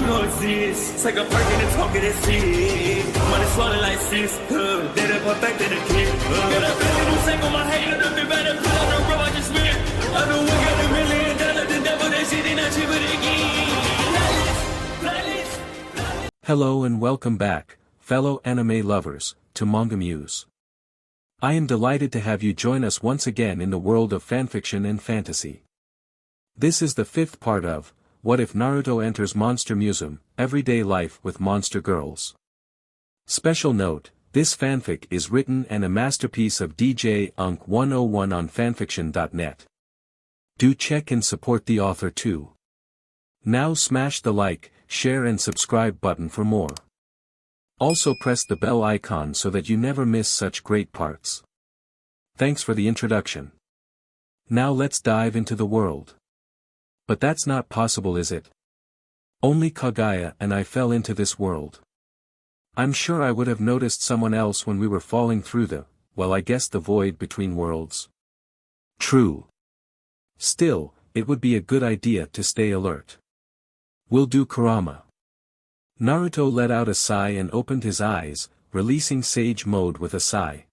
You don't exist. Take a perk and a talk of that shit. Money swallowed like sis. Dead up perfect in the kid. Got a billion who sang on my head. Look up better put on the road I just spent. I know we got $1 million. The devil that shit ain't not cheaper than again. Hello and welcome back, fellow anime lovers, to MangaMuse. I am delighted to have you join us once again in the world of fanfiction and fantasy. This is the 5th part of What If Naruto Enters Monster Musume, Everyday Life with Monster Girls. Special note, this fanfic is written and a masterpiece of DJ Unk 101 on FANFICTIONnet. Do check and support the author too. Now smash the like, share and subscribe button for more. Also press the bell icon so that you never miss such great parts. Thanks for the introduction. Now let's dive into the world. But that's not possible, is it? Only Kaguya and I fell into this world. I'm sure I would have noticed someone else when we were falling through the void between worlds. True. Still, it would be a good idea to stay alert. We'll do Kurama. Naruto let out a sigh and opened his eyes, releasing Sage Mode with a sigh.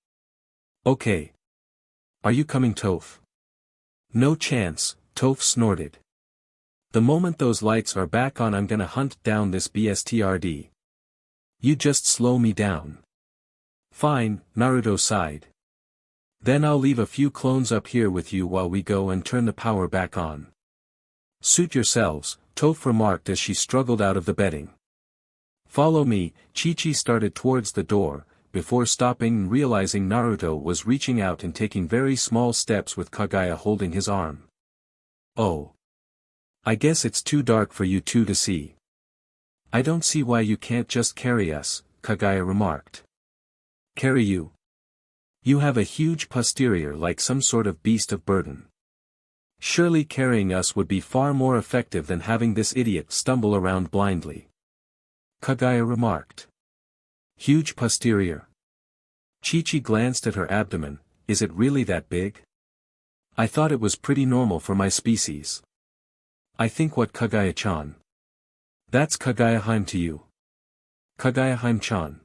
Okay. Are you coming, Toph? No chance, Toph snorted. The moment those lights are back on I'm gonna hunt down this BSTRD. You just slow me down. Fine, Naruto sighed. Then I'll leave a few clones up here with you while we go and turn the power back on. Suit yourselves, Toph remarked as she struggled out of the bedding. Follow me, Chi-Chi started towards the door, before stopping and realizing Naruto was reaching out and taking very small steps with Kaguya holding his arm. Oh. I guess it's too dark for you two to see. I don't see why you can't just carry us, Kaguya remarked. Carry you? You have a huge posterior like some sort of beast of burden. Surely carrying us would be far more effective than having this idiot stumble around blindly. Kaguya remarked. Huge posterior. Chi-Chi glanced at her abdomen. Is it really that big? I thought it was pretty normal for my species. I think what Kaguya-chan. That's Kaguya-heim to you. Kaguya-heim-chan.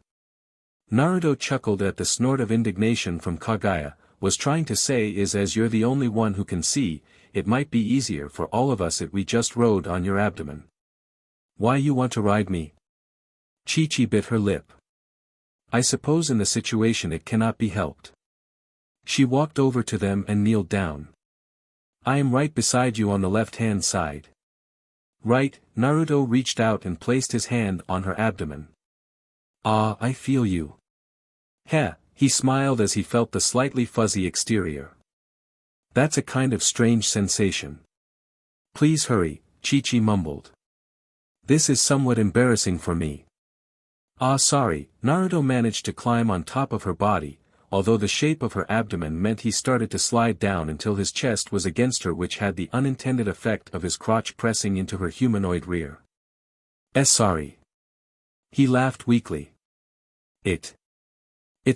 Naruto chuckled at the snort of indignation from Kaguya, was trying to say is as you're the only one who can see, it might be easier for all of us if we just rode on your abdomen. Why you want to ride me? Chi-Chi bit her lip. I suppose in the situation it cannot be helped. She walked over to them and kneeled down. I am right beside you on the left-hand side. Right, Naruto reached out and placed his hand on her abdomen. Ah, I feel you. Heh, he smiled as he felt the slightly fuzzy exterior. That's a kind of strange sensation. Please hurry, Chi-Chi mumbled. This is somewhat embarrassing for me. Ah, sorry, Naruto managed to climb on top of her body, although the shape of her abdomen meant he started to slide down until his chest was against her, which had the unintended effect of his crotch pressing into her humanoid rear. Sorry. He laughed weakly. It's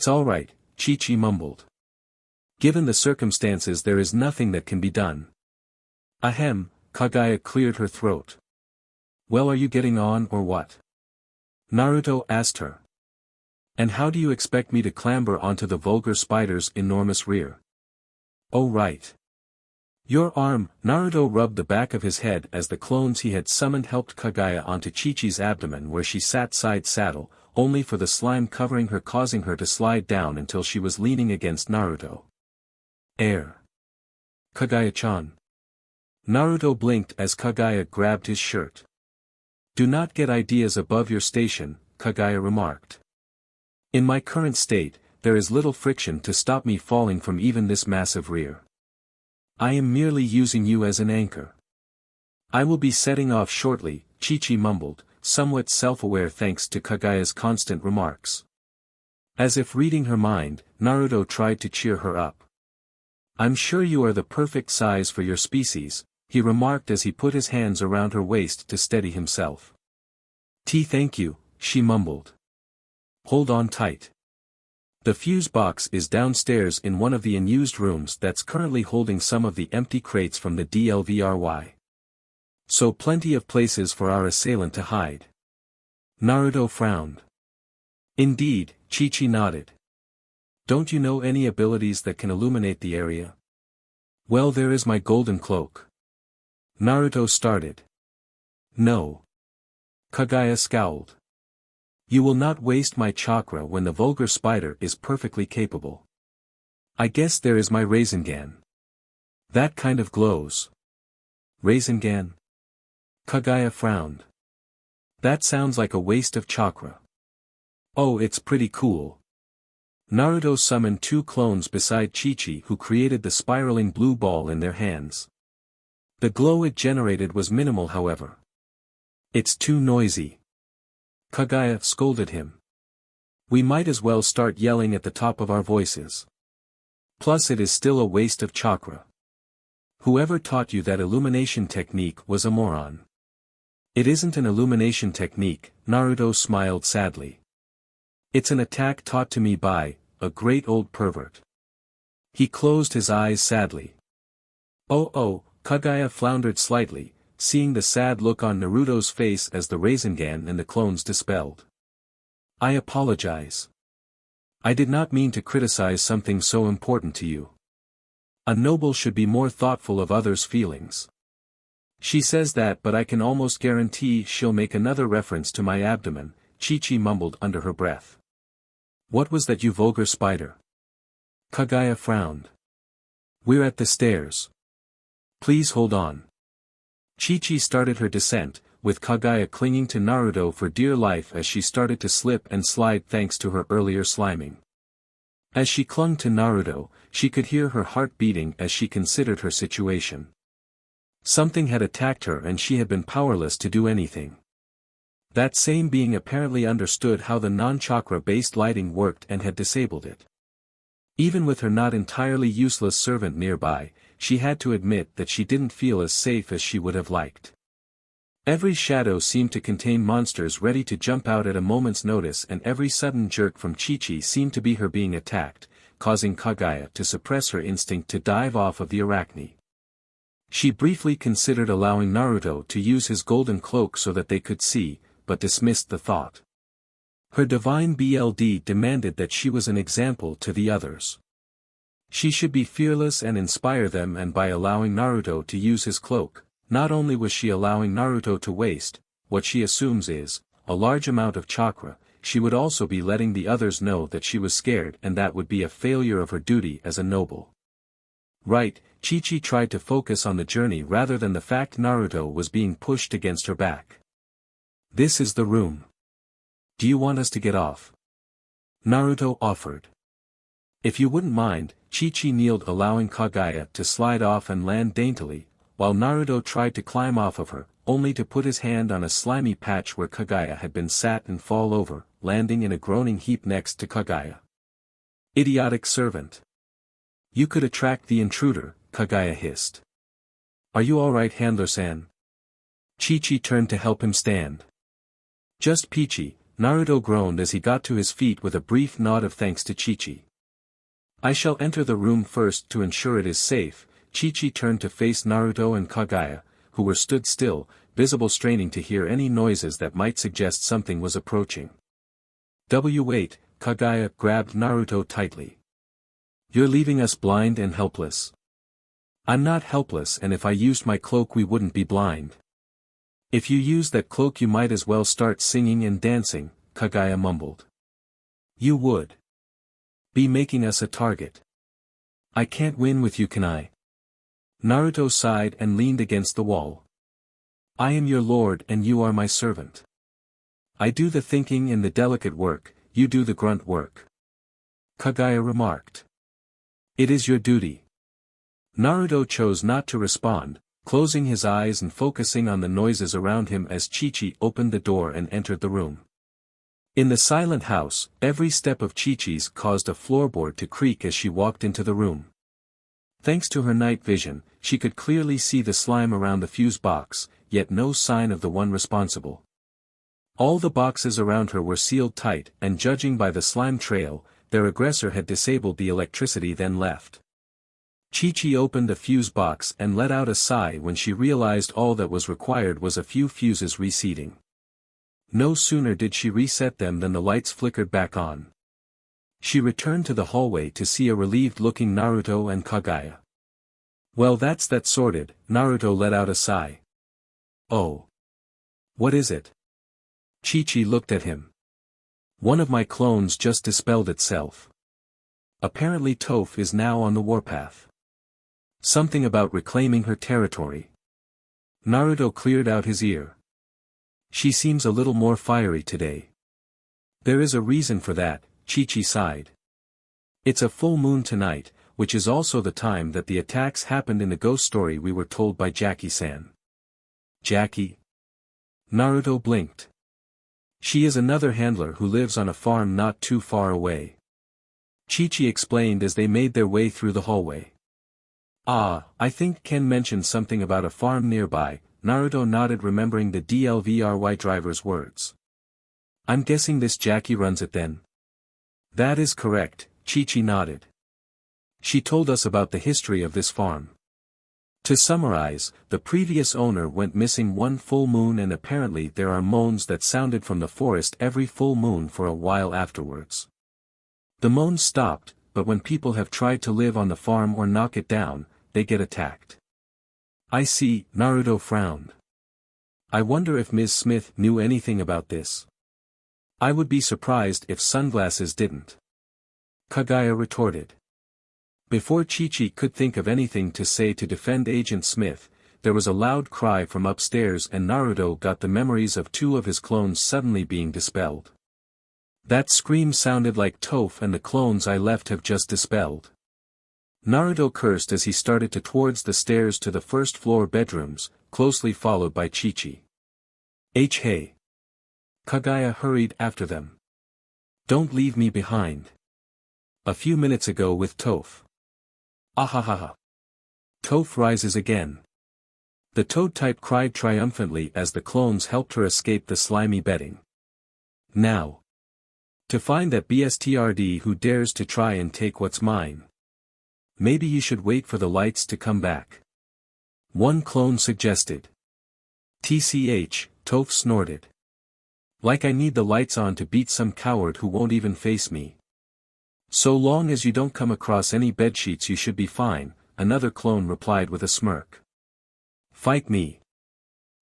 alright, Chi-Chi mumbled. Given the circumstances there is nothing that can be done. Ahem, Kaguya cleared her throat. Well, are you getting on or what? Naruto asked her. And how do you expect me to clamber onto the vulgar spider's enormous rear? Oh right. Your arm, Naruto rubbed the back of his head as the clones he had summoned helped Kaguya onto Chi-Chi's abdomen where she sat side saddle, only for the slime covering her causing her to slide down until she was leaning against Naruto. Air. Kaguya-chan. Naruto blinked as Kaguya grabbed his shirt. Do not get ideas above your station, Kaguya remarked. In my current state, there is little friction to stop me falling from even this massive rear. I am merely using you as an anchor. I will be setting off shortly, Chi-Chi mumbled, somewhat self-aware thanks to Kaguya's constant remarks. As if reading her mind, Naruto tried to cheer her up. I'm sure you are the perfect size for your species, he remarked as he put his hands around her waist to steady himself. Thank you, she mumbled. Hold on tight. The fuse box is downstairs in one of the unused rooms that's currently holding some of the empty crates from the DLVRY. So plenty of places for our assailant to hide. Naruto frowned. Indeed, Chi-Chi nodded. Don't you know any abilities that can illuminate the area? Well, there is my golden cloak. Naruto started. No. Kagaya scowled. You will not waste my chakra when the vulgar spider is perfectly capable. I guess there is my rasengan. That kind of glows. Rasengan? Kagaya frowned. That sounds like a waste of chakra. Oh, it's pretty cool. Naruto summoned 2 clones beside Chi-Chi, who created the spiraling blue ball in their hands. The glow it generated was minimal, however. It's too noisy. Kagaya scolded him. We might as well start yelling at the top of our voices. Plus it is still a waste of chakra. Whoever taught you that illumination technique was a moron. It isn't an illumination technique, Naruto smiled sadly. It's an attack taught to me by a great old pervert. He closed his eyes sadly. Oh, Kagaya floundered slightly, seeing the sad look on Naruto's face as the rasengan and the clones dispelled. I apologize. I did not mean to criticize something so important to you. A noble should be more thoughtful of others' feelings. She says that, but I can almost guarantee she'll make another reference to my abdomen, Chi-Chi mumbled under her breath. What was that, you vulgar spider? Kagaya frowned. We're at the stairs. Please hold on. Chi-Chi started her descent, with Kagaya clinging to Naruto for dear life as she started to slip and slide thanks to her earlier sliming. As she clung to Naruto, she could hear her heart beating as she considered her situation. Something had attacked her and she had been powerless to do anything. That same being apparently understood how the non-chakra-based lighting worked and had disabled it. Even with her not entirely useless servant nearby, she had to admit that she didn't feel as safe as she would have liked. Every shadow seemed to contain monsters ready to jump out at a moment's notice, and every sudden jerk from Chi-Chi seemed to be her being attacked, causing Kagaya to suppress her instinct to dive off of the arachne. She briefly considered allowing Naruto to use his golden cloak so that they could see, but dismissed the thought. Her divine BLD demanded that she was an example to the others. She should be fearless and inspire them, and by allowing Naruto to use his cloak, not only was she allowing Naruto to waste, what she assumes is, a large amount of chakra, she would also be letting the others know that she was scared, and that would be a failure of her duty as a noble. Right, Chi-Chi tried to focus on the journey rather than the fact Naruto was being pushed against her back. This is the room. Do you want us to get off? Naruto offered. If you wouldn't mind, Chi-Chi kneeled, allowing Kagaya to slide off and land daintily, while Naruto tried to climb off of her, only to put his hand on a slimy patch where Kagaya had been sat and fall over, landing in a groaning heap next to Kagaya. Idiotic servant. You could attract the intruder, Kagaya hissed. Are you alright, Handler-san? Chi-Chi turned to help him stand. Just peachy, Naruto groaned as he got to his feet with a brief nod of thanks to Chi-Chi. I shall enter the room first to ensure it is safe. Chi-Chi turned to face Naruto and Kagaya, who were stood still, visible straining to hear any noises that might suggest something was approaching. Wait, Kagaya grabbed Naruto tightly. You're leaving us blind and helpless. I'm not helpless, and if I used my cloak we wouldn't be blind. If you use that cloak you might as well start singing and dancing, Kagaya mumbled. You would be making us a target. I can't win with you, can I? Naruto sighed and leaned against the wall. I am your lord and you are my servant. I do the thinking and the delicate work, you do the grunt work. Kagaya remarked. It is your duty. Naruto chose not to respond, closing his eyes and focusing on the noises around him as Chi-Chi opened the door and entered the room. In the silent house, every step of Chi-Chi's caused a floorboard to creak as she walked into the room. Thanks to her night vision, she could clearly see the slime around the fuse box, yet no sign of the one responsible. All the boxes around her were sealed tight, and judging by the slime trail, their aggressor had disabled the electricity then left. Chi-Chi opened a fuse box and let out a sigh when she realized all that was required was a few fuses reseating. No sooner did she reset them than the lights flickered back on. She returned to the hallway to see a relieved-looking Naruto and Kaguya. Well, that's that sorted. Naruto let out a sigh. Oh. What is it? Chi-Chi looked at him. One of my clones just dispelled itself. Apparently Toph is now on the warpath. Something about reclaiming her territory. Naruto cleared out his ear. She seems a little more fiery today. There is a reason for that, Chi-Chi sighed. It's a full moon tonight, which is also the time that the attacks happened in the ghost story we were told by Jackie-san. Jackie? Naruto blinked. She is another handler who lives on a farm not too far away. Chi-Chi explained as they made their way through the hallway. Ah, I think Ken mentioned something about a farm nearby. Naruto nodded, remembering the DLVRY driver's words. I'm guessing this Jackie runs it then? That is correct, Chi-Chi nodded. She told us about the history of this farm. To summarize, the previous owner went missing one full moon, and apparently there are moans that sounded from the forest every full moon for a while afterwards. The moans stopped, but when people have tried to live on the farm or knock it down, they get attacked. I see, Naruto frowned. I wonder if Ms. Smith knew anything about this. I would be surprised if Sunglasses didn't. Kaguya retorted. Before Chi-Chi could think of anything to say to defend Agent Smith, there was a loud cry from upstairs, and Naruto got the memories of two of his clones suddenly being dispelled. That scream sounded like Toph and the clones I left have just dispelled. Naruto cursed as he started towards the stairs to the first floor bedrooms, closely followed by Chi-Chi. Hey! Kaguya hurried after them. Don't leave me behind. A few minutes ago with Toph. Ahahaha. Toph rises again. The toad type cried triumphantly as the clones helped her escape the slimy bedding. Now. To find that BSTRD who dares to try and take what's mine. Maybe you should wait for the lights to come back. One clone suggested. TCH, Toph snorted. Like I need the lights on to beat some coward who won't even face me. So long as you don't come across any bedsheets you should be fine, another clone replied with a smirk. Fight me.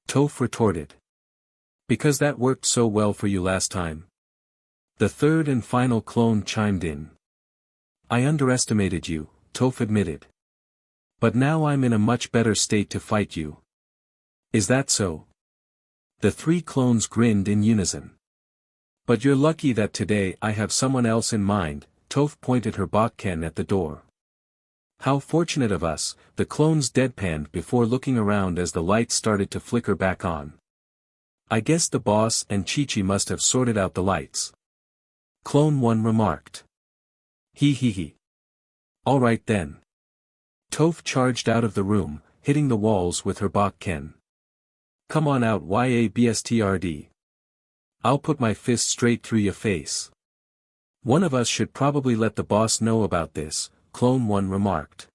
Toph retorted. Because that worked so well for you last time. The third and final clone chimed in. I underestimated you, Toph admitted. But now I'm in a much better state to fight you. Is that so? The three clones grinned in unison. But you're lucky that today I have someone else in mind, Toph pointed her Bakken at the door. How fortunate of us, the clones deadpanned before looking around as the lights started to flicker back on. I guess the boss and Chi-Chi must have sorted out the lights. Clone 1 remarked. He. Alright then. Toph charged out of the room, hitting the walls with her Bakken. Come on out, YABSTRD. I'll put my fist straight through your face. One of us should probably let the boss know about this, Clone 1 remarked.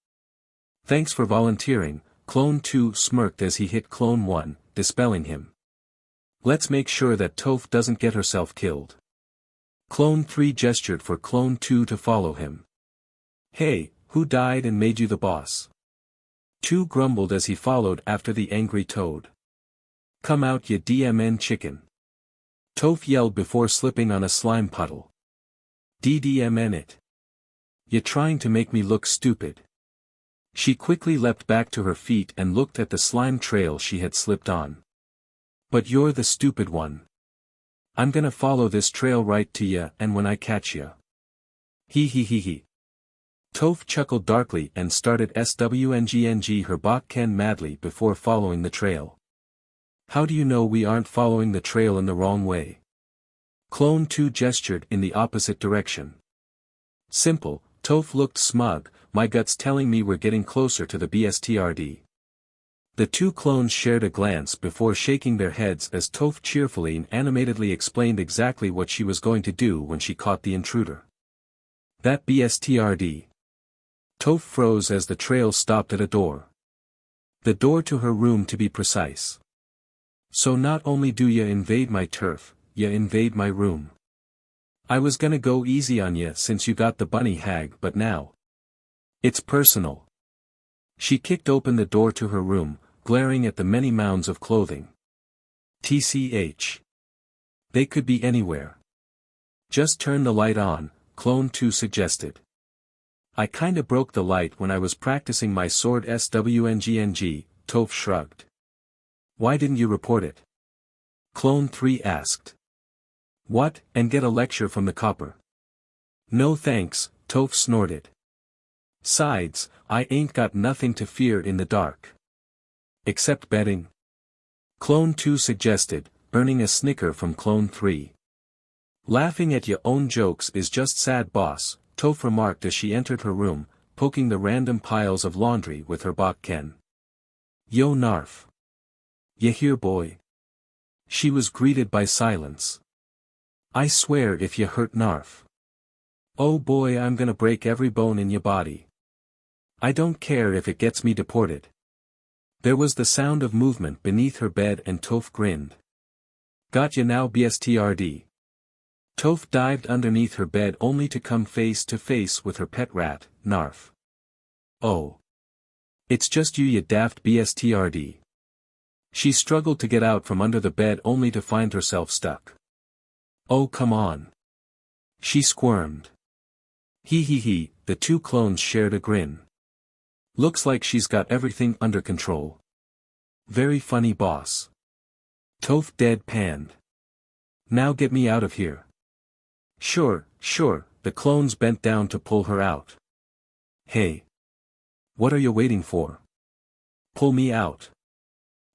Thanks for volunteering, Clone 2 smirked as he hit Clone 1, dispelling him. Let's make sure that Toph doesn't get herself killed. Clone 3 gestured for Clone 2 to follow him. Hey, who died and made you the boss? 2 grumbled as he followed after the angry toad. Come out, you DMN chicken. Toph yelled before slipping on a slime puddle. DDMN it. You trying to make me look stupid. She quickly leapt back to her feet and looked at the slime trail she had slipped on. But you're the stupid one. I'm gonna follow this trail right to ya, and when I catch ya. He. Toph chuckled darkly and started SWNGNG her Bakken madly before following the trail. How do you know we aren't following the trail in the wrong way? Clone 2 gestured in the opposite direction. Simple, Toph looked smug, my gut's telling me we're getting closer to the BSTRD. The 2 clones shared a glance before shaking their heads as Toph cheerfully and animatedly explained exactly what she was going to do when she caught the intruder. That BSTRD. Toph froze as the trail stopped at a door. The door to her room, to be precise. So not only do ya invade my turf, ya invade my room. I was gonna go easy on ya since you got the bunny hag, but now. It's personal. She kicked open the door to her room, glaring at the many mounds of clothing. TCH. They could be anywhere. Just turn the light on, Clone 2 suggested. I kinda broke the light when I was practicing my sword SWNGNG, Toph shrugged. Why didn't you report it? Clone 3 asked. What, and get a lecture from the copper? No thanks, Toph snorted. Sides, I ain't got nothing to fear in the dark. Except betting. Clone 2 suggested, earning a snicker from Clone 3. Laughing at your own jokes is just sad, boss, Toph remarked as she entered her room, poking the random piles of laundry with her bakken. Yo Narf. Ya here, boy? She was greeted by silence. I swear if you hurt Narf. Oh boy, I'm gonna break every bone in your body. I don't care if it gets me deported. There was the sound of movement beneath her bed and Toph grinned. Got ya now, BSTRD. Toph dived underneath her bed only to come face to face with her pet rat, Narf. Oh. It's just you, ya daft BSTRD. She struggled to get out from under the bed only to find herself stuck. Oh come on. She squirmed. He, the two clones shared a grin. Looks like she's got everything under control. Very funny, boss. Toph deadpanned. Now get me out of here. Sure, the clones bent down to pull her out. Hey. What are you waiting for? Pull me out.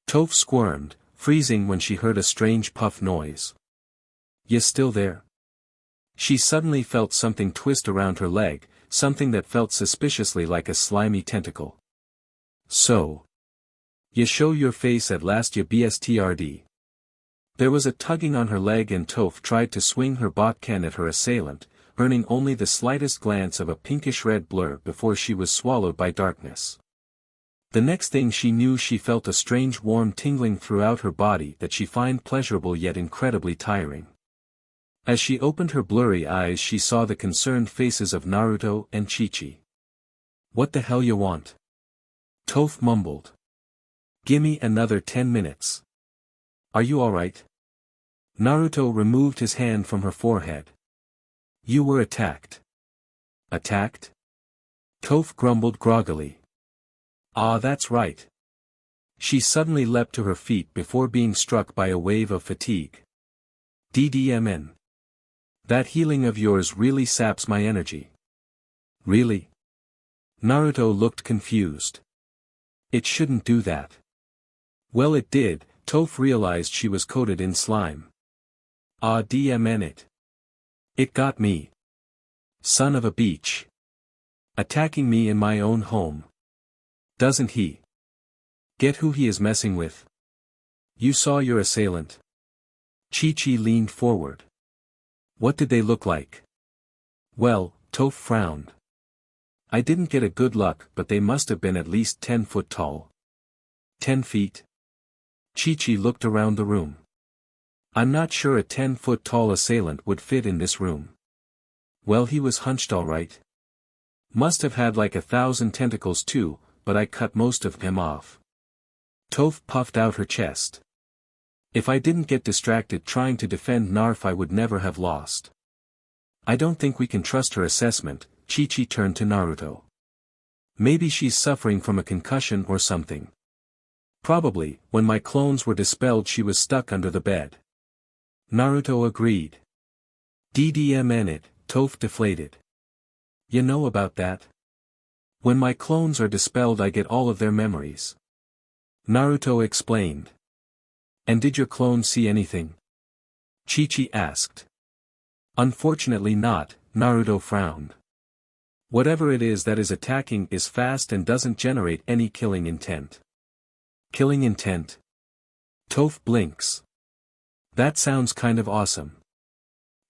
Toph squirmed, freezing when she heard a strange puff noise. You still there? She suddenly felt something twist around her leg, something that felt suspiciously like a slimy tentacle. So. You show your face at last, ya BSTRD. There was a tugging on her leg and Toph tried to swing her bakken at her assailant, earning only the slightest glance of a pinkish-red blur before she was swallowed by darkness. The next thing she knew, she felt a strange warm tingling throughout her body that she found pleasurable yet incredibly tiring. As she opened her blurry eyes, she saw the concerned faces of Naruto and Chi-Chi. What the hell you want? Toph mumbled. Gimme another 10 minutes. Are you alright? Naruto removed his hand from her forehead. You were attacked. Attacked? Toph grumbled groggily. Ah, that's right. She suddenly leapt to her feet before being struck by a wave of fatigue. DDMN. That healing of yours really saps my energy. Really? Naruto looked confused. It shouldn't do that. Well, it did. Toph realized she was coated in slime. Ah, DMN it. It got me. Son of a beach. Attacking me in my own home. Doesn't he? Get who he is messing with. You saw your assailant. Chi-Chi leaned forward. What did they look like? Well, Toph frowned. I didn't get a good look, but they must have been at least 10 foot tall. 10 feet? Chi-Chi looked around the room. I'm not sure a 10-foot tall assailant would fit in this room. Well, he was hunched all right. Must have had like 1,000 tentacles too, but I cut most of him off. Toph puffed out her chest. If I didn't get distracted trying to defend Narf, I would never have lost. I don't think we can trust her assessment. Chi-Chi turned to Naruto. Maybe she's suffering from a concussion or something. Probably, when my clones were dispelled she was stuck under the bed. Naruto agreed. DDMN it, Toph deflated. You know about that? When my clones are dispelled I get all of their memories. Naruto explained. And did your clones see anything? Chi-Chi asked. Unfortunately not, Naruto frowned. Whatever it is that is attacking is fast and doesn't generate any killing intent. Killing intent? Toph blinks. That sounds kind of awesome.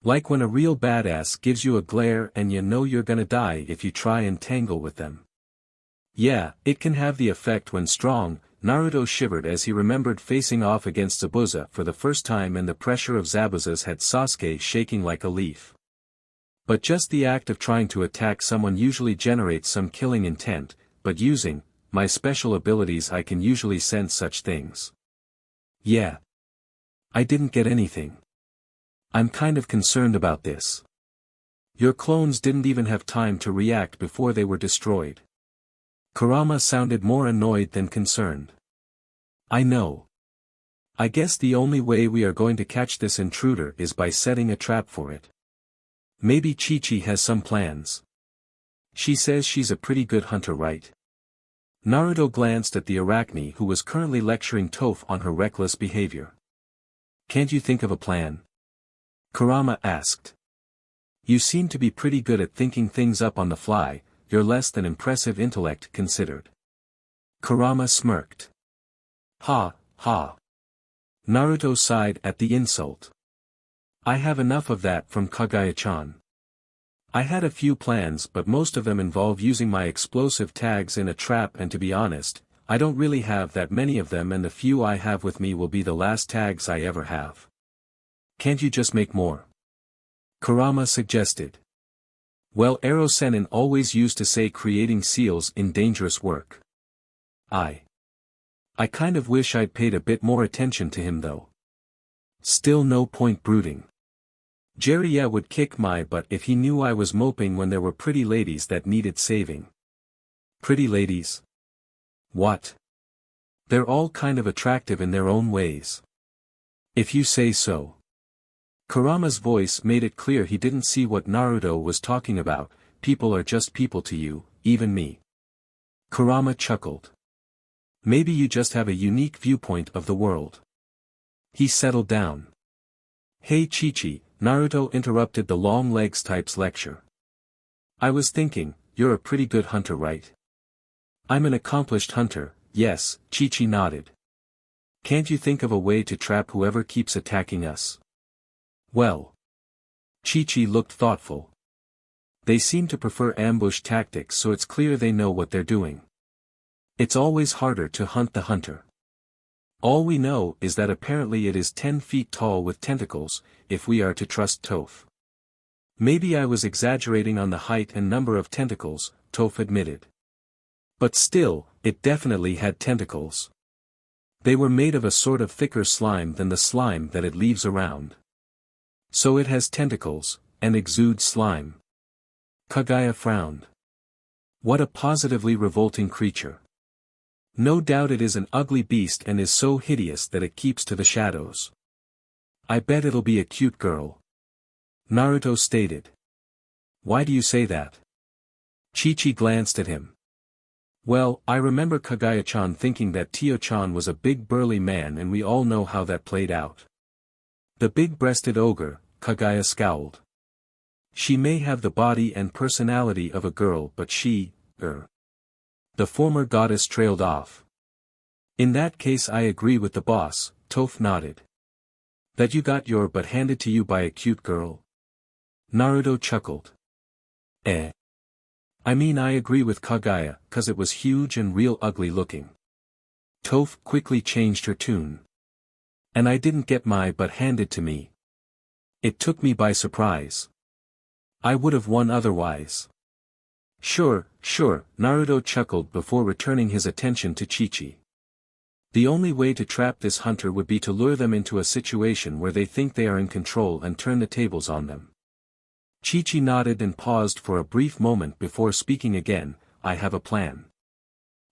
Like when a real badass gives you a glare and you know you're gonna die if you try and tangle with them. Yeah, it can have the effect when strong. Naruto shivered as he remembered facing off against Zabuza for the first time, and the pressure of Zabuza's had Sasuke shaking like a leaf. But just the act of trying to attack someone usually generates some killing intent, but using my special abilities I can usually sense such things. Yeah. I didn't get anything. I'm kind of concerned about this. Your clones didn't even have time to react before they were destroyed. Kurama sounded more annoyed than concerned. I know. I guess the only way we are going to catch this intruder is by setting a trap for it. Maybe Chi-Chi has some plans. She says she's a pretty good hunter, right? Naruto glanced at the Arachne who was currently lecturing Toph on her reckless behavior. Can't you think of a plan? Kurama asked. You seem to be pretty good at thinking things up on the fly, your less than impressive intellect considered. Kurama smirked. Ha, ha. Naruto sighed at the insult. I have enough of that from Kagaya-chan. I had a few plans, but most of them involve using my explosive tags in a trap, and to be honest, I don't really have that many of them, and the few I have with me will be the last tags I ever have. Can't you just make more? Kurama suggested. Well, Ero Sennin always used to say creating seals in dangerous work. I kind of wish I'd paid a bit more attention to him though. Still no point brooding. Jiraiya would kick my butt if he knew I was moping when there were pretty ladies that needed saving. Pretty ladies? What? They're all kind of attractive in their own ways. If you say so. Kurama's voice made it clear he didn't see what Naruto was talking about. People are just people to you, even me. Kurama chuckled. Maybe you just have a unique viewpoint of the world. He settled down. Hey Chi-Chi, Naruto interrupted the long legs type's lecture. I was thinking, you're a pretty good hunter, right? I'm an accomplished hunter, yes, Chi-Chi nodded. Can't you think of a way to trap whoever keeps attacking us? Well. Chi-Chi looked thoughtful. They seem to prefer ambush tactics, so it's clear they know what they're doing. It's always harder to hunt the hunter. All we know is that apparently it is 10 feet tall with tentacles, if we are to trust Toph. Maybe I was exaggerating on the height and number of tentacles, Toph admitted. But still, it definitely had tentacles. They were made of a sort of thicker slime than the slime that it leaves around. So it has tentacles, and exudes slime. Kagaya frowned. What a positively revolting creature. No doubt it is an ugly beast and is so hideous that it keeps to the shadows. I bet it'll be a cute girl. Naruto stated. Why do you say that? Chi-Chi glanced at him. Well, I remember Kagaya-chan thinking that Tio-chan was a big burly man, and we all know how that played out. The big-breasted ogre, Kagaya scowled. She may have the body and personality of a girl, but the former goddess trailed off. In that case I agree with the boss, Toph nodded. That you got your butt handed to you by a cute girl? Naruto chuckled. I mean, I agree with Kagaya, 'cause it was huge and real ugly looking. Toph quickly changed her tune. And I didn't get my butt handed to me. It took me by surprise. I would have won otherwise. Sure, Naruto chuckled before returning his attention to Chi-Chi. The only way to trap this hunter would be to lure them into a situation where they think they are in control and turn the tables on them. Chi-Chi nodded and paused for a brief moment before speaking again. I have a plan.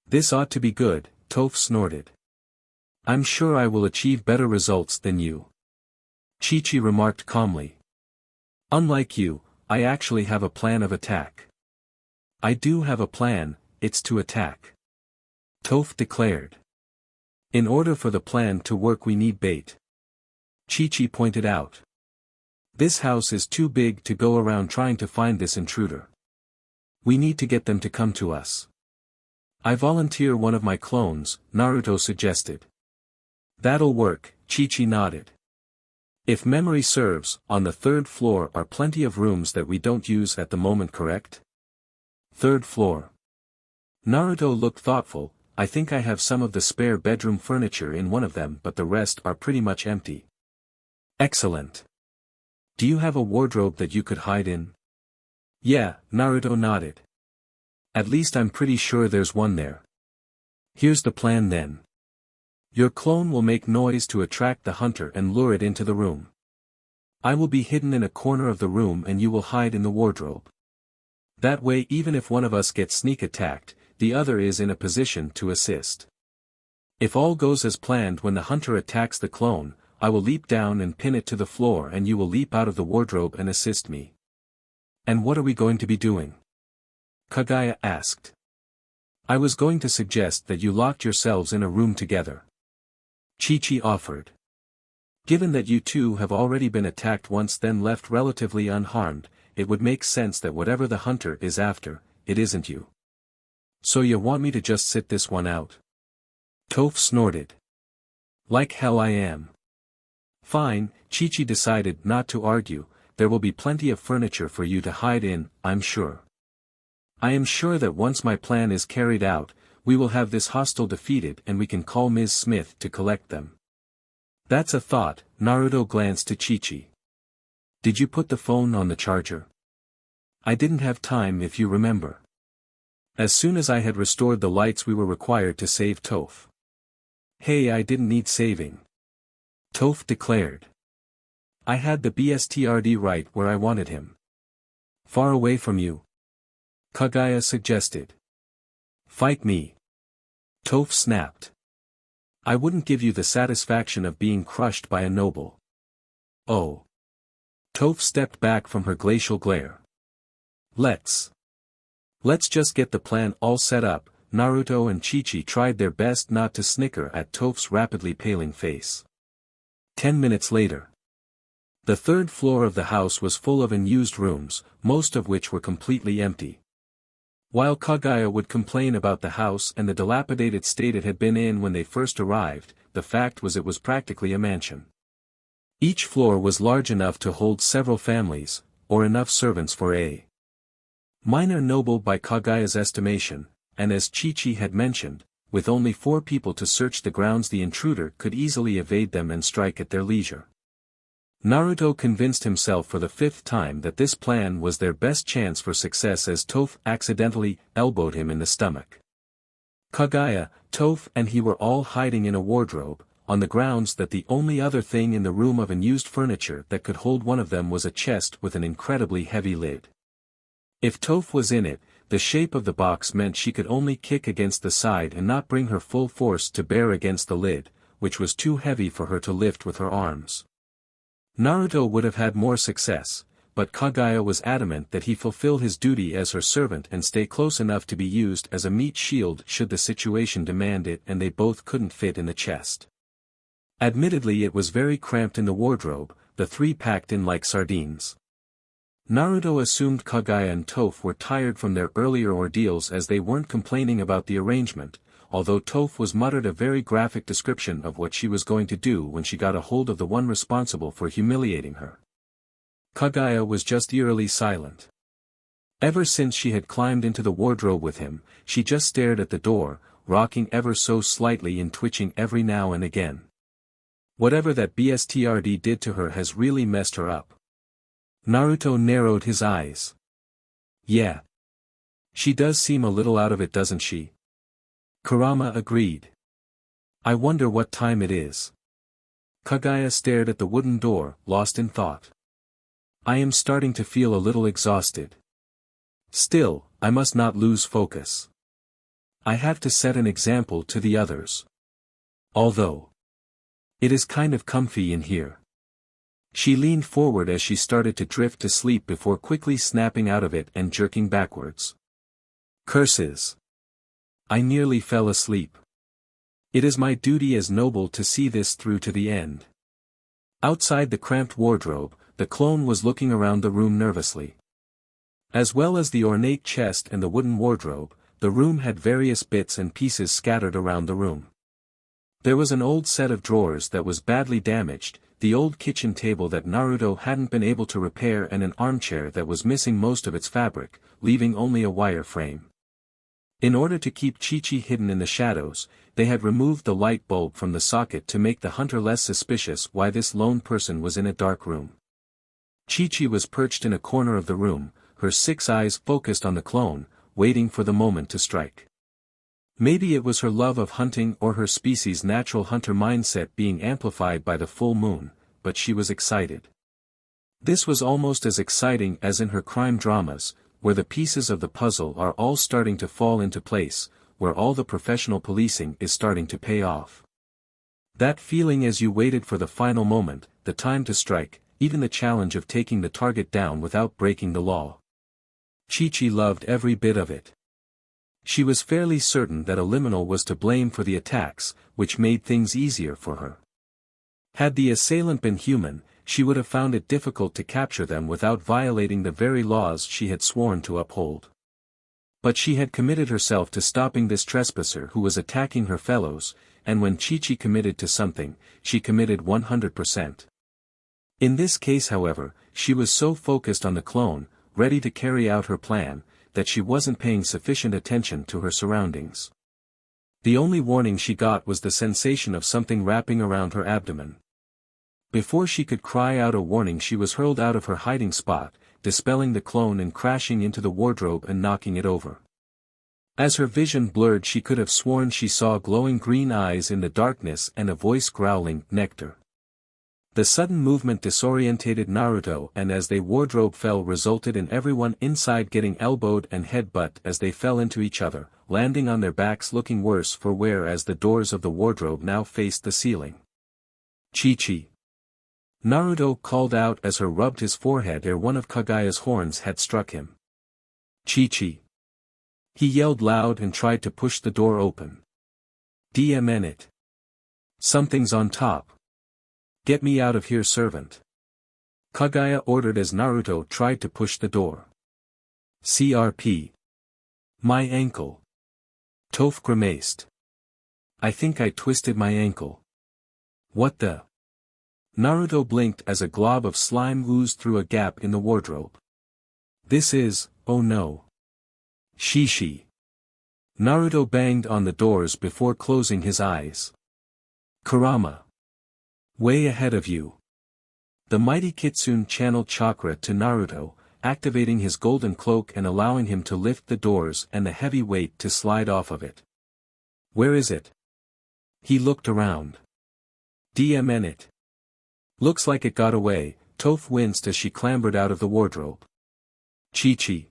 This ought to be good, Toph snorted. I'm sure I will achieve better results than you. Chi-Chi remarked calmly. Unlike you, I actually have a plan of attack. I do have a plan, it's to attack. Toph declared. In order for the plan to work we need bait. Chi-Chi pointed out. This house is too big to go around trying to find this intruder. We need to get them to come to us. I volunteer one of my clones, Naruto suggested. That'll work, Chi-Chi nodded. If memory serves, on the 3rd floor are plenty of rooms that we don't use at the moment, correct? 3rd floor. Naruto looked thoughtful. I think I have some of the spare bedroom furniture in one of them, but the rest are pretty much empty. Excellent. Do you have a wardrobe that you could hide in? Yeah, Naruto nodded. At least I'm pretty sure there's one there. Here's the plan then. Your clone will make noise to attract the hunter and lure it into the room. I will be hidden in a corner of the room and you will hide in the wardrobe. That way, even if one of us gets sneak attacked, the other is in a position to assist. If all goes as planned, when the hunter attacks the clone, I will leap down and pin it to the floor and you will leap out of the wardrobe and assist me. And what are we going to be doing? Kaguya asked. I was going to suggest that you locked yourselves in a room together. Chi-Chi offered. Given that you two have already been attacked once then left relatively unharmed, it would make sense that whatever the hunter is after, it isn't you. So you want me to just sit this one out? Toph snorted. Like hell I am. Fine, Chi-Chi decided not to argue. There will be plenty of furniture for you to hide in, I'm sure. I am sure that once my plan is carried out, we will have this hostile defeated and we can call Ms. Smith to collect them. That's a thought. Naruto glanced to Chi-Chi. Did you put the phone on the charger? I didn't have time, if you remember. As soon as I had restored the lights we were required to save Toph. Hey, I didn't need saving. Toph declared. I had the BSTRD right where I wanted him. Far away from you. Kaguya suggested. Fight me. Toph snapped. I wouldn't give you the satisfaction of being crushed by a noble. Oh. Toph stepped back from her glacial glare. Let's just get the plan all set up. Naruto and Chi-Chi tried their best not to snicker at Toph's rapidly paling face. 10 minutes later. The third floor of the house was full of unused rooms, most of which were completely empty. While Kaguya would complain about the house and the dilapidated state it had been in when they first arrived, the fact was it was practically a mansion. Each floor was large enough to hold several families, or enough servants for a minor noble by Kaguya's estimation, and as Chi-Chi had mentioned, with only 4 people to search the grounds the intruder could easily evade them and strike at their leisure. Naruto convinced himself for the 5th time that this plan was their best chance for success as Toph accidentally elbowed him in the stomach. Kaguya, Toph and he were all hiding in a wardrobe, on the grounds that the only other thing in the room of unused furniture that could hold one of them was a chest with an incredibly heavy lid. If Toph was in it, the shape of the box meant she could only kick against the side and not bring her full force to bear against the lid, which was too heavy for her to lift with her arms. Naruto would have had more success, but Kaguya was adamant that he fulfill his duty as her servant and stay close enough to be used as a meat shield should the situation demand it, and they both couldn't fit in the chest. Admittedly, it was very cramped in the wardrobe, the 3 packed in like sardines. Naruto assumed Kaguya and Toph were tired from their earlier ordeals as they weren't complaining about the arrangement, although Toph was muttered a very graphic description of what she was going to do when she got a hold of the one responsible for humiliating her. Kaguya was just eerily silent. Ever since she had climbed into the wardrobe with him, she just stared at the door, rocking ever so slightly and twitching every now and again. Whatever that BSTRD did to her has really messed her up. Naruto narrowed his eyes. Yeah. She does seem a little out of it, doesn't she? Kurama agreed. I wonder what time it is. Kaguya stared at the wooden door, lost in thought. I am starting to feel a little exhausted. Still, I must not lose focus. I have to set an example to the others. Although it is kind of comfy in here. She leaned forward as she started to drift to sleep before quickly snapping out of it and jerking backwards. Curses! I nearly fell asleep. It is my duty as noble to see this through to the end. Outside the cramped wardrobe, the clone was looking around the room nervously. As well as the ornate chest and the wooden wardrobe, the room had various bits and pieces scattered around the room. There was an old set of drawers that was badly damaged, the old kitchen table that Naruto hadn't been able to repair, and an armchair that was missing most of its fabric, leaving only a wire frame. In order to keep Chi-Chi hidden in the shadows, they had removed the light bulb from the socket to make the hunter less suspicious why this lone person was in a dark room. Chi-Chi was perched in a corner of the room, her 6 eyes focused on the clone, waiting for the moment to strike. Maybe it was her love of hunting or her species' natural hunter mindset being amplified by the full moon, but she was excited. This was almost as exciting as in her crime dramas, where the pieces of the puzzle are all starting to fall into place, where all the professional policing is starting to pay off. That feeling as you waited for the final moment, the time to strike, even the challenge of taking the target down without breaking the law. Chi-Chi loved every bit of it. She was fairly certain that a liminal was to blame for the attacks, which made things easier for her. Had the assailant been human, she would have found it difficult to capture them without violating the very laws she had sworn to uphold. But she had committed herself to stopping this trespasser who was attacking her fellows, and when Chi-Chi committed to something, she committed 100%. In this case however, she was so focused on the clone, ready to carry out her plan, that she wasn't paying sufficient attention to her surroundings. The only warning she got was the sensation of something wrapping around her abdomen. Before she could cry out a warning she was hurled out of her hiding spot, dispelling the clone and crashing into the wardrobe and knocking it over. As her vision blurred she could have sworn she saw glowing green eyes in the darkness and a voice growling, "Nectar." The sudden movement disorientated Naruto and as they wardrobe fell resulted in everyone inside getting elbowed and headbutt as they fell into each other, landing on their backs looking worse for wear as the doors of the wardrobe now faced the ceiling. "Chi-Chi!" Naruto called out as her rubbed his forehead ere one of Kagaya's horns had struck him. "Chi-Chi!" He yelled loud and tried to push the door open. "Deepens. Something's on top. Get me out of here, servant." Kagaya ordered as Naruto tried to push the door. "CRP. My ankle." Toph grimaced. "I think I twisted my ankle." "What the?" Naruto blinked as a glob of slime oozed through a gap in the wardrobe. "This is, oh no. Shishi." Naruto banged on the doors before closing his eyes. "Kurama. Way ahead of you." The mighty Kitsune channeled chakra to Naruto, activating his golden cloak and allowing him to lift the doors and the heavy weight to slide off of it. "Where is it?" He looked around. "Deepens. Looks like it got away." Toph winced as she clambered out of the wardrobe. "Chi-Chi."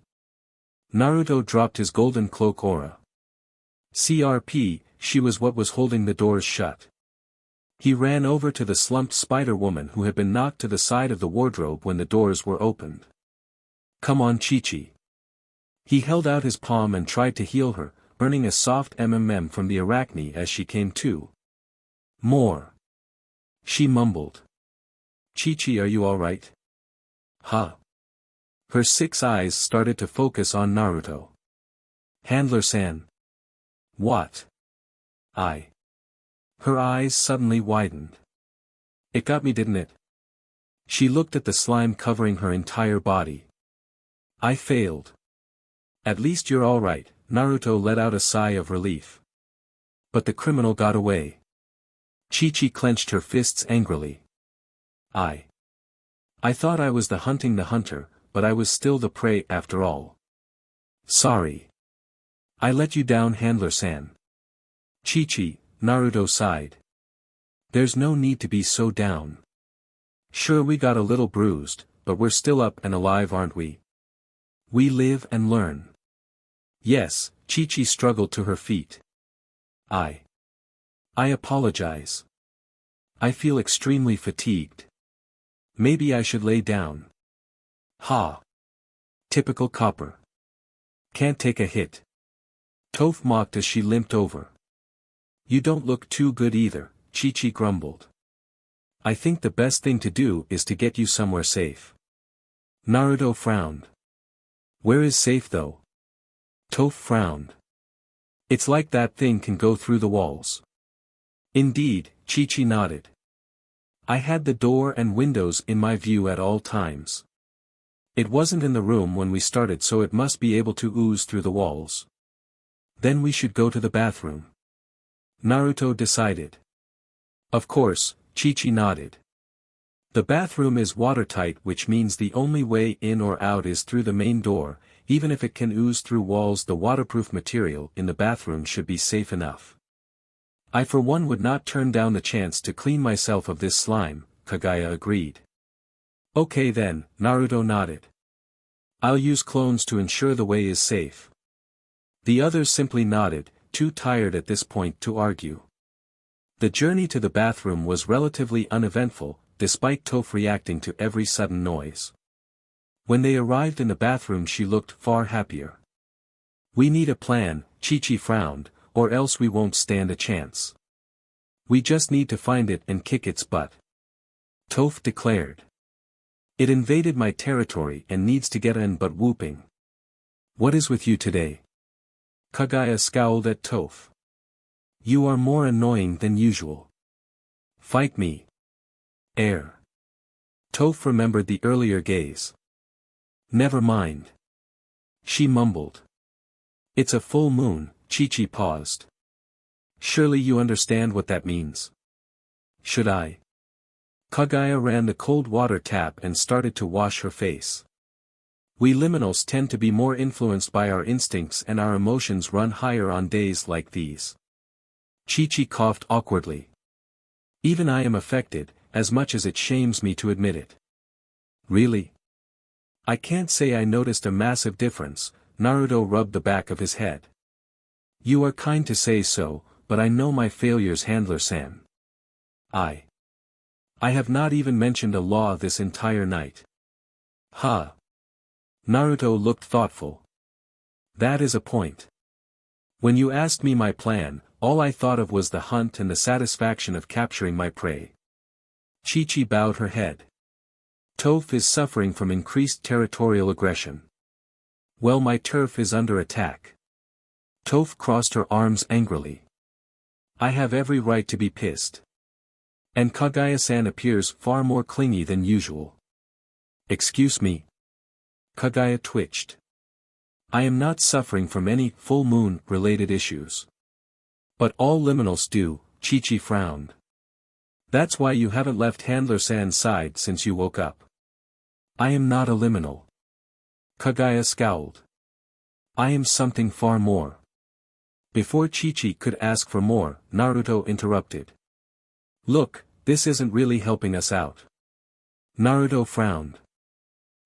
Naruto dropped his golden cloak aura. CRP, she was what was holding the doors shut. He ran over to the slumped Spider-Woman who had been knocked to the side of the wardrobe when the doors were opened. "Come on, Chi-Chi." He held out his palm and tried to heal her, earning a soft mmm from the arachne as she came to. "More." She mumbled. "Chi-Chi, are you alright?" "Huh?" Her 6 eyes started to focus on Naruto. "Handler-san." "What?" Her eyes suddenly widened. "It got me, didn't it?" She looked at the slime covering her entire body. "I failed." "At least you're alright," Naruto let out a sigh of relief. "But the criminal got away." Chi-Chi clenched her fists angrily. I thought I was the hunter, but I was still the prey after all. Sorry. I let you down, Handler-san." "Chi-Chi," Naruto sighed. "There's no need to be so down. Sure, we got a little bruised, but we're still up and alive, aren't we? We live and learn." "Yes." Chi-Chi struggled to her feet. I apologize. I feel extremely fatigued. Maybe I should lay down." "Ha. Typical copper. Can't take a hit." Toph mocked as she limped over. "You don't look too good either," Chi-Chi grumbled. "I think the best thing to do is to get you somewhere safe." Naruto frowned. "Where is safe though?" Toph frowned. "It's like that thing can go through the walls." "Indeed," Chi-Chi nodded. "I had the door and windows in my view at all times. It wasn't in the room when we started, so it must be able to ooze through the walls." Then we should go to the bathroom. Naruto decided. Of course, Chi-Chi nodded. The bathroom is watertight, which means the only way in or out is through the main door. Even if it can ooze through walls, the waterproof material in the bathroom should be safe enough. I for one would not turn down the chance to clean myself of this slime, Kagaya agreed. Okay then, Naruto nodded. I'll use clones to ensure the way is safe. The others simply nodded, too tired at this point to argue. The journey to the bathroom was relatively uneventful, despite Toph reacting to every sudden noise. When they arrived in the bathroom, she looked far happier. We need a plan, Chi-Chi frowned, or else we won't stand a chance. We just need to find it and kick its butt. Toph declared. It invaded my territory and needs to get in, but whooping. What is with you today? Kagaya scowled at Toph. You are more annoying than usual. Fight me. Air. Toph remembered the earlier gaze. Never mind. She mumbled. It's a full moon, Chi-Chi paused. Surely you understand what that means. Should I? Kagaya ran the cold water tap and started to wash her face. We liminals tend to be more influenced by our instincts, and our emotions run higher on days like these. Chi-Chi coughed awkwardly. Even I am affected, as much as it shames me to admit it. Really? I can't say I noticed a massive difference. Naruto rubbed the back of his head. You are kind to say so, but I know my failures, Handler-san. I have not even mentioned a law this entire night. Huh. Naruto looked thoughtful. That is a point. When you asked me my plan, all I thought of was the hunt and the satisfaction of capturing my prey. Chi-Chi bowed her head. Toph is suffering from increased territorial aggression. Well, my turf is under attack. Toph crossed her arms angrily. I have every right to be pissed. And Kagaya-san appears far more clingy than usual. Excuse me. Kagaya twitched. I am not suffering from any full moon-related issues. But all liminals do, Chi-Chi frowned. That's why you haven't left Handler-san's side since you woke up. I am not a liminal. Kagaya scowled. I am something far more. Before Chi-Chi could ask for more, Naruto interrupted. Look, this isn't really helping us out. Naruto frowned.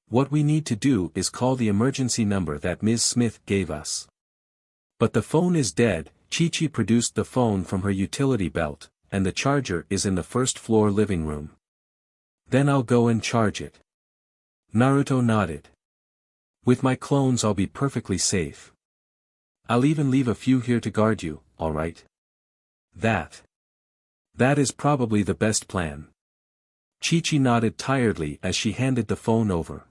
What we need to do is call the emergency number that Ms. Smith gave us. But the phone is dead. Chi-Chi produced the phone from her utility belt, and the charger is in the first floor living room. Then I'll go and charge it. Naruto nodded. With my clones I'll be perfectly safe. I'll even leave a few here to guard you, alright? That is probably the best plan. Chi-Chi nodded tiredly as she handed the phone over.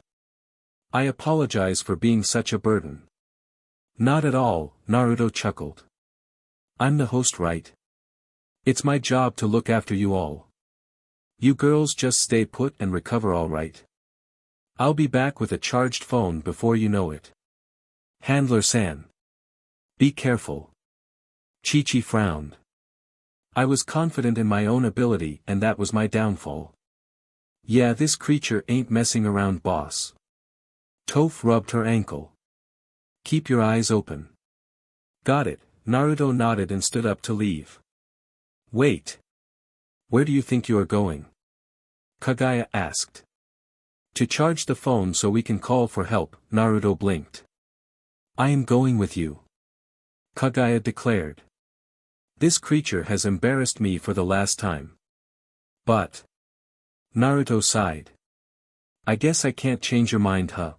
I apologize for being such a burden. Not at all, Naruto chuckled. I'm the host, right? It's my job to look after you all. You girls just stay put and recover, alright? I'll be back with a charged phone before you know it. Handler-san. Be careful. Chi-Chi frowned. I was confident in my own ability, and that was my downfall. Yeah, this creature ain't messing around, boss. Toph rubbed her ankle. Keep your eyes open. Got it, Naruto nodded and stood up to leave. Wait. Where do you think you are going? Kagaya asked. To charge the phone so we can call for help, Naruto blinked. I am going with you. Kagaya declared. This creature has embarrassed me for the last time. But. Naruto sighed. I guess I can't change your mind, huh?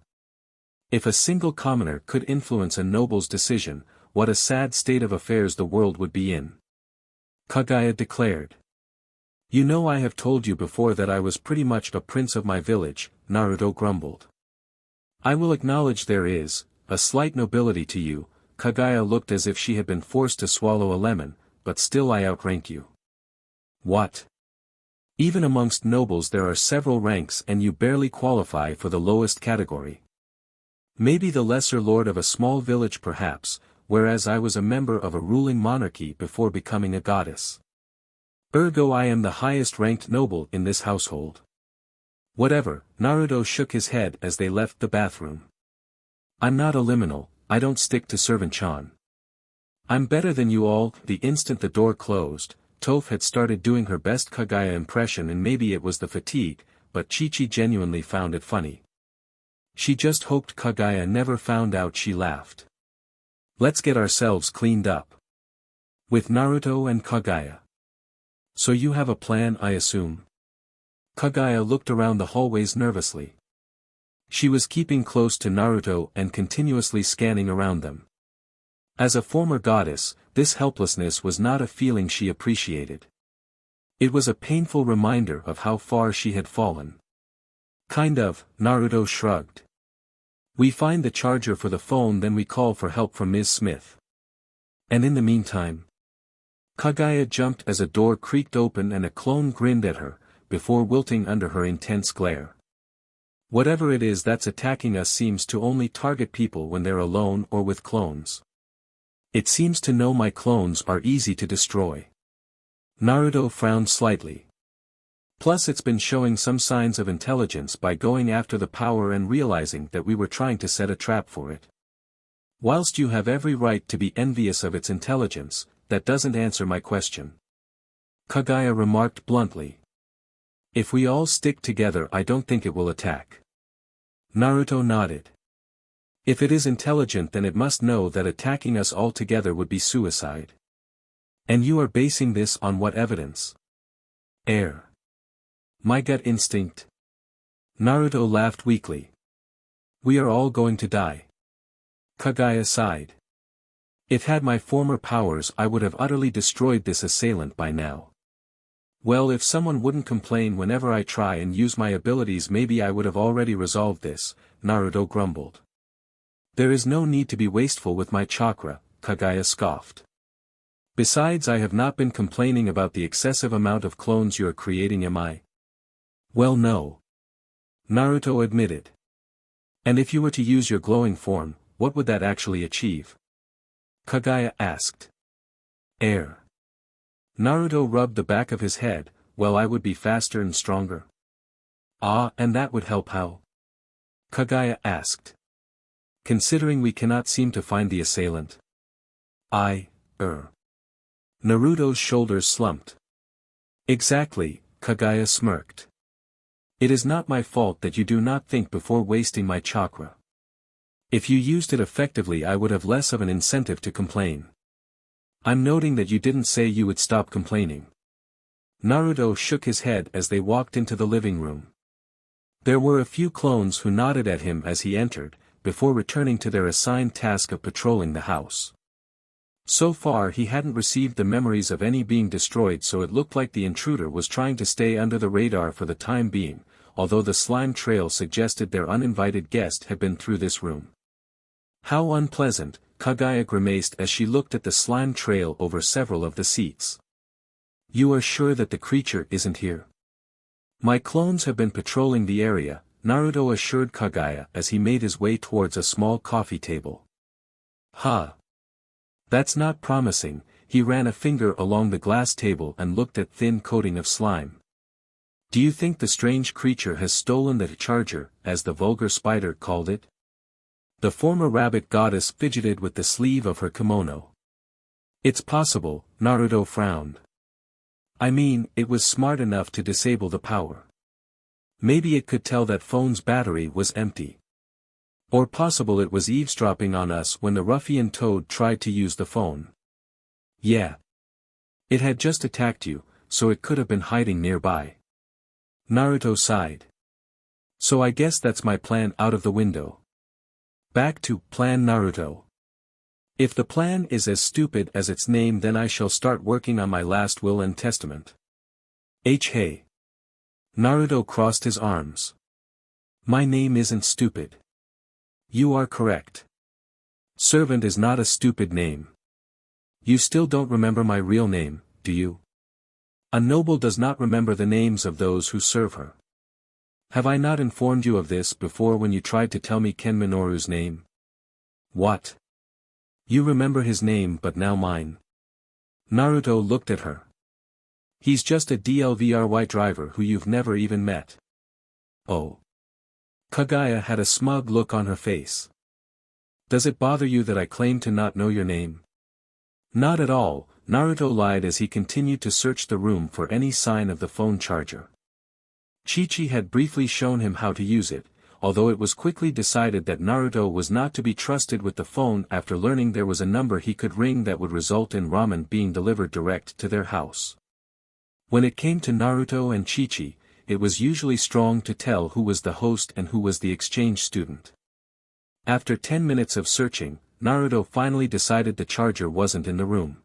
If a single commoner could influence a noble's decision, what a sad state of affairs the world would be in. Kagaya declared. You know, I have told you before that I was pretty much a prince of my village, Naruto grumbled. I will acknowledge there is a slight nobility to you. Kagaya looked as if she had been forced to swallow a lemon, but still I outrank you. What? Even amongst nobles there are several ranks and you barely qualify for the lowest category. Maybe the lesser lord of a small village perhaps, whereas I was a member of a ruling monarchy before becoming a goddess. Ergo I am the highest-ranked noble in this household. Whatever, Naruto shook his head as they left the bathroom. I'm not a liminal, I don't stick to servant-chan. I'm better than you all. The instant the door closed, Toph had started doing her best Kagaya impression, and maybe it was the fatigue, but Chi-Chi genuinely found it funny. She just hoped Kagaya never found out she laughed. Let's get ourselves cleaned up. With Naruto and Kagaya. So you have a plan, I assume? Kagaya looked around the hallways nervously. She was keeping close to Naruto and continuously scanning around them. As a former goddess, this helplessness was not a feeling she appreciated. It was a painful reminder of how far she had fallen. Kind of, Naruto shrugged. We find the charger for the phone, then we call for help from Ms. Smith. And in the meantime? Kagaya jumped as a door creaked open and a clone grinned at her, before wilting under her intense glare. Whatever it is that's attacking us seems to only target people when they're alone or with clones. It seems to know my clones are easy to destroy. Naruto frowned slightly. Plus it's been showing some signs of intelligence by going after the power and realizing that we were trying to set a trap for it. Whilst you have every right to be envious of its intelligence, that doesn't answer my question. Kagaya remarked bluntly. If we all stick together, I don't think it will attack. Naruto nodded. If it is intelligent, then it must know that attacking us all together would be suicide. And you are basing this on what evidence? Air. My gut instinct. Naruto laughed weakly. We are all going to die. Kagaya sighed. If had my former powers, I would have utterly destroyed this assailant by now. Well, if someone wouldn't complain whenever I try and use my abilities, maybe I would have already resolved this, Naruto grumbled. There is no need to be wasteful with my chakra, Kagaya scoffed. Besides, I have not been complaining about the excessive amount of clones you are creating, am I? Well, no. Naruto admitted. And if you were to use your glowing form, what would that actually achieve? Kagaya asked. Air. Naruto rubbed the back of his head. Well, I would be faster and stronger. Ah, and that would help how? Kagaya asked. Considering we cannot seem to find the assailant. Naruto's shoulders slumped. Exactly, Kagaya smirked. It is not my fault that you do not think before wasting my chakra. If you used it effectively, I would have less of an incentive to complain. I'm noting that you didn't say you would stop complaining. Naruto shook his head as they walked into the living room. There were a few clones who nodded at him as he entered, before returning to their assigned task of patrolling the house. So far he hadn't received the memories of any being destroyed, so it looked like the intruder was trying to stay under the radar for the time being, although the slime trail suggested their uninvited guest had been through this room. How unpleasant, Kagaya grimaced as she looked at the slime trail over several of the seats. You are sure that the creature isn't here? My clones have been patrolling the area, Naruto assured Kagaya as he made his way towards a small coffee table. Huh. That's not promising. He ran a finger along the glass table and looked at thin coating of slime. Do you think the strange creature has stolen the charger, as the vulgar spider called it? The former rabbit goddess fidgeted with the sleeve of her kimono. It's possible, Naruto frowned. I mean, it was smart enough to disable the power. Maybe it could tell that phone's battery was empty. Or possible it was eavesdropping on us when the ruffian toad tried to use the phone. Yeah. It had just attacked you, so it could have been hiding nearby. Naruto sighed. So I guess that's my plan out of the window. Back to Plan Naruto. If the plan is as stupid as its name, then I shall start working on my last will and testament. Hey. Naruto crossed his arms. My name isn't stupid. You are correct. Servant is not a stupid name. You still don't remember my real name, do you? A noble does not remember the names of those who serve her. Have I not informed you of this before when you tried to tell me Ken Minoru's name? What? You remember his name but now mine. Naruto looked at her. He's just a DLVRY driver who you've never even met. Oh. Kaguya had a smug look on her face. Does it bother you that I claim to not know your name? Not at all, Naruto lied as he continued to search the room for any sign of the phone charger. Chi-Chi had briefly shown him how to use it, although it was quickly decided that Naruto was not to be trusted with the phone after learning there was a number he could ring that would result in ramen being delivered direct to their house. When it came to Naruto and Chi-Chi, it was usually strong to tell who was the host and who was the exchange student. After 10 minutes of searching, Naruto finally decided the charger wasn't in the room.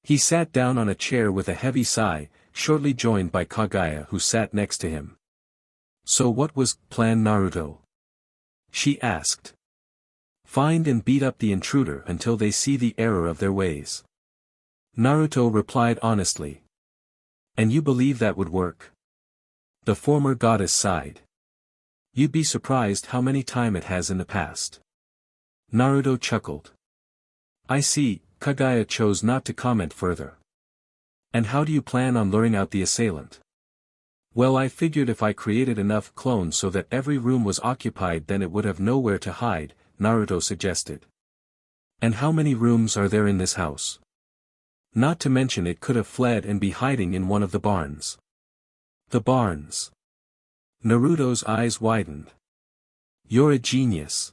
He sat down on a chair with a heavy sigh, shortly joined by Kaguya who sat next to him. So what was plan, Naruto? She asked. Find and beat up the intruder until they see the error of their ways. Naruto replied honestly. And you believe that would work? The former goddess sighed. You'd be surprised how many times it has in the past. Naruto chuckled. I see, Kaguya chose not to comment further. And how do you plan on luring out the assailant? Well, I figured if I created enough clones so that every room was occupied then it would have nowhere to hide, Naruto suggested. And how many rooms are there in this house? Not to mention it could have fled and be hiding in one of the barns. The barns. Naruto's eyes widened. You're a genius.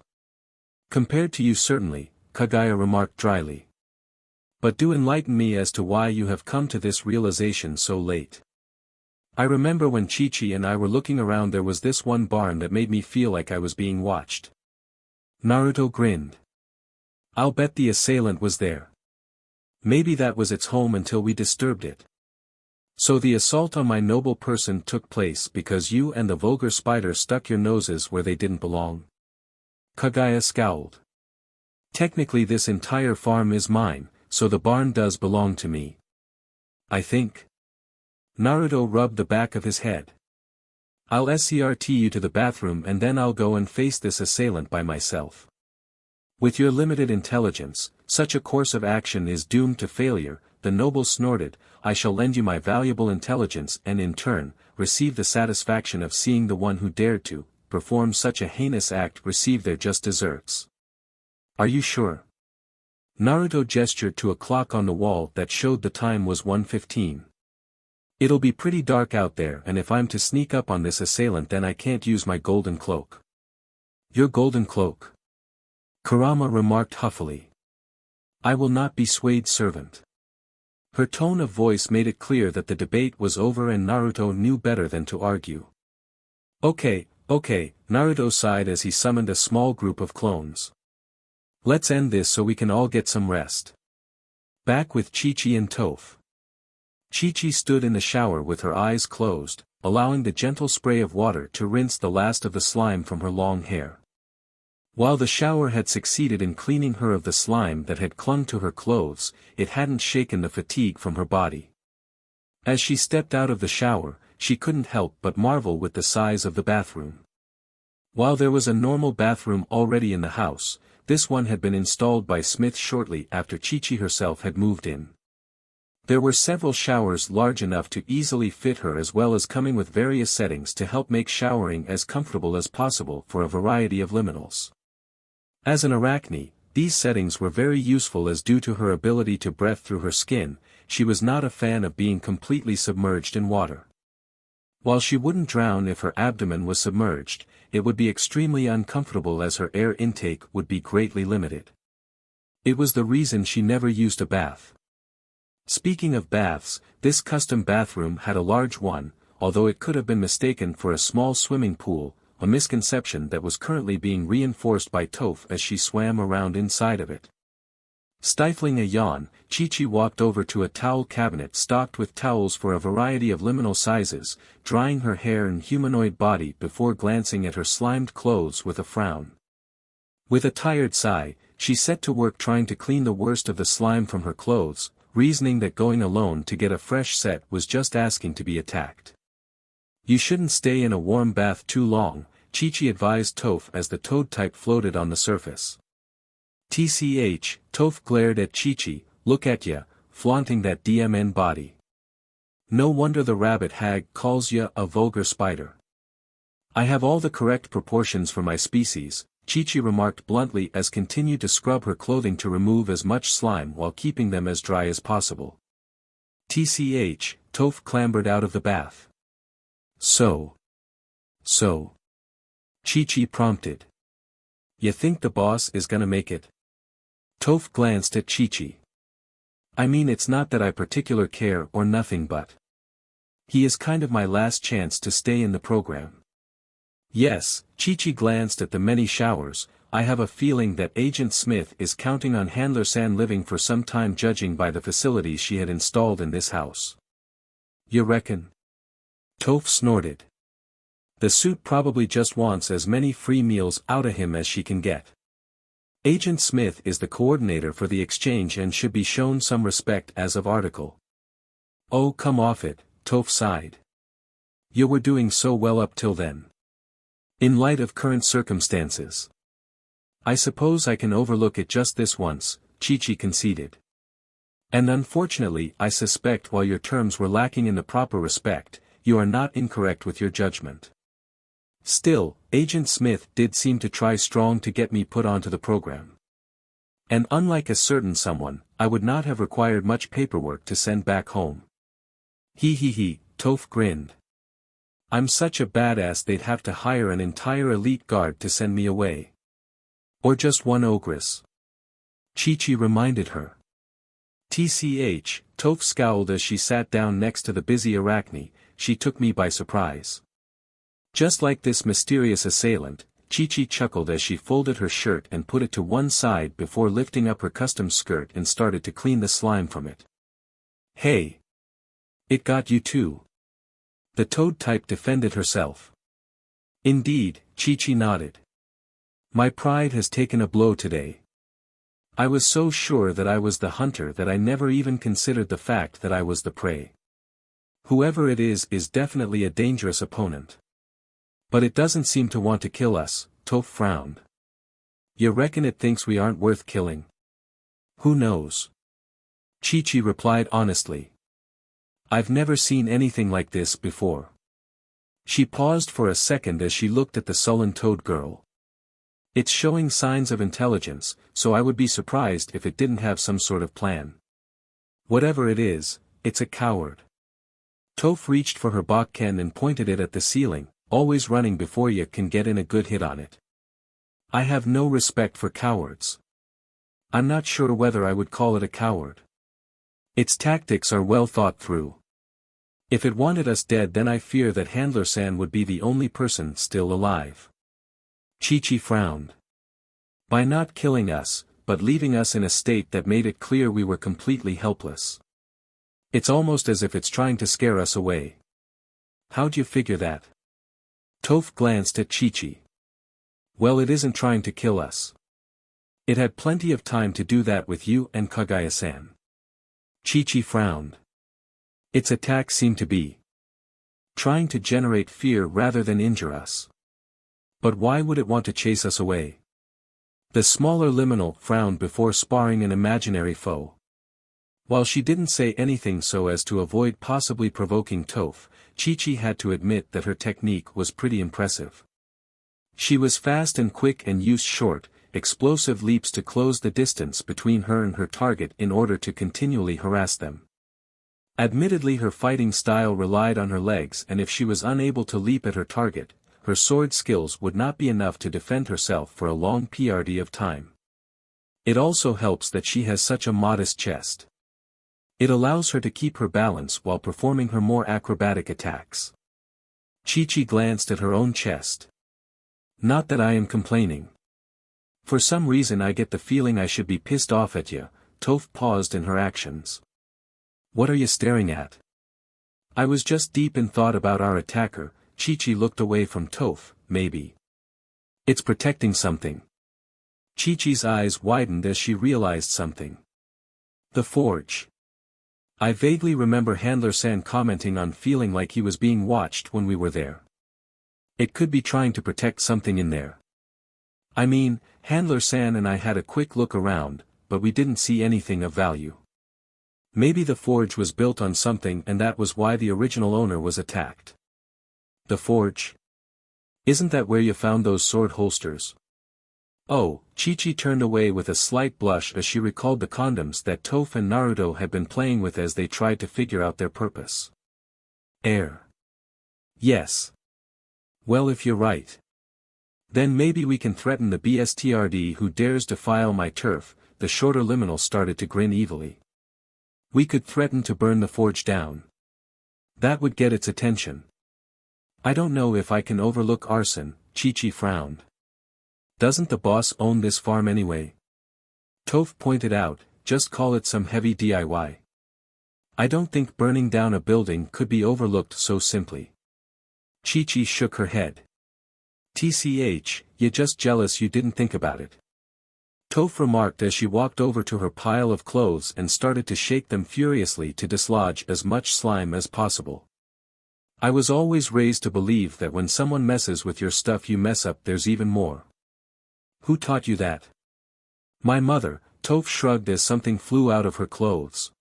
Compared to you certainly, Kaguya remarked dryly. But do enlighten me as to why you have come to this realization so late. I remember when Chi-Chi and I were looking around there was this one barn that made me feel like I was being watched. Naruto grinned. I'll bet the assailant was there. Maybe that was its home until we disturbed it. So the assault on my noble person took place because you and the vulgar spider stuck your noses where they didn't belong. Kaguya scowled. Technically this entire farm is mine, so the barn does belong to me. I think. Naruto rubbed the back of his head. I'll escort you to the bathroom and then I'll go and face this assailant by myself. With your limited intelligence, such a course of action is doomed to failure, the noble snorted. I shall lend you my valuable intelligence and in turn, receive the satisfaction of seeing the one who dared to perform such a heinous act receive their just deserts. Are you sure? Naruto gestured to a clock on the wall that showed the time was 1:15. It'll be pretty dark out there and if I'm to sneak up on this assailant then I can't use my golden cloak. Your golden cloak? Kurama remarked huffily. I will not be swayed, servant. Her tone of voice made it clear that the debate was over and Naruto knew better than to argue. Okay, Naruto sighed as he summoned a small group of clones. Let's end this so we can all get some rest. Back with Chi-Chi and Toph. Chi-Chi stood in the shower with her eyes closed, allowing the gentle spray of water to rinse the last of the slime from her long hair. While the shower had succeeded in cleaning her of the slime that had clung to her clothes, it hadn't shaken the fatigue from her body. As she stepped out of the shower, she couldn't help but marvel with the size of the bathroom. While there was a normal bathroom already in the house, this one had been installed by Smith shortly after Chi-Chi herself had moved in. There were several showers large enough to easily fit her as well as coming with various settings to help make showering as comfortable as possible for a variety of liminals. As an arachne, these settings were very useful as due to her ability to breathe through her skin, she was not a fan of being completely submerged in water. While she wouldn't drown if her abdomen was submerged, it would be extremely uncomfortable as her air intake would be greatly limited. It was the reason she never used a bath. Speaking of baths, this custom bathroom had a large one, although it could have been mistaken for a small swimming pool, a misconception that was currently being reinforced by Toph as she swam around inside of it. Stifling a yawn, Chi-Chi walked over to a towel cabinet stocked with towels for a variety of liminal sizes, drying her hair and humanoid body before glancing at her slimed clothes with a frown. With a tired sigh, she set to work trying to clean the worst of the slime from her clothes, reasoning that going alone to get a fresh set was just asking to be attacked. You shouldn't stay in a warm bath too long, Chi-Chi advised Toph as the toad type floated on the surface. TCH, Toph glared at Chi-Chi, look at ya, flaunting that DMN body. No wonder the rabbit hag calls ya a vulgar spider. I have all the correct proportions for my species, Chi-Chi remarked bluntly as continued to scrub her clothing to remove as much slime while keeping them as dry as possible. TCH, Toph clambered out of the bath. So. Chi-Chi prompted. Ya think the boss is gonna make it? Toph glanced at Chi-Chi. I mean, it's not that I particular care or nothing, but he is kind of my last chance to stay in the program. Yes, Chi-Chi glanced at the many showers. I have a feeling that Agent Smith is counting on Handler-san living for some time, judging by the facilities she had installed in this house. You reckon? Toph snorted. The suit probably just wants as many free meals out of him as she can get. Agent Smith is the coordinator for the exchange and should be shown some respect as of article. Oh, come off it, Toph sighed. You were doing so well up till then. In light of current circumstances. I suppose I can overlook it just this once, Chi-Chi conceded. And unfortunately, I suspect while your terms were lacking in the proper respect, you are not incorrect with your judgment. Still, Agent Smith did seem to try strong to get me put onto the program. And unlike a certain someone, I would not have required much paperwork to send back home. He, Toph grinned. I'm such a badass they'd have to hire an entire elite guard to send me away. Or just one ogress. Chi-Chi reminded her. TCH, Toph scowled as she sat down next to the busy Arachne. She took me by surprise. Just like this mysterious assailant, Chi-Chi chuckled as she folded her shirt and put it to one side before lifting up her custom skirt and started to clean the slime from it. Hey! It got you too. The toad type defended herself. Indeed, Chi-Chi nodded. My pride has taken a blow today. I was so sure that I was the hunter that I never even considered the fact that I was the prey. Whoever it is definitely a dangerous opponent. But it doesn't seem to want to kill us, Toph frowned. You reckon it thinks we aren't worth killing? Who knows? Chi-Chi replied honestly. I've never seen anything like this before. She paused for a second as she looked at the sullen toad girl. It's showing signs of intelligence, so I would be surprised if it didn't have some sort of plan. Whatever it is, it's a coward. Toph reached for her bakken and pointed it at the ceiling, always running before you can get in a good hit on it. I have no respect for cowards. I'm not sure whether I would call it a coward. Its tactics are well thought through. If it wanted us dead, then I fear that Handler-san would be the only person still alive. Chi-Chi frowned. By not killing us, but leaving us in a state that made it clear we were completely helpless. It's almost as if it's trying to scare us away. How'd you figure that? Toph glanced at Chi-Chi. Well, it isn't trying to kill us. It had plenty of time to do that with you and Kaguya-san. Chi-Chi frowned. Its attack seemed to be trying to generate fear rather than injure us. But why would it want to chase us away? The smaller liminal frowned before sparring an imaginary foe. While she didn't say anything so as to avoid possibly provoking Toph, Chi-Chi had to admit that her technique was pretty impressive. She was fast and quick and used short, explosive leaps to close the distance between her and her target in order to continually harass them. Admittedly, her fighting style relied on her legs, and if she was unable to leap at her target, her sword skills would not be enough to defend herself for a long period of time. It also helps that she has such a modest chest. It allows her to keep her balance while performing her more acrobatic attacks. Chi-Chi glanced at her own chest. Not that I am complaining. For some reason I get the feeling I should be pissed off at you. Toph paused in her actions. What are you staring at? I was just deep in thought about our attacker. Chi-Chi looked away from Toph. Maybe it's protecting something. Chi-Chi's eyes widened as she realized something. The forge. I vaguely remember Handler-san commenting on feeling like he was being watched when we were there. It could be trying to protect something in there. I mean, Handler San and I had a quick look around, but we didn't see anything of value. Maybe the forge was built on something and that was why the original owner was attacked. The forge? Isn't that where you found those sword holsters? Oh, Chi-Chi turned away with a slight blush as she recalled the condoms that Toph and Naruto had been playing with as they tried to figure out their purpose. Yes. Well, if you're right. Then maybe we can threaten the BSTRD who dares defile my turf. The shorter liminal started to grin evilly. We could threaten to burn the forge down. That would get its attention. I don't know if I can overlook arson, Chi-Chi frowned. Doesn't the boss own this farm anyway? Toph pointed out, just call it some heavy DIY. I don't think burning down a building could be overlooked so simply. Chi-Chi shook her head. TCH, you're just jealous you didn't think about it. Toph remarked as she walked over to her pile of clothes and started to shake them furiously to dislodge as much slime as possible. I was always raised to believe that when someone messes with your stuff you mess up. There's even more. Who taught you that? My mother, Toph shrugged as something flew out of her clothes.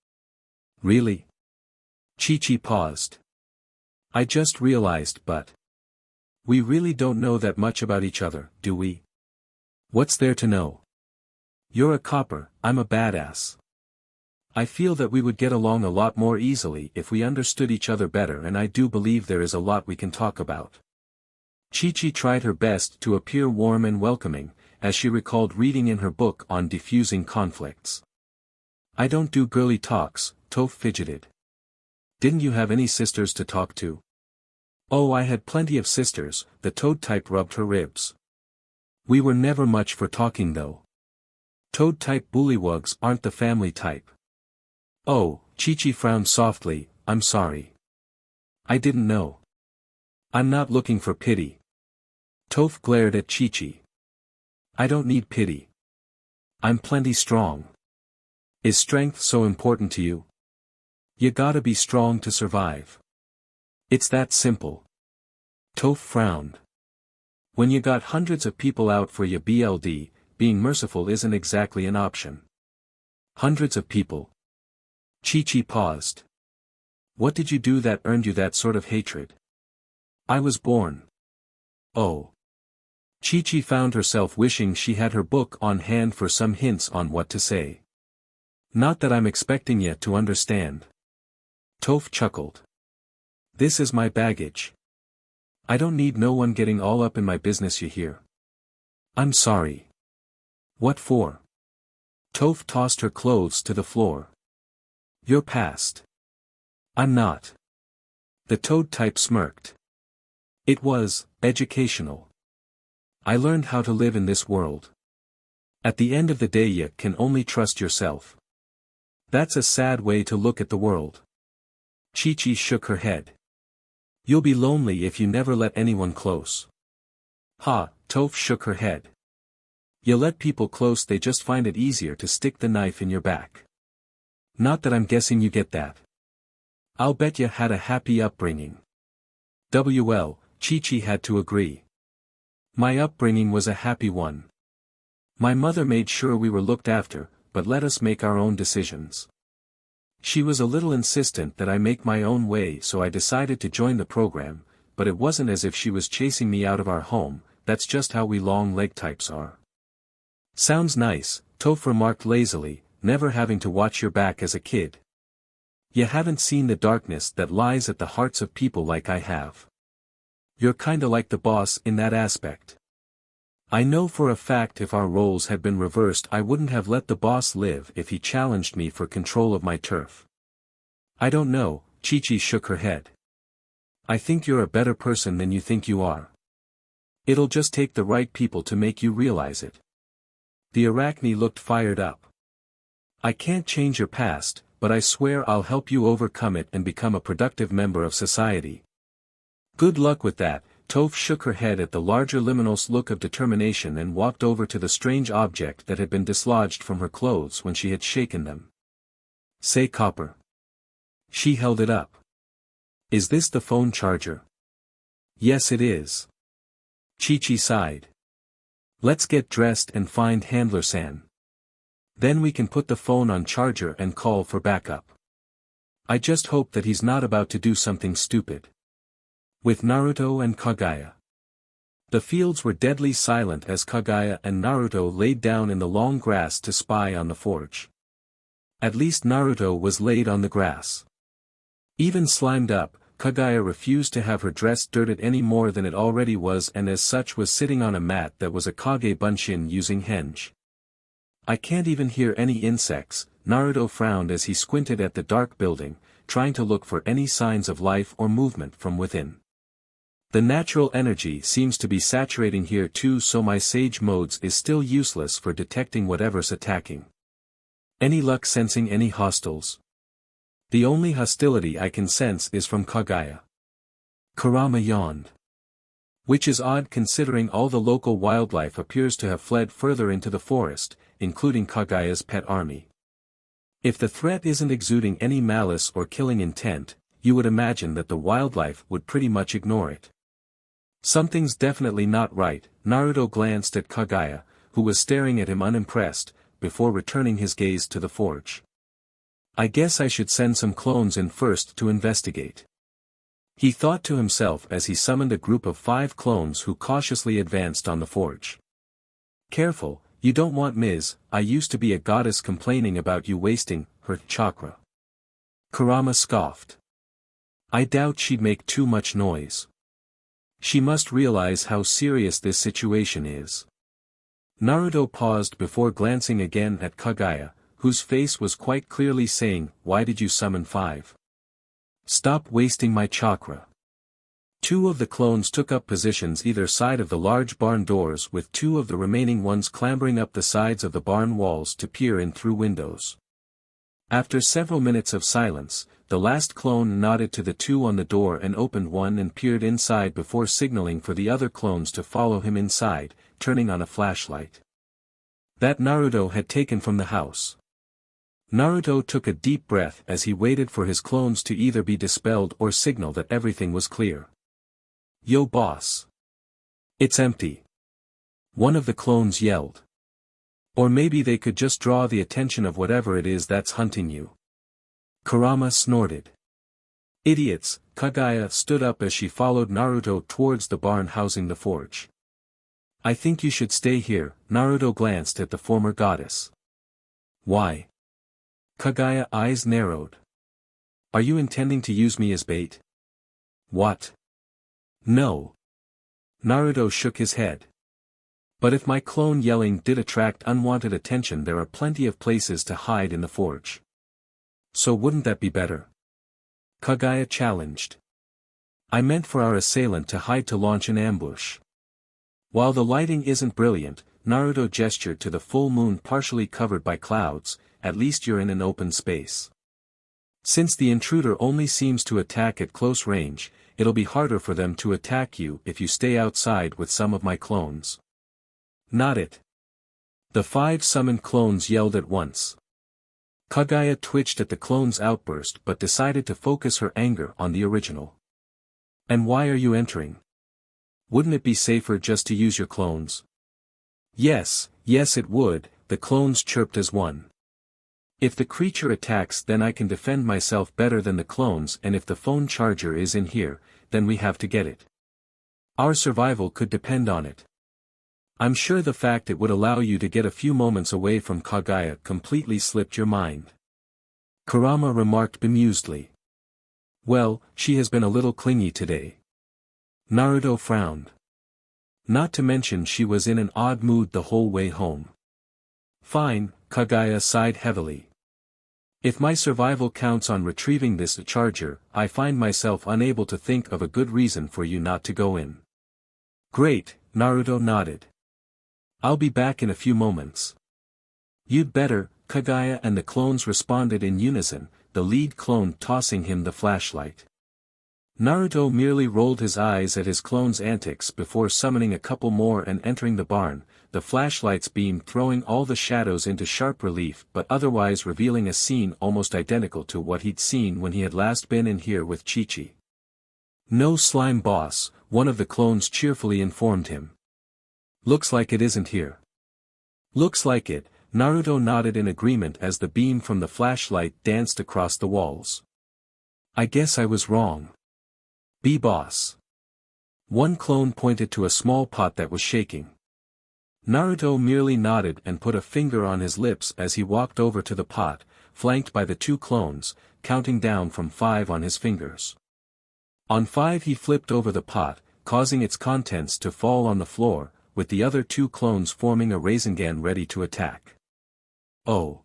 Really? Chi-Chi paused. I just realized, but we really don't know that much about each other, do we? What's there to know? You're a copper, I'm a badass. I feel that we would get along a lot more easily if we understood each other better, and I do believe there is a lot we can talk about. Chi-Chi tried her best to appear warm and welcoming, as she recalled reading in her book on diffusing conflicts. I don't do girly talks, Toph fidgeted. Didn't you have any sisters to talk to? Oh, I had plenty of sisters, the toad type rubbed her ribs. We were never much for talking though. Toad type bullywugs aren't the family type. Oh, Chi-Chi frowned softly, I'm sorry. I didn't know. I'm not looking for pity. Toph glared at Chi-Chi. I don't need pity. I'm plenty strong. Is strength so important to you? You gotta be strong to survive. It's that simple. Toph frowned. When you got hundreds of people out for your BLD, being merciful isn't exactly an option. Hundreds of people. Chi-Chi paused. What did you do that earned you that sort of hatred? I was born. Oh. Chi-Chi found herself wishing she had her book on hand for some hints on what to say. Not that I'm expecting you to understand. Toph chuckled. This is my baggage. I don't need no one getting all up in my business, you hear? I'm sorry. What for? Toph tossed her clothes to the floor. You're past. I'm not. The toad type smirked. It was educational. I learned how to live in this world. At the end of the day you can only trust yourself. That's a sad way to look at the world. Chi-Chi shook her head. You'll be lonely if you never let anyone close. Ha, Toph shook her head. You let people close, they just find it easier to stick the knife in your back. Not that I'm guessing you get that. I'll bet you had a happy upbringing. Well, Chi-Chi had to agree. My upbringing was a happy one. My mother made sure we were looked after, but let us make our own decisions. She was a little insistent that I make my own way, so I decided to join the program, but it wasn't as if she was chasing me out of our home. That's just how we long leg types are. Sounds nice, Toph remarked lazily, never having to watch your back as a kid. You haven't seen the darkness that lies at the hearts of people like I have. You're kinda like the boss in that aspect. I know for a fact if our roles had been reversed I wouldn't have let the boss live if he challenged me for control of my turf. I don't know, Chi-Chi shook her head. I think you're a better person than you think you are. It'll just take the right people to make you realize it. The Arachne looked fired up. I can't change your past, but I swear I'll help you overcome it and become a productive member of society. Good luck with that. Toph shook her head at the larger liminal's look of determination and walked over to the strange object that had been dislodged from her clothes when she had shaken them. Say copper. She held it up. Is this the phone charger? Yes it is. Chi-Chi sighed. Let's get dressed and find Handler-san. Then we can put the phone on charger and call for backup. I just hope that he's not about to do something stupid. With Naruto and Kaguya. The fields were deadly silent as Kaguya and Naruto laid down in the long grass to spy on the forge. At least Naruto was laid on the grass. Even slimed up, Kaguya refused to have her dress dirted any more than it already was and as such was sitting on a mat that was a Kage Bunshin using henge. I can't even hear any insects, Naruto frowned as he squinted at the dark building, trying to look for any signs of life or movement from within. The natural energy seems to be saturating here too, so my sage modes is still useless for detecting whatever's attacking. Any luck sensing any hostiles? The only hostility I can sense is from Kaguya. Kurama yawned. Which is odd considering all the local wildlife appears to have fled further into the forest, including Kaguya's pet army. If the threat isn't exuding any malice or killing intent, you would imagine that the wildlife would pretty much ignore it. Something's definitely not right, Naruto glanced at Kaguya, who was staring at him unimpressed, before returning his gaze to the forge. I guess I should send some clones in first to investigate. He thought to himself as he summoned a group of 5 clones who cautiously advanced on the forge. Careful, you don't want Ms. I used to be a goddess complaining about you wasting her chakra. Kurama scoffed. I doubt she'd make too much noise. She must realize how serious this situation is. Naruto paused before glancing again at Kaguya, whose face was quite clearly saying, why did you summon 5? Stop wasting my chakra. 2 of the clones took up positions either side of the large barn doors with 2 of the remaining ones clambering up the sides of the barn walls to peer in through windows. After several minutes of silence, the last clone nodded to the 2 on the door and opened one and peered inside before signaling for the other clones to follow him inside, turning on a flashlight. That Naruto had taken from the house. Naruto took a deep breath as he waited for his clones to either be dispelled or signal that everything was clear. Yo boss. It's empty. One of the clones yelled. Or maybe they could just draw the attention of whatever it is that's hunting you. Kurama snorted. Idiots, Kaguya stood up as she followed Naruto towards the barn housing the forge. I think you should stay here, Naruto glanced at the former goddess. Why? Kaguya eyes narrowed. Are you intending to use me as bait? What? No. Naruto shook his head. But if my clone yelling did attract unwanted attention, there are plenty of places to hide in the forge. So wouldn't that be better? Kaguya challenged. I meant for our assailant to hide to launch an ambush. While the lighting isn't brilliant, Naruto gestured to the full moon partially covered by clouds, at least you're in an open space. Since the intruder only seems to attack at close range, it'll be harder for them to attack you if you stay outside with some of my clones. Not it. The 5 summoned clones yelled at once. Kaguya twitched at the clone's outburst but decided to focus her anger on the original. And why are you entering? Wouldn't it be safer just to use your clones? Yes it would, the clones chirped as one. If the creature attacks then I can defend myself better than the clones, and if the phone charger is in here, then we have to get it. Our survival could depend on it. I'm sure the fact it would allow you to get a few moments away from Kaguya completely slipped your mind. Kurama remarked bemusedly. Well, she has been a little clingy today. Naruto frowned. Not to mention she was in an odd mood the whole way home. Fine, Kaguya sighed heavily. If my survival counts on retrieving this charger, I find myself unable to think of a good reason for you not to go in. Great, Naruto nodded. I'll be back in a few moments. You'd better, Kaguya and the clones responded in unison, the lead clone tossing him the flashlight. Naruto merely rolled his eyes at his clone's antics before summoning a couple more and entering the barn, the flashlight's beam throwing all the shadows into sharp relief but otherwise revealing a scene almost identical to what he'd seen when he had last been in here with Chi-Chi. No slime boss, one of the clones cheerfully informed him. Looks like it isn't here. Looks like it, Naruto nodded in agreement as the beam from the flashlight danced across the walls. I guess I was wrong. B-boss. One clone pointed to a small pot that was shaking. Naruto merely nodded and put a finger on his lips as he walked over to the pot, flanked by the two clones, counting down from 5 on his fingers. On 5 he flipped over the pot, causing its contents to fall on the floor, with the other two clones forming a rasengan ready to attack. Oh!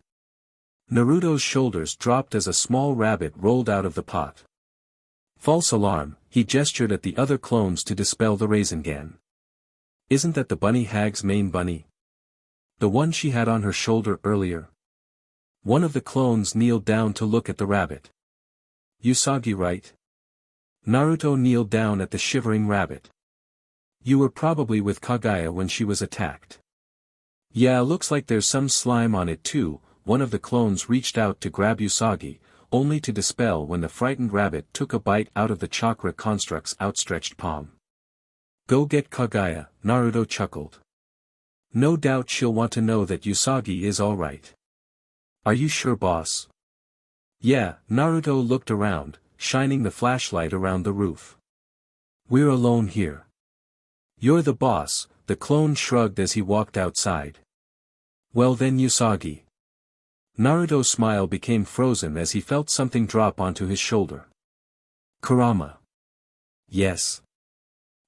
Naruto's shoulders dropped as a small rabbit rolled out of the pot. False alarm, he gestured at the other clones to dispel the rasengan. Isn't that the bunny hag's main bunny? The one she had on her shoulder earlier? One of the clones kneeled down to look at the rabbit. Usagi, right? Naruto kneeled down at the shivering rabbit. You were probably with Kaguya when she was attacked. Yeah, looks like there's some slime on it too. One of the clones reached out to grab Usagi, only to dispel when the frightened rabbit took a bite out of the chakra construct's outstretched palm. Go get Kaguya, Naruto chuckled. No doubt she'll want to know that Usagi is alright. Are you sure, boss? Yeah, Naruto looked around, shining the flashlight around the roof. We're alone here. You're the boss, the clone shrugged as he walked outside. Well then, Usagi. Naruto's smile became frozen as he felt something drop onto his shoulder. Kurama. Yes.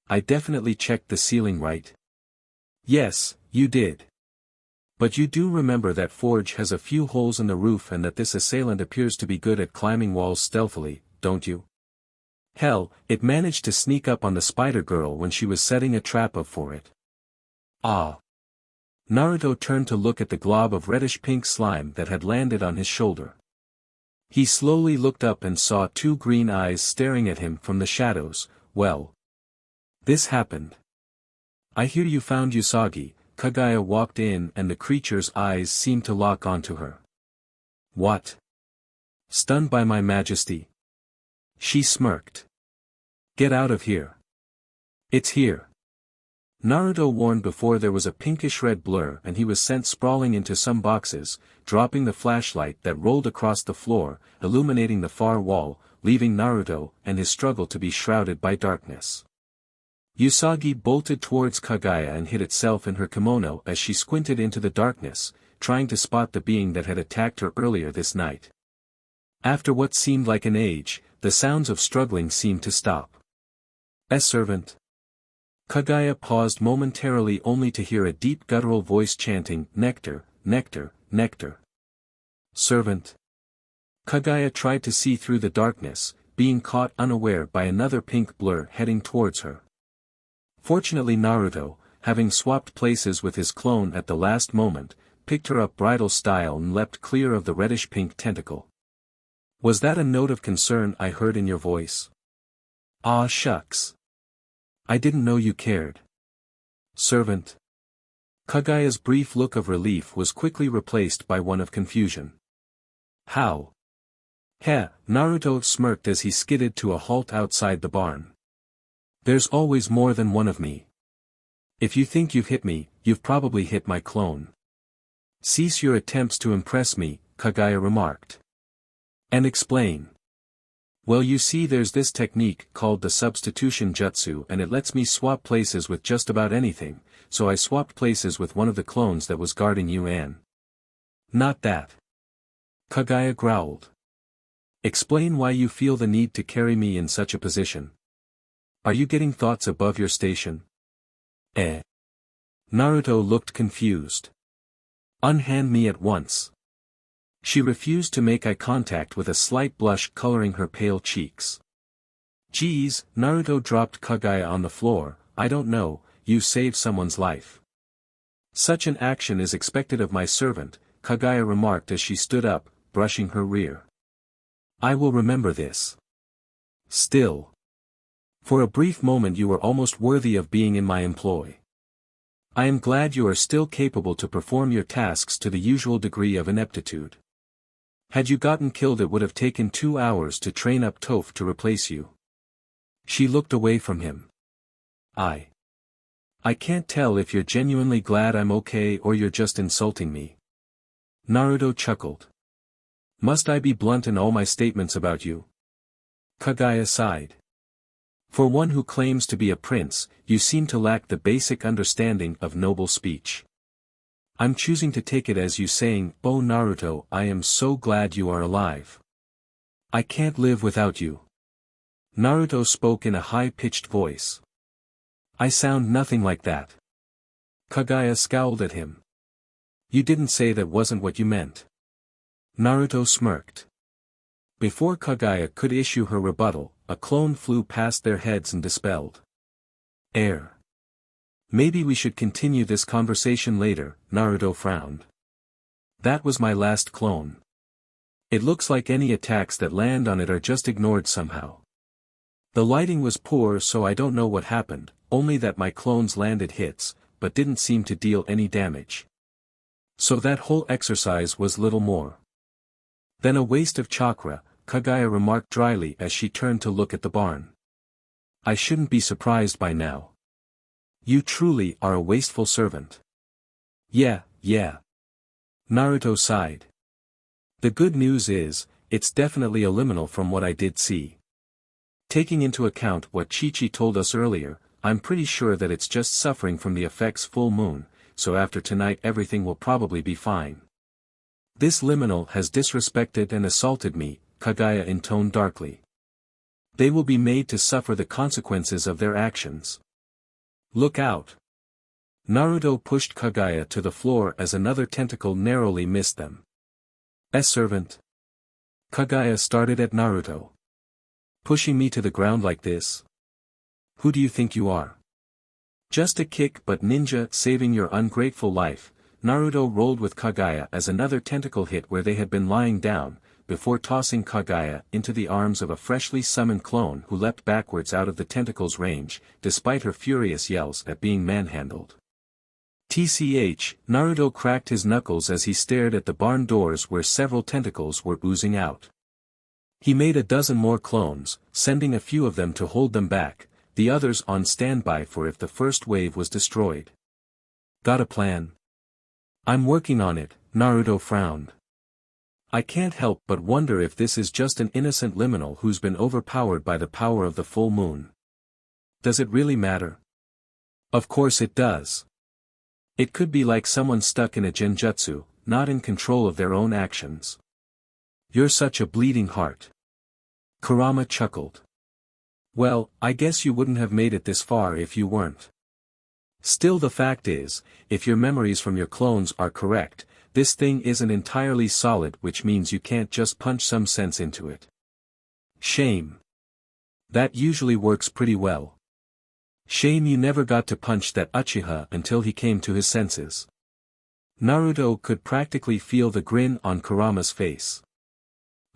I definitely checked the ceiling, right? Yes, you did. But you do remember that Forge has a few holes in the roof and that this assailant appears to be good at climbing walls stealthily, don't you? Hell, it managed to sneak up on the spider girl when she was setting a trap up for it. Ah. Naruto turned to look at the glob of reddish-pink slime that had landed on his shoulder. He slowly looked up and saw two green eyes staring at him from the shadows. Well. This happened. I hear you found Usagi. Kaguya walked in and the creature's eyes seemed to lock onto her. What? Stunned by my majesty? She smirked. Get out of here. It's here. Naruto warned before there was a pinkish-red blur and he was sent sprawling into some boxes, dropping the flashlight that rolled across the floor, illuminating the far wall, leaving Naruto and his struggle to be shrouded by darkness. Usagi bolted towards Kaguya and hid itself in her kimono as she squinted into the darkness, trying to spot the being that had attacked her earlier this night. After what seemed like an age, the sounds of struggling seemed to stop. Servant. Kaguya paused momentarily only to hear a deep guttural voice chanting, Nectar, Nectar, Nectar. Servant. Kaguya tried to see through the darkness, being caught unaware by another pink blur heading towards her. Fortunately Naruto, having swapped places with his clone at the last moment, picked her up bridal style and leapt clear of the reddish-pink tentacle. Was that a note of concern I heard in your voice? Ah shucks. I didn't know you cared. Servant. Kaguya's brief look of relief was quickly replaced by one of confusion. How? Heh, Naruto smirked as he skidded to a halt outside the barn. There's always more than one of me. If you think you've hit me, you've probably hit my clone. Cease your attempts to impress me, Kaguya remarked. And explain. Well, you see, there's this technique called the substitution jutsu and it lets me swap places with just about anything, so I swapped places with one of the clones that was guarding you and... Not that. Kaguya growled. Explain why you feel the need to carry me in such a position. Are you getting thoughts above your station? Naruto looked confused. Unhand me at once. She refused to make eye contact with a slight blush coloring her pale cheeks. Geez, Naruto dropped Kaguya on the floor. I don't know, you saved someone's life. Such an action is expected of my servant, Kaguya remarked as she stood up, brushing her rear. I will remember this. Still. For a brief moment you were almost worthy of being in my employ. I am glad you are still capable to perform your tasks to the usual degree of ineptitude. Had you gotten killed it would have taken 2 hours to train up Toph to replace you. She looked away from him. I I can't tell if you're genuinely glad I'm okay or you're just insulting me. Naruto chuckled. Must I be blunt in all my statements about you? Kaguya sighed. For one who claims to be a prince, you seem to lack the basic understanding of noble speech. I'm choosing to take it as you saying, "Oh Naruto, I am so glad you are alive. I can't live without you." Naruto spoke in a high-pitched voice. I sound nothing like that. Kaguya scowled at him. You didn't say that wasn't what you meant. Naruto smirked. Before Kaguya could issue her rebuttal, a clone flew past their heads and dispelled. Air. Maybe we should continue this conversation later, Naruto frowned. That was my last clone. It looks like any attacks that land on it are just ignored somehow. The lighting was poor, so I don't know what happened, only that my clones landed hits, but didn't seem to deal any damage. So that whole exercise was little more than a waste of chakra, Kaguya remarked dryly as she turned to look at the barn. I shouldn't be surprised by now. You truly are a wasteful servant. Yeah. Naruto sighed. The good news is, it's definitely a liminal from what I did see. Taking into account what Chi-Chi told us earlier, I'm pretty sure that it's just suffering from the effects full moon, so after tonight everything will probably be fine. This liminal has disrespected and assaulted me, Kaguya intoned darkly. They will be made to suffer the consequences of their actions. Look out. Naruto pushed Kaguya to the floor as another tentacle narrowly missed them. Servant. Kaguya started at Naruto. Pushing me to the ground like this? Who do you think you are? Just a kick, but ninja saving your ungrateful life. Naruto rolled with Kaguya as another tentacle hit where they had been lying down, before tossing Kaguya into the arms of a freshly summoned clone who leapt backwards out of the tentacle's range, despite her furious yells at being manhandled. TCH, Naruto cracked his knuckles as he stared at the barn doors where several tentacles were oozing out. He made a dozen more clones, sending a few of them to hold them back, the others on standby for if the first wave was destroyed. Got a plan? I'm working on it, Naruto frowned. I can't help but wonder if this is just an innocent liminal who's been overpowered by the power of the full moon. Does it really matter? Of course it does. It could be like someone stuck in a genjutsu, not in control of their own actions. You're such a bleeding heart. Kurama chuckled. Well, I guess you wouldn't have made it this far if you weren't. Still, the fact is, if your memories from your clones are correct, this thing isn't entirely solid, which means you can't just punch some sense into it. Shame. That usually works pretty well. Shame you never got to punch that Uchiha until he came to his senses. Naruto could practically feel the grin on Kurama's face.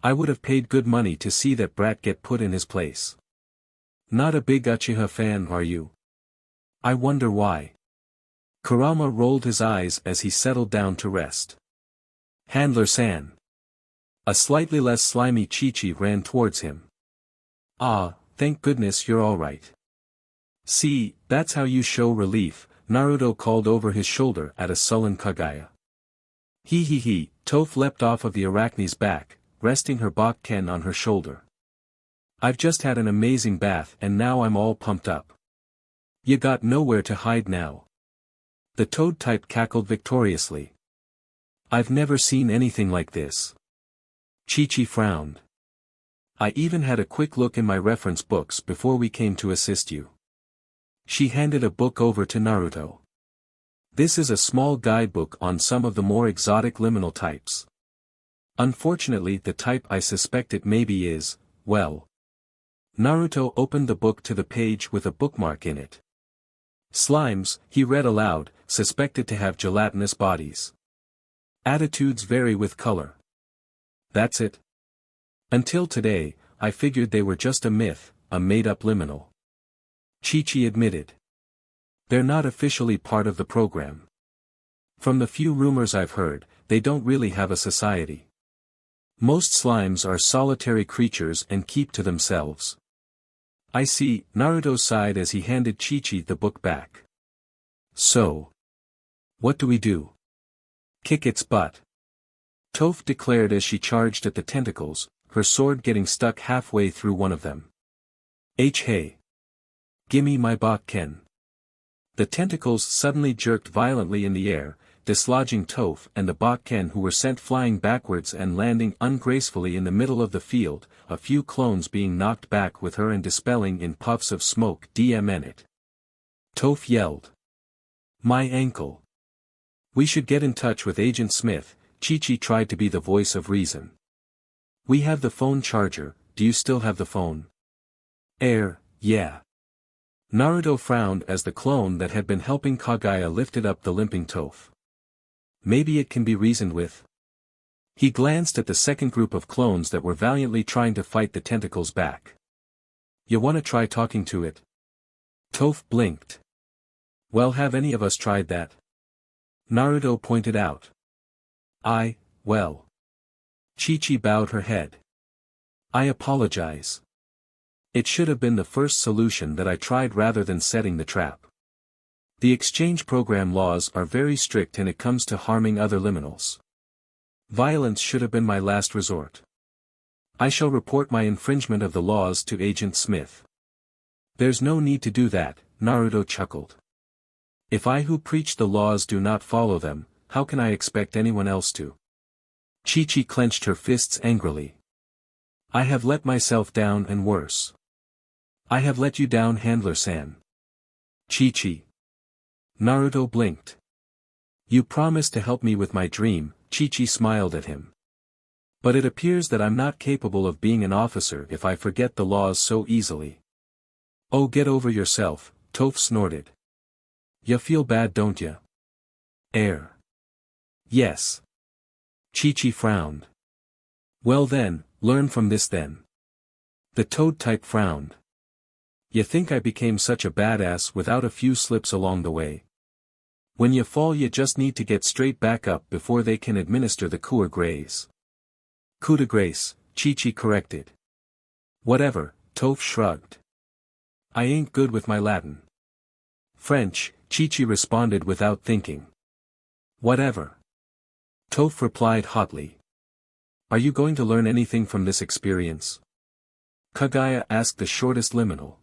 I would have paid good money to see that brat get put in his place. Not a big Uchiha fan, are you? I wonder why. Kurama rolled his eyes as he settled down to rest. Handler-san. A slightly less slimy Chi-Chi ran towards him. Ah, thank goodness you're alright. See, that's how you show relief, Naruto called over his shoulder at a sullen Kaguya. He, Toph leapt off of the arachne's back, resting her Bakken on her shoulder. I've just had an amazing bath and now I'm all pumped up. You got nowhere to hide now. The toad type cackled victoriously. I've never seen anything like this. Chi-Chi frowned. I even had a quick look in my reference books before we came to assist you. She handed a book over to Naruto. This is a small guidebook on some of the more exotic liminal types. Unfortunately, the type I suspect it maybe is, well. Naruto opened the book to the page with a bookmark in it. Slimes, he read aloud, suspected to have gelatinous bodies. Attitudes vary with color. That's it. Until today, I figured they were just a myth, a made-up liminal. Chi-Chi admitted. They're not officially part of the program. From the few rumors I've heard, they don't really have a society. Most slimes are solitary creatures and keep to themselves. I see, Naruto sighed as he handed Chi-Chi the book back. So. What do we do? Kick its butt. Toph declared as she charged at the tentacles, her sword getting stuck halfway through one of them. Hey. Gimme my Bakken. The tentacles suddenly jerked violently in the air, dislodging Toph and the Bakken, who were sent flying backwards and landing ungracefully in the middle of the field, a few clones being knocked back with her and dispelling in puffs of smoke. It. Toph yelled. My ankle. We should get in touch with Agent Smith. Chi-Chi tried to be the voice of reason. We have the phone charger, do you still have the phone? Yeah. Naruto frowned as the clone that had been helping Kaguya lifted up the limping Toph. Maybe it can be reasoned with. He glanced at the second group of clones that were valiantly trying to fight the tentacles back. You wanna try talking to it? Toph blinked. Well, have any of us tried that? Naruto pointed out. Well. Chi-Chi bowed her head. I apologize. It should have been the first solution that I tried rather than setting the trap. The exchange program laws are very strict when it comes to harming other liminals. Violence should have been my last resort. I shall report my infringement of the laws to Agent Smith. There's no need to do that, Naruto chuckled. If I who preach the laws do not follow them, how can I expect anyone else to? Chi-Chi clenched her fists angrily. I have let myself down and worse. I have let you down, Handler-san. Chi-Chi. Naruto blinked. You promised to help me with my dream. Chi-Chi smiled at him. But it appears that I'm not capable of being an officer if I forget the laws so easily. Oh, get over yourself, Toph snorted. Ya feel bad, don't ya? Yes. Chi-Chi frowned. Well then, learn from this then. The toad type frowned. You think I became such a badass without a few slips along the way? When you fall you just need to get straight back up before they can administer the coup de grace. Coup de grace, Chi-Chi corrected. Whatever, Toph shrugged. I ain't good with my Latin. French, Chi-Chi responded without thinking. Whatever. Toph replied hotly. Are you going to learn anything from this experience? Kaguya asked the shortest liminal.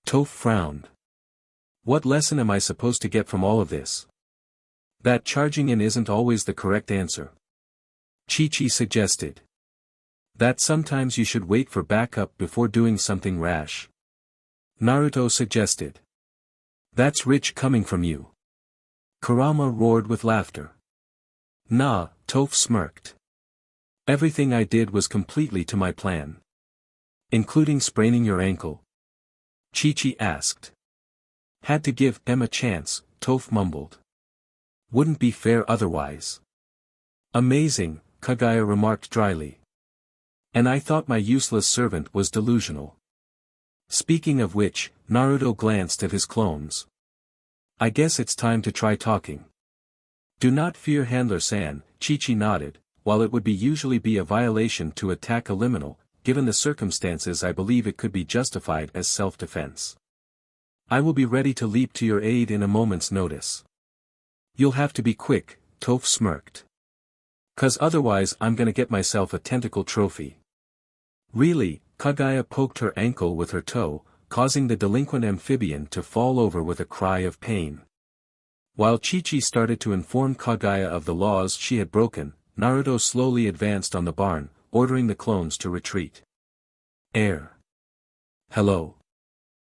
Toph frowned. What lesson am I supposed to get from all of this? That charging in isn't always the correct answer. Chi-Chi suggested. That sometimes you should wait for backup before doing something rash. Naruto suggested. That's rich coming from you. Kurama roared with laughter. Nah, Toph smirked. Everything I did was completely to my plan. Including spraining your ankle? Chi-Chi asked. Had to give them a chance, Toph mumbled. Wouldn't be fair otherwise. Amazing, Kaguya remarked dryly. And I thought my useless servant was delusional. Speaking of which, Naruto glanced at his clones. I guess it's time to try talking. Do not fear Handler-san, Chi-Chi nodded. While it would usually be a violation to attack a liminal, given the circumstances I believe it could be justified as self-defense. I will be ready to leap to your aid in a moment's notice. You'll have to be quick, Toph smirked. 'Cause otherwise I'm gonna get myself a tentacle trophy. Really, Kaguya poked her ankle with her toe, causing the delinquent amphibian to fall over with a cry of pain. While Chi-Chi started to inform Kaguya of the laws she had broken, Naruto slowly advanced on the barn, ordering the clones to retreat. Hello.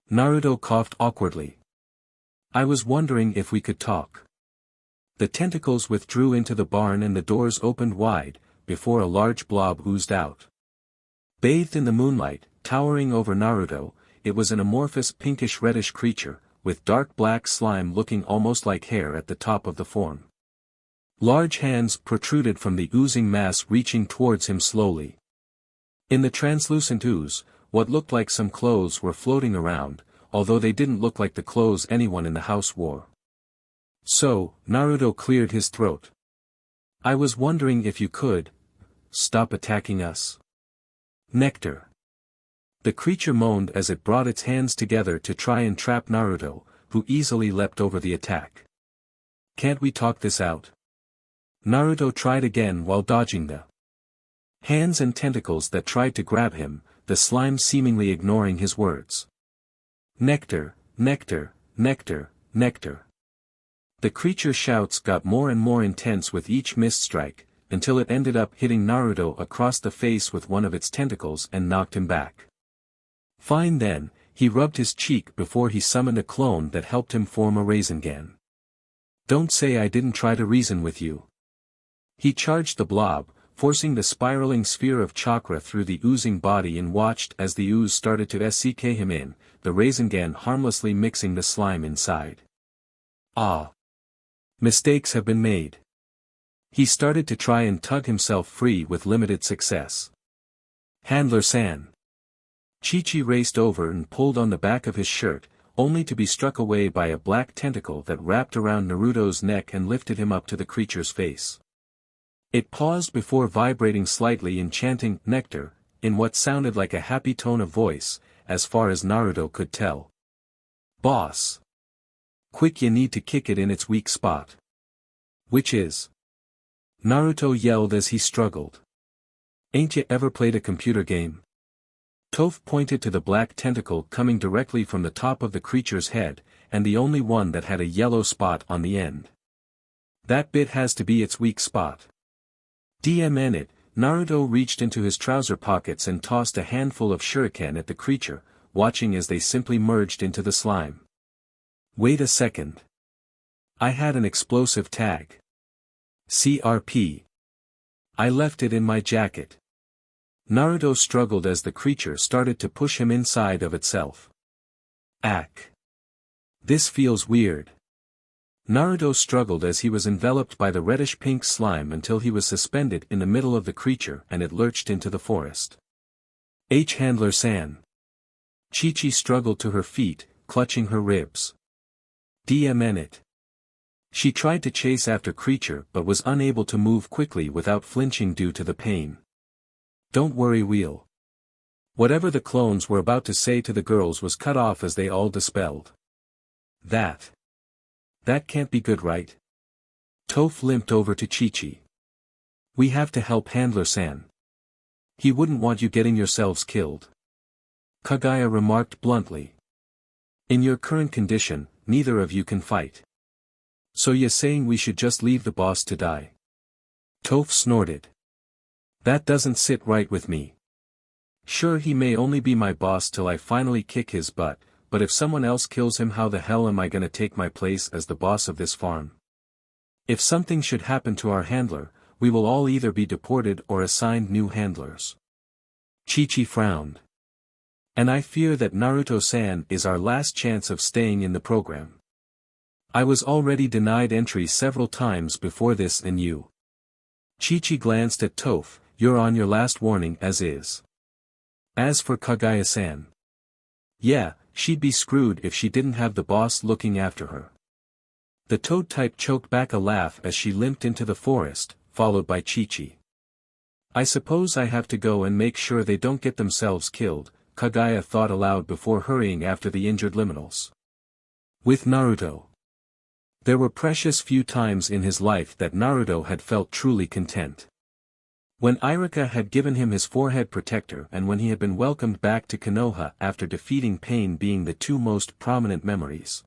Naruto coughed awkwardly. I was wondering if we could talk. The tentacles withdrew into the barn and the doors opened wide, before a large blob oozed out. Bathed in the moonlight, towering over Naruto, it was an amorphous pinkish-reddish creature, with dark black slime looking almost like hair at the top of the form. Large hands protruded from the oozing mass, reaching towards him slowly. In the translucent ooze, what looked like some clothes were floating around, although they didn't look like the clothes anyone in the house wore. So, Naruto cleared his throat. I was wondering if you could stop attacking us. Nectar. The creature moaned as it brought its hands together to try and trap Naruto, who easily leapt over the attack. "Can't we talk this out?" Naruto tried again while dodging the hands and tentacles that tried to grab him, the slime seemingly ignoring his words. "Nectar, nectar, nectar, nectar." The creature's shouts got more and more intense with each missed strike, until it ended up hitting Naruto across the face with one of its tentacles and knocked him back. Fine then, he rubbed his cheek before he summoned a clone that helped him form a rasengan. "Don't say I didn't try to reason with you." He charged the blob, forcing the spiraling sphere of chakra through the oozing body and watched as the ooze started to suck him in, the rasengan harmlessly mixing the slime inside. Ah! Mistakes have been made. He started to try and tug himself free with limited success. "Handler-san." Chi-Chi raced over and pulled on the back of his shirt, only to be struck away by a black tentacle that wrapped around Naruto's neck and lifted him up to the creature's face. It paused before vibrating slightly and chanting "nectar," in what sounded like a happy tone of voice, as far as Naruto could tell. "Boss! Quick, you need to kick it in its weak spot." "Which is?" Naruto yelled as he struggled. "Ain't you ever played a computer game?" Toph pointed to the black tentacle coming directly from the top of the creature's head, and the only one that had a yellow spot on the end. "That bit has to be its weak spot." It, Naruto reached into his trouser pockets and tossed a handful of shuriken at the creature, watching as they simply merged into the slime. "Wait a second. I had an explosive tag. CRP. I left it in my jacket." Naruto struggled as the creature started to push him inside of itself. "Ack. This feels weird." Naruto struggled as he was enveloped by the reddish-pink slime until he was suspended in the middle of the creature and it lurched into the forest. Handler-san." Chi-Chi struggled to her feet, clutching her ribs. It. She tried to chase after creature but was unable to move quickly without flinching due to the pain. "Don't worry, we'll." Whatever the clones were about to say to the girls was cut off as they all dispelled. That can't be good, right?" Toph limped over to Chi-Chi. "We have to help Handler-san. He wouldn't want you getting yourselves killed." Kaguya remarked bluntly. "In your current condition, neither of you can fight. So you're saying we should just leave the boss to die?" Toph snorted. "That doesn't sit right with me. Sure, he may only be my boss till I finally kick his butt, but if someone else kills him, how the hell am I gonna take my place as the boss of this farm? If something should happen to our handler, we will all either be deported or assigned new handlers." Chi-Chi frowned. "And I fear that Naruto-san is our last chance of staying in the program. I was already denied entry several times before this, and you." Chi-Chi glanced at Toph. "You're on your last warning as is." As for Kaguya-san, yeah, she'd be screwed if she didn't have the boss looking after her. The toad type choked back a laugh as she limped into the forest, followed by Chi-Chi. "I suppose I have to go and make sure they don't get themselves killed," Kaguya thought aloud before hurrying after the injured liminals. With Naruto. There were precious few times in his life that Naruto had felt truly content. When Iruka had given him his forehead protector and when he had been welcomed back to Konoha after defeating Pain being the two most prominent memories.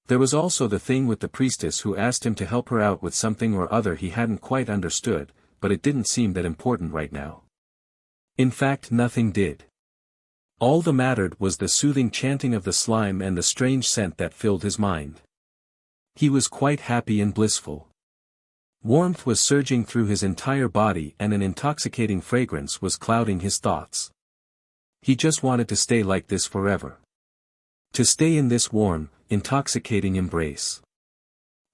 There was also the thing with the priestess who asked him to help her out with something or other he hadn't quite understood, but it didn't seem that important right now. In fact, nothing did. All that mattered was the soothing chanting of the slime and the strange scent that filled his mind. He was quite happy and blissful. Warmth was surging through his entire body and an intoxicating fragrance was clouding his thoughts. He just wanted to stay like this forever. To stay in this warm, intoxicating embrace.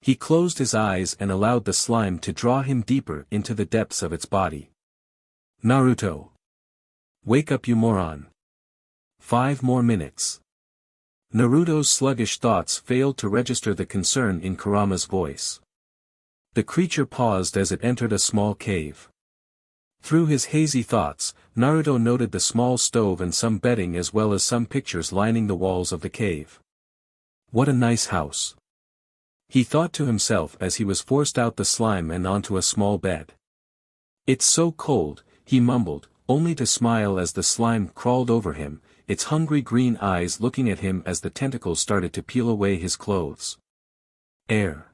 He closed his eyes and allowed the slime to draw him deeper into the depths of its body. "Naruto! Wake up, you moron! 5 more minutes." Naruto's sluggish thoughts failed to register the concern in Kurama's voice. The creature paused as it entered a small cave. Through his hazy thoughts, Naruto noted the small stove and some bedding as well as some pictures lining the walls of the cave. What a nice house. He thought to himself as he was forced out the slime and onto a small bed. It's so cold, he mumbled, only to smile as the slime crawled over him, its hungry green eyes looking at him as the tentacles started to peel away his clothes. Air.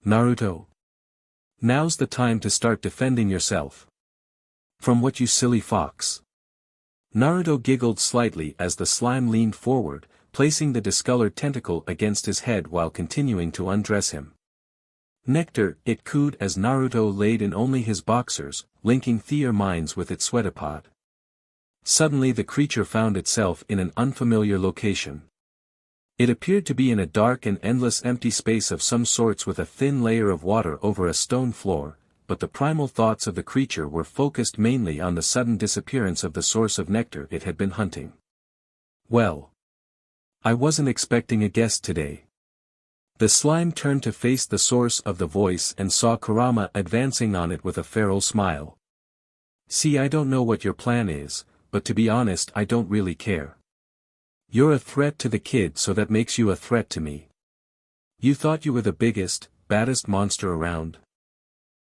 Naruto. Now's the time to start defending yourself. From what, you silly fox? Naruto giggled slightly as the slime leaned forward, placing the discolored tentacle against his head while continuing to undress him. Nectar, it cooed as Naruto laid in only his boxers, linking their minds with its sweatapod. Suddenly the creature found itself in an unfamiliar location. It appeared to be in a dark and endless empty space of some sorts with a thin layer of water over a stone floor, but the primal thoughts of the creature were focused mainly on the sudden disappearance of the source of nectar it had been hunting. Well. I wasn't expecting a guest today. The slime turned to face the source of the voice and saw Kurama advancing on it with a feral smile. See, I don't know what your plan is, but to be honest I don't really care. You're a threat to the kid, so that makes you a threat to me. You thought you were the biggest, baddest monster around?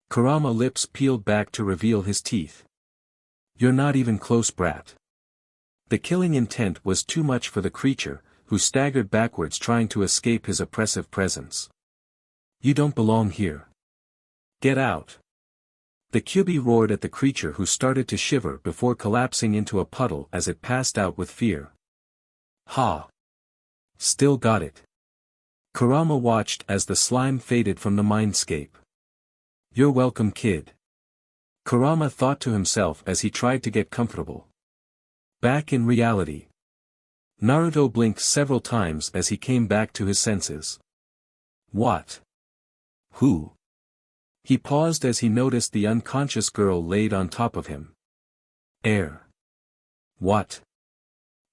Kurama's lips peeled back to reveal his teeth. You're not even close, brat. The killing intent was too much for the creature, who staggered backwards trying to escape his oppressive presence. You don't belong here. Get out. The Kyuubi roared at the creature, who started to shiver before collapsing into a puddle as it passed out with fear. Ha! Still got it. Kurama watched as the slime faded from the mindscape. You're welcome, kid. Kurama thought to himself as he tried to get comfortable. Back in reality. Naruto blinked several times as he came back to his senses. What? Who? He paused as he noticed the unconscious girl laid on top of him. Air. What?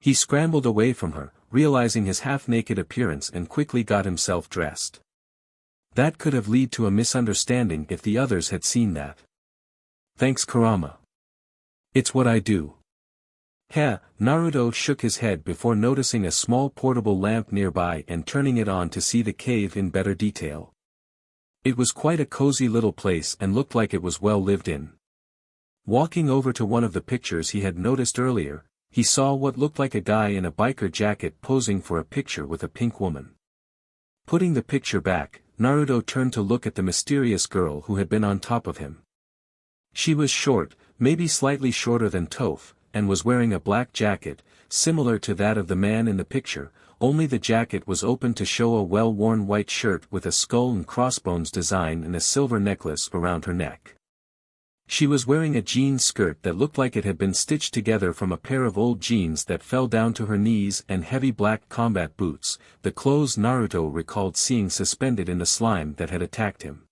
He scrambled away from her, realizing his half-naked appearance, and quickly got himself dressed. That could have led to a misunderstanding if the others had seen that. Thanks, Kurama. It's what I do. Heh, Naruto shook his head before noticing a small portable lamp nearby and turning it on to see the cave in better detail. It was quite a cozy little place and looked like it was well lived in. Walking over to one of the pictures he had noticed earlier, he saw what looked like a guy in a biker jacket posing for a picture with a pink woman. Putting the picture back, Naruto turned to look at the mysterious girl who had been on top of him. She was short, maybe slightly shorter than Toph, and was wearing a black jacket, similar to that of the man in the picture, only the jacket was open to show a well-worn white shirt with a skull and crossbones design and a silver necklace around her neck. She was wearing a jeans skirt that looked like it had been stitched together from a pair of old jeans that fell down to her knees and heavy black combat boots, the clothes Naruto recalled seeing suspended in the slime that had attacked him.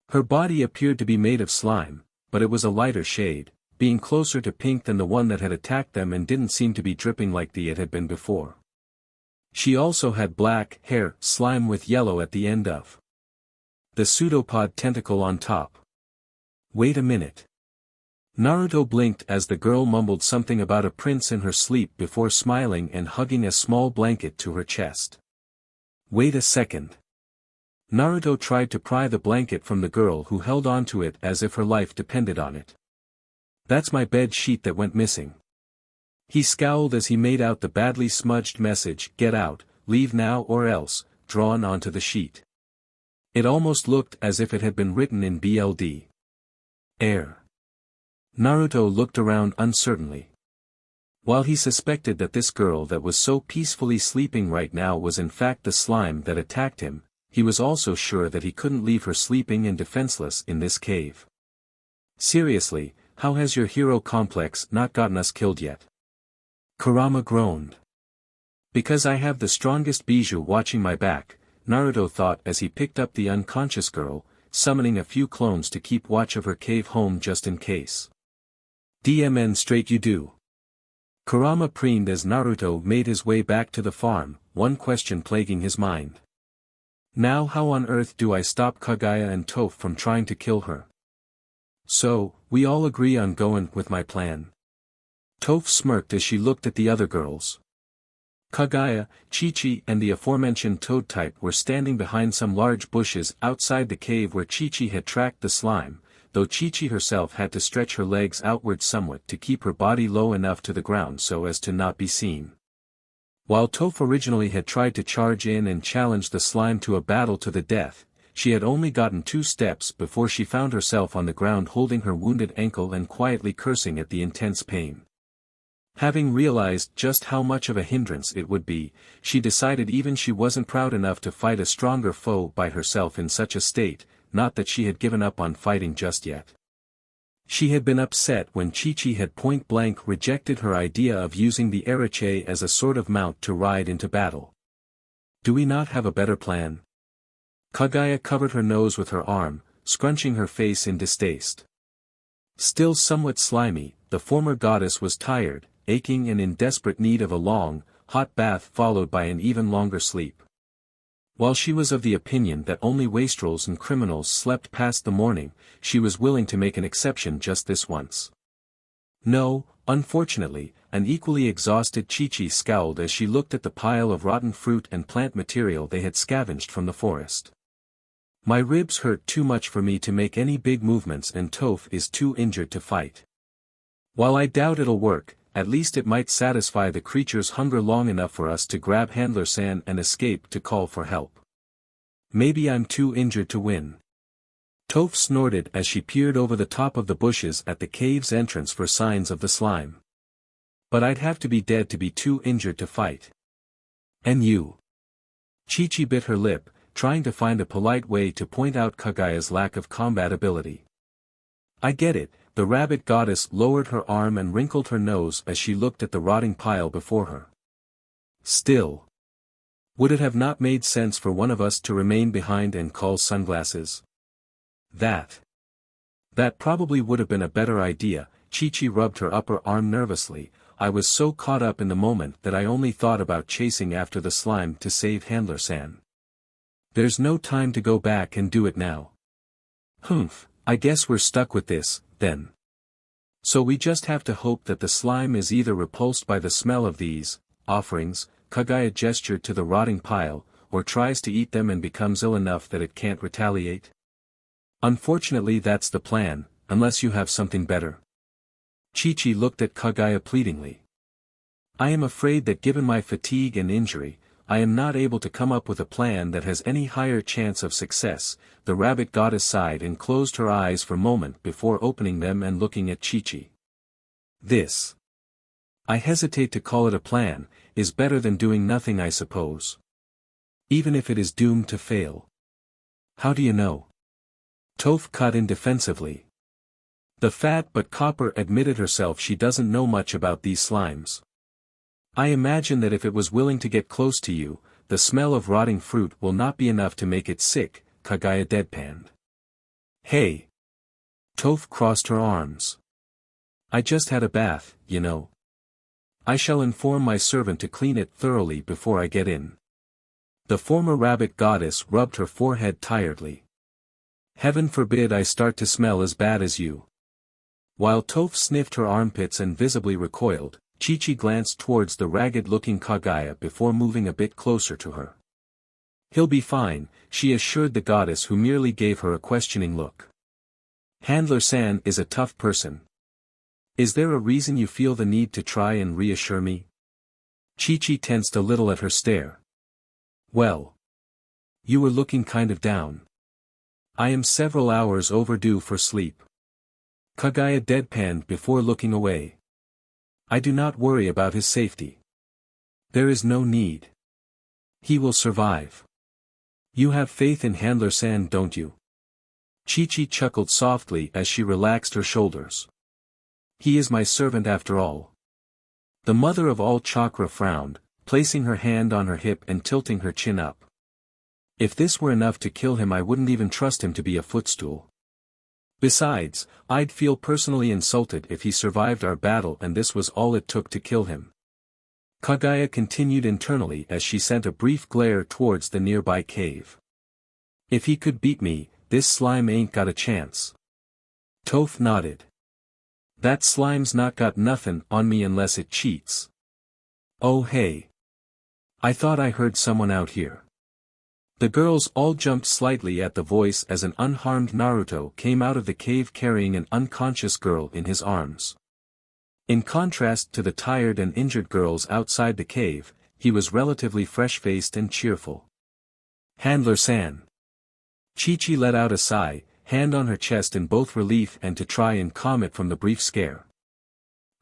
Her body appeared to be made of slime, but it was a lighter shade, being closer to pink than the one that had attacked them, and didn't seem to be dripping like it had been before. She also had black hair, slime with yellow at the end of the pseudopod tentacle on top. Wait a minute. Naruto blinked as the girl mumbled something about a prince in her sleep before smiling and hugging a small blanket to her chest. Wait a second. Naruto tried to pry the blanket from the girl, who held onto it as if her life depended on it. That's my bed sheet that went missing. He scowled as he made out the badly smudged message, "Get out, leave now or else," drawn onto the sheet. It almost looked as if it had been written in BLD. Air. Naruto looked around uncertainly. While he suspected that this girl that was so peacefully sleeping right now was in fact the slime that attacked him, he was also sure that he couldn't leave her sleeping and defenseless in this cave. Seriously, how has your hero complex not gotten us killed yet? Kurama groaned. Because I have the strongest bijou watching my back, Naruto thought as he picked up the unconscious girl, summoning a few clones to keep watch of her cave home just in case. DMN straight you do. Kurama preened as Naruto made his way back to the farm, one question plaguing his mind. Now how on earth do I stop Kagaya and Toph from trying to kill her? So, we all agree on going with my plan. Toph smirked as she looked at the other girls. Kagaya, Chi-Chi and the aforementioned toad type were standing behind some large bushes outside the cave where Chi-Chi had tracked the slime, though Chi-Chi herself had to stretch her legs outward somewhat to keep her body low enough to the ground so as to not be seen. While Toph originally had tried to charge in and challenge the slime to a battle to the death, she had only gotten 2 steps before she found herself on the ground holding her wounded ankle and quietly cursing at the intense pain. Having realized just how much of a hindrance it would be, she decided even she wasn't proud enough to fight a stronger foe by herself in such a state, not that she had given up on fighting just yet. She had been upset when Chi-Chi had point-blank rejected her idea of using the Eriche as a sort of mount to ride into battle. Do we not have a better plan? Kagaya covered her nose with her arm, scrunching her face in distaste. Still somewhat slimy, the former goddess was tired, aching and in desperate need of a long, hot bath followed by an even longer sleep. While she was of the opinion that only wastrels and criminals slept past the morning, she was willing to make an exception just this once. No, unfortunately, an equally exhausted Chi-Chi scowled as she looked at the pile of rotten fruit and plant material they had scavenged from the forest. My ribs hurt too much for me to make any big movements and Toph is too injured to fight. While I doubt it'll work, at least it might satisfy the creature's hunger long enough for us to grab Handler-san and escape to call for help. Maybe I'm too injured to win. Toph snorted as she peered over the top of the bushes at the cave's entrance for signs of the slime. But I'd have to be dead to be too injured to fight. And you? Chi-Chi bit her lip, trying to find a polite way to point out Kagaya's lack of combat ability. I get it. The rabbit goddess lowered her arm and wrinkled her nose as she looked at the rotting pile before her. Still. Would it have not made sense for one of us to remain behind and call sunglasses? That probably would have been a better idea. Chi-Chi rubbed her upper arm nervously. I was so caught up in the moment that I only thought about chasing after the slime to save Handler-san. There's no time to go back and do it now. Humph, I guess we're stuck with this, then. So we just have to hope that the slime is either repulsed by the smell of these offerings, Kagaya gestured to the rotting pile, or tries to eat them and becomes ill enough that it can't retaliate. Unfortunately that's the plan, unless you have something better. Chi-Chi looked at Kagaya pleadingly. I am afraid that given my fatigue and injury, I am not able to come up with a plan that has any higher chance of success. The rabbit goddess sighed and closed her eyes for a moment before opening them and looking at Chi-Chi. This, I hesitate to call it a plan, is better than doing nothing I suppose. Even if it is doomed to fail. How do you know? Toph cut in defensively. The fat but copper admitted herself she doesn't know much about these slimes. I imagine that if it was willing to get close to you, the smell of rotting fruit will not be enough to make it sick, Kagaya deadpanned. Hey! Toph crossed her arms. I just had a bath, you know. I shall inform my servant to clean it thoroughly before I get in. The former rabbit goddess rubbed her forehead tiredly. Heaven forbid I start to smell as bad as you. While Toph sniffed her armpits and visibly recoiled, Chi-Chi glanced towards the ragged-looking Kagaya before moving a bit closer to her. He'll be fine, she assured the goddess who merely gave her a questioning look. Handler-san is a tough person. Is there a reason you feel the need to try and reassure me? Chi-Chi tensed a little at her stare. Well. You were looking kind of down. I am several hours overdue for sleep. Kagaya deadpanned before looking away. I do not worry about his safety. There is no need. He will survive. You have faith in Handler-san, don't you? Chi-Chi chuckled softly as she relaxed her shoulders. He is my servant after all. The mother of all chakra frowned, placing her hand on her hip and tilting her chin up. If this were enough to kill him I wouldn't even trust him to be a footstool. Besides, I'd feel personally insulted if he survived our battle and this was all it took to kill him. Kagaya continued internally as she sent a brief glare towards the nearby cave. If he could beat me, this slime ain't got a chance. Toph nodded. That slime's not got nothing on me unless it cheats. Oh hey. I thought I heard someone out here. The girls all jumped slightly at the voice as an unharmed Naruto came out of the cave carrying an unconscious girl in his arms. In contrast to the tired and injured girls outside the cave, he was relatively fresh-faced and cheerful. Handler-san. Chi-Chi let out a sigh, hand on her chest in both relief and to try and calm it from the brief scare.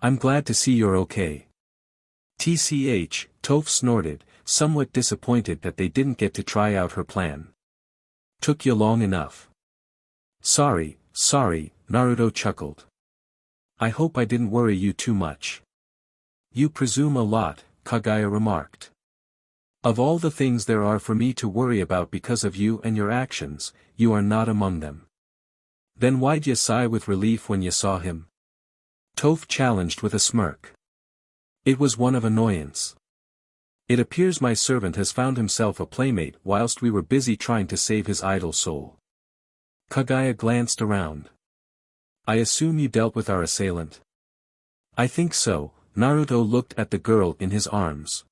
I'm glad to see you're okay. TCH, Toph snorted, somewhat disappointed that they didn't get to try out her plan. Took you long enough. Sorry, Naruto chuckled. I hope I didn't worry you too much. You presume a lot, Kagaya remarked. Of all the things there are for me to worry about because of you and your actions, you are not among them. Then why'd you sigh with relief when you saw him? Toph challenged with a smirk. It was one of annoyance. It appears my servant has found himself a playmate whilst we were busy trying to save his idle soul. Kagaya glanced around. I assume you dealt with our assailant? I think so. Naruto looked at the girl in his arms.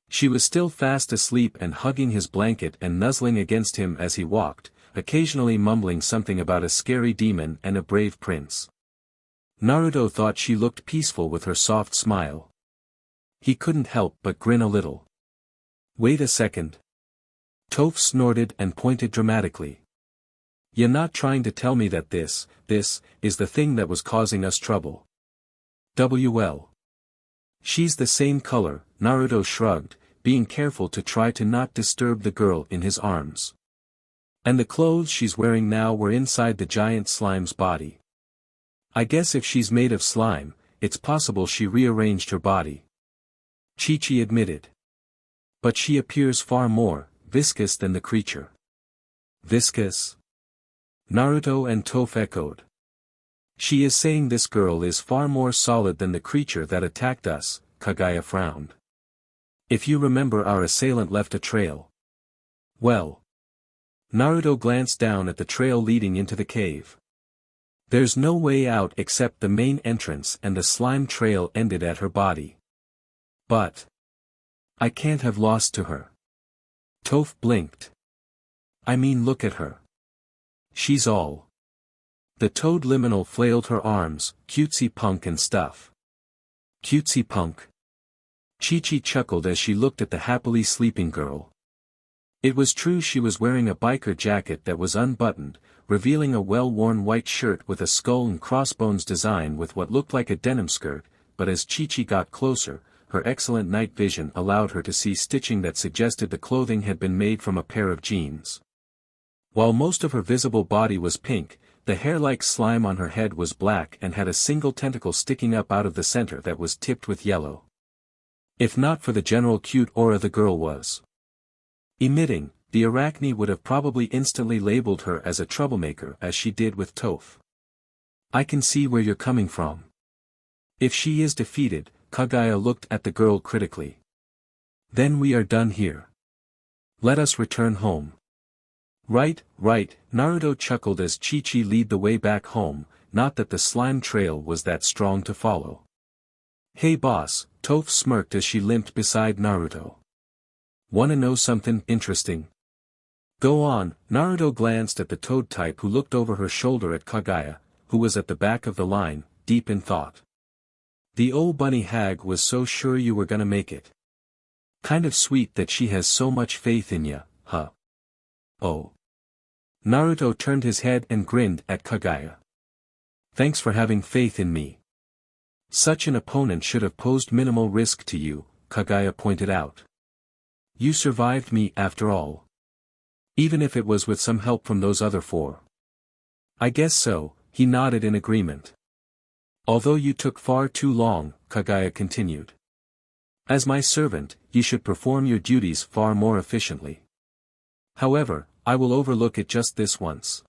She was still fast asleep and hugging his blanket and nuzzling against him as he walked, occasionally mumbling something about a scary demon and a brave prince. Naruto thought she looked peaceful with her soft smile. He couldn't help but grin a little. Wait a second. Toph snorted and pointed dramatically. You're not trying to tell me that this is the thing that was causing us trouble. WL. She's the same color, Naruto shrugged, being careful to try to not disturb the girl in his arms. And the clothes she's wearing now were inside the giant slime's body. I guess if she's made of slime, it's possible she rearranged her body. Chi-Chi admitted. But she appears far more viscous than the creature. Viscous? Naruto and Toph echoed. She is saying this girl is far more solid than the creature that attacked us, Kagaya frowned. If you remember, our assailant left a trail. Well. Naruto glanced down at the trail leading into the cave. There's no way out except the main entrance and the slime trail ended at her body. But I can't have lost to her. Toph blinked. I mean, look at her. She's all. The toad liminal flailed her arms, cutesy punk and stuff. Cutesy punk. Chi-Chi chuckled as she looked at the happily sleeping girl. It was true she was wearing a biker jacket that was unbuttoned, revealing a well-worn white shirt with a skull and crossbones design with what looked like a denim skirt, but as Chi-Chi got closer, her excellent night vision allowed her to see stitching that suggested the clothing had been made from a pair of jeans. While most of her visible body was pink, the hair-like slime on her head was black and had a single tentacle sticking up out of the center that was tipped with yellow. If not for the general cute aura the girl was emitting, the Arachne would have probably instantly labeled her as a troublemaker as she did with Toph. I can see where you're coming from. If she is defeated, Kagaya looked at the girl critically. Then we are done here. Let us return home. Right, Naruto chuckled as Chi-Chi led the way back home, not that the slime trail was that strong to follow. Hey boss, Toph smirked as she limped beside Naruto. Wanna know something interesting? Go on. Naruto glanced at the toad type who looked over her shoulder at Kagaya, who was at the back of the line, deep in thought. The old bunny hag was so sure you were gonna make it. Kind of sweet that she has so much faith in ya, huh? Oh. Naruto turned his head and grinned at Kagaya. Thanks for having faith in me. Such an opponent should have posed minimal risk to you, Kagaya pointed out. You survived me after all. Even if it was with some help from those other four. I guess so, he nodded in agreement. Although you took far too long, Kagaya continued. As my servant, you should perform your duties far more efficiently. However, I will overlook it just this once.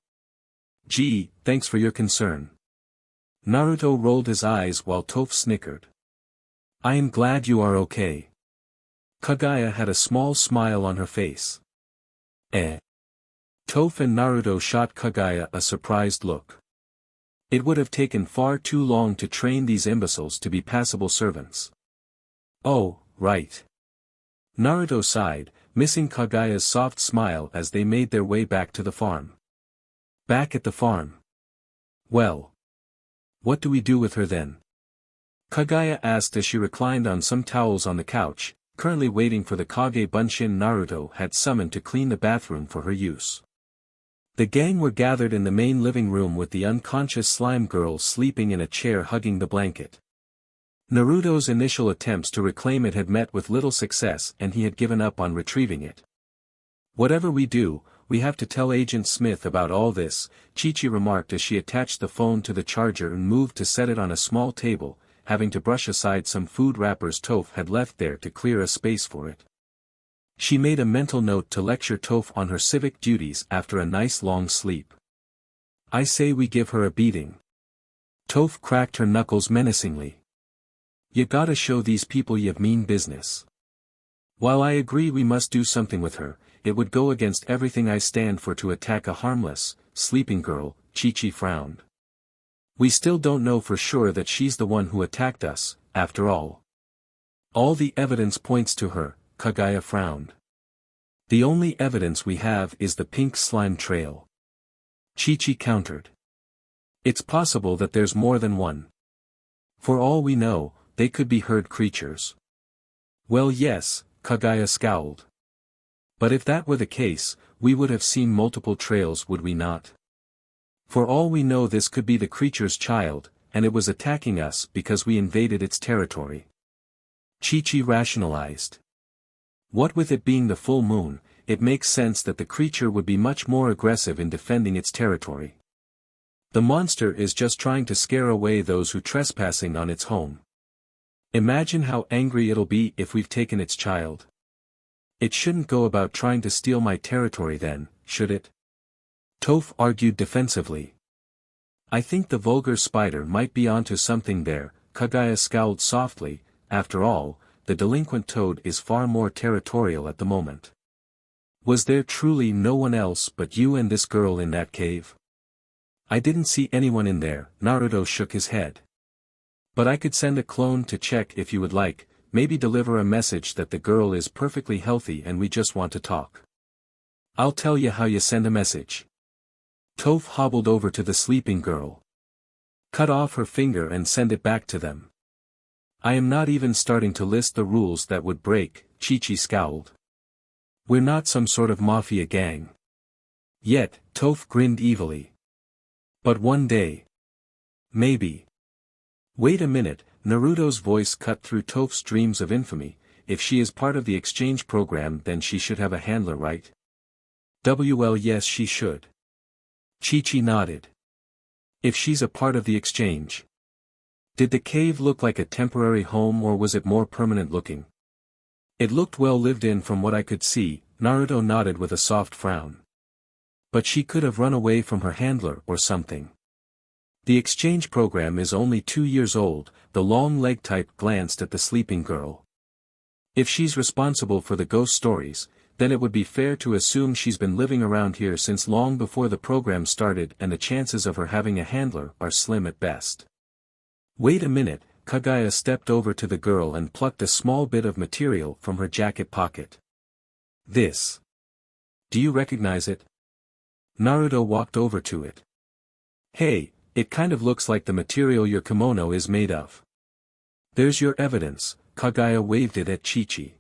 Gee, thanks for your concern. Naruto rolled his eyes while Toph snickered. I am glad you are okay. Kagaya had a small smile on her face. Toph and Naruto shot Kagaya a surprised look. It would have taken far too long to train these imbeciles to be passable servants. Oh, right. Naruto sighed, missing Kagaya's soft smile as they made their way back to the farm. Back at the farm. Well. What do we do with her then? Kagaya asked as she reclined on some towels on the couch, currently waiting for the Kage Bunshin Naruto had summoned to clean the bathroom for her use. The gang were gathered in the main living room with the unconscious slime girl sleeping in a chair hugging the blanket. Naruto's initial attempts to reclaim it had met with little success and he had given up on retrieving it. Whatever we do, we have to tell Agent Smith about all this, Chi-Chi remarked as she attached the phone to the charger and moved to set it on a small table, having to brush aside some food wrappers Toph had left there to clear a space for it. She made a mental note to lecture Toph on her civic duties after a nice long sleep. I say we give her a beating. Toph cracked her knuckles menacingly. You gotta show these people you've mean business. While I agree we must do something with her, it would go against everything I stand for to attack a harmless, sleeping girl, Chi-Chi frowned. We still don't know for sure that she's the one who attacked us, after all. All the evidence points to her, Kagaya frowned. The only evidence we have is the pink slime trail. Chi-Chi countered. It's possible that there's more than one. For all we know, they could be herd creatures. Well yes, Kagaya scowled. But if that were the case, we would have seen multiple trails would we not? For all we know this could be the creature's child, and it was attacking us because we invaded its territory. Chi-Chi rationalized. What with it being the full moon, it makes sense that the creature would be much more aggressive in defending its territory. The monster is just trying to scare away those who trespassing on its home. Imagine how angry it'll be if we've taken its child. It shouldn't go about trying to steal my territory then, should it? Toph argued defensively. I think the vulgar spider might be onto something there, Kagaya scowled softly, after all, the delinquent toad is far more territorial at the moment. Was there truly no one else but you and this girl in that cave? I didn't see anyone in there, Naruto shook his head. But I could send a clone to check if you would like, maybe deliver a message that the girl is perfectly healthy and we just want to talk. I'll tell you how you send a message. Toph hobbled over to the sleeping girl. Cut off her finger and send it back to them. I am not even starting to list the rules that would break, Chi-Chi scowled. We're not some sort of mafia gang. Yet, Toph grinned evilly. But one day. Maybe. Wait a minute, Naruto's voice cut through Toph's dreams of infamy. If she is part of the exchange program then she should have a handler, right? Well yes she should. Chi-Chi nodded. If she's a part of the exchange. Did the cave look like a temporary home or was it more permanent looking? It looked well lived in from what I could see, Naruto nodded with a soft frown. But she could have run away from her handler or something. The exchange program is only 2 years old, the long leg type glanced at the sleeping girl. If she's responsible for the ghost stories, then it would be fair to assume she's been living around here since long before the program started and the chances of her having a handler are slim at best. Wait a minute, Kagaya stepped over to the girl and plucked a small bit of material from her jacket pocket. This. Do you recognize it? Naruto walked over to it. Hey, it kind of looks like the material your kimono is made of. There's your evidence, Kagaya waved it at Chi-Chi.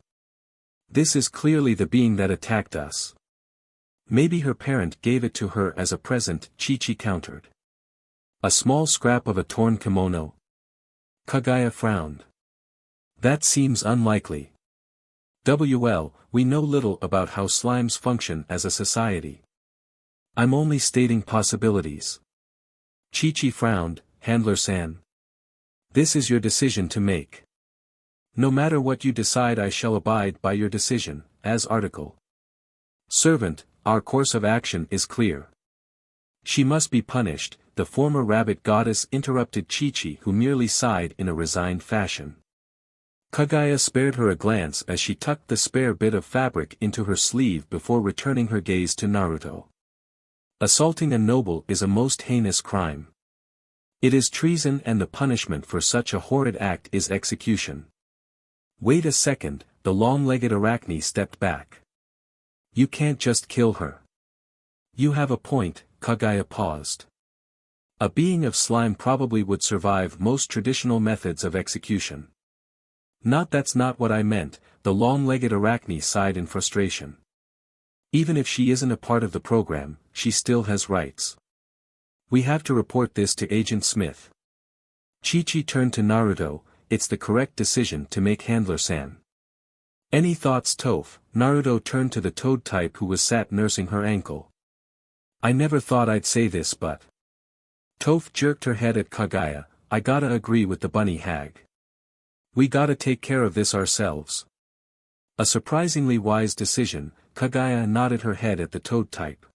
This is clearly the being that attacked us. Maybe her parent gave it to her as a present, Chi-Chi countered. A small scrap of a torn kimono? Kagaya frowned. That seems unlikely. Well, we know little about how slimes function as a society. I'm only stating possibilities. Chi-Chi frowned, Handler-san. This is your decision to make. No matter what you decide I shall abide by your decision, as article. Servant, our course of action is clear. She must be punished, the former rabbit goddess interrupted Chi-Chi who merely sighed in a resigned fashion. Kagaya spared her a glance as she tucked the spare bit of fabric into her sleeve before returning her gaze to Naruto. Assaulting a noble is a most heinous crime. It is treason and the punishment for such a horrid act is execution. Wait a second, the long-legged arachne stepped back. You can't just kill her. You have a point, Kaguya paused. A being of slime probably would survive most traditional methods of execution. That's not what I meant, the long-legged arachne sighed in frustration. Even if she isn't a part of the program, she still has rights. We have to report this to Agent Smith. Chi-Chi turned to Naruto, it's the correct decision to make, Handler-san. Any thoughts, Toph? Naruto turned to the toad type who was sat nursing her ankle. I never thought I'd say this but. Toph jerked her head at Kaguya, I gotta agree with the bunny hag. We gotta take care of this ourselves. A surprisingly wise decision, Kaguya nodded her head at the toad type.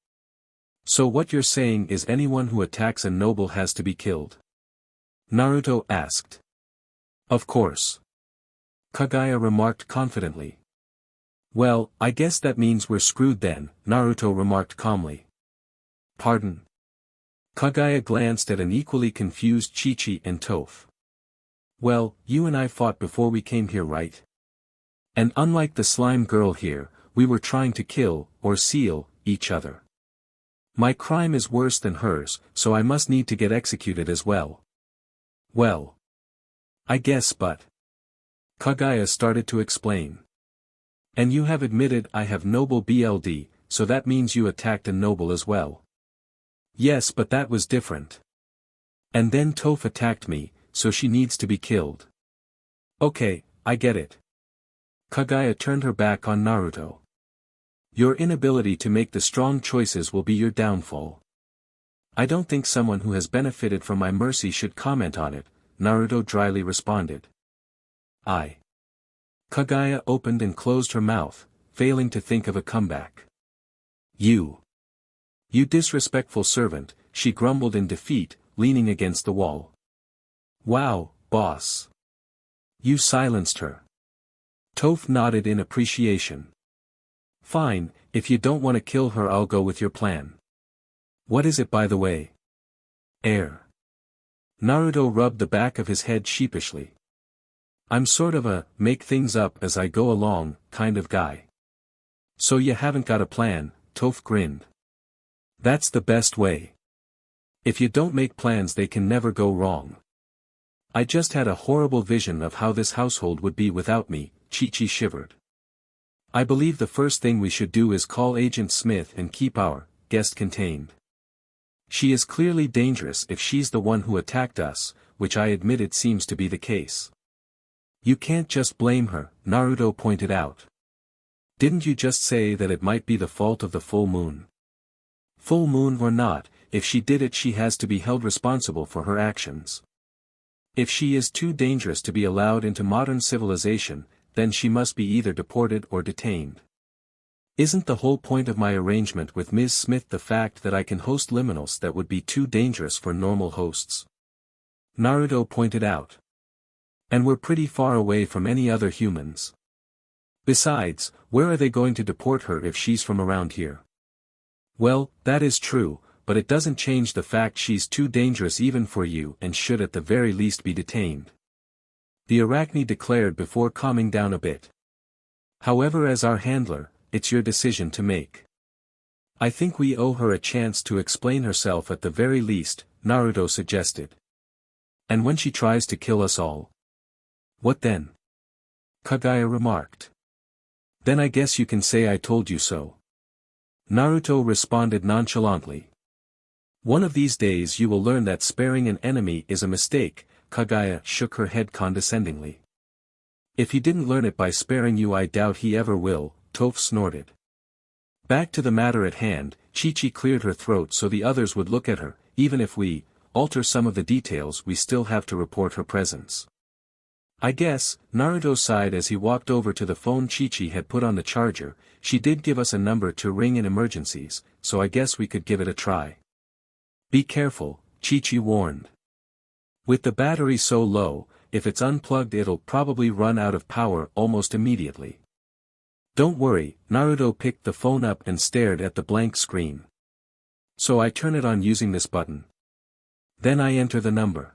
So what you're saying is anyone who attacks a noble has to be killed? Naruto asked. Of course. Kaguya remarked confidently. Well, I guess that means we're screwed then, Naruto remarked calmly. Pardon? Kaguya glanced at an equally confused Chi-Chi and Toph. Well, you and I fought before we came here, right? And unlike the slime girl here, we were trying to kill, or seal, each other. My crime is worse than hers, so I must need to get executed as well. Well. I guess but. Kaguya started to explain. And you have admitted I have noble BLD, so that means you attacked a noble as well. Yes, but that was different. And then Toph attacked me, so she needs to be killed. Okay, I get it. Kaguya turned her back on Naruto. Your inability to make the strong choices will be your downfall. I don't think someone who has benefited from my mercy should comment on it, Naruto dryly responded. Kaguya opened and closed her mouth, failing to think of a comeback. You disrespectful servant, she grumbled in defeat, leaning against the wall. Wow, boss. You silenced her. Toph nodded in appreciation. Fine, if you don't want to kill her I'll go with your plan. What is it by the way? Air. Naruto rubbed the back of his head sheepishly. I'm sort of a, make things up as I go along, kind of guy. So you haven't got a plan, Toph grinned. That's the best way. If you don't make plans they can never go wrong. I just had a horrible vision of how this household would be without me, Chi-Chi shivered. I believe the first thing we should do is call Agent Smith and keep our guest contained. She is clearly dangerous if she's the one who attacked us, which I admit it seems to be the case. You can't just blame her, Naruto pointed out. Didn't you just say that it might be the fault of the full moon? Full moon or not, if she did it she has to be held responsible for her actions. If she is too dangerous to be allowed into modern civilization, then she must be either deported or detained. Isn't the whole point of my arrangement with Ms. Smith the fact that I can host liminals that would be too dangerous for normal hosts? Naruto pointed out. And we're pretty far away from any other humans. Besides, where are they going to deport her if she's from around here? Well, that is true, but it doesn't change the fact she's too dangerous even for you and should at the very least be detained. The arachne declared before calming down a bit. However, as our handler, it's your decision to make. I think we owe her a chance to explain herself at the very least, Naruto suggested. And when she tries to kill us all? What then? Kaguya remarked. Then I guess you can say I told you so. Naruto responded nonchalantly. One of these days you will learn that sparing an enemy is a mistake, Kaguya shook her head condescendingly. If he didn't learn it by sparing you I doubt he ever will, Toph snorted. Back to the matter at hand, Chi-Chi cleared her throat so the others would look at her, even if we alter some of the details we still have to report her presence. I guess, Naruto sighed as he walked over to the phone Chi-Chi had put on the charger, she did give us a number to ring in emergencies, so I guess we could give it a try. Be careful, Chi-Chi warned. With the battery so low, if it's unplugged it'll probably run out of power almost immediately. Don't worry, Naruto picked the phone up and stared at the blank screen. So I turn it on using this button. Then I enter the number.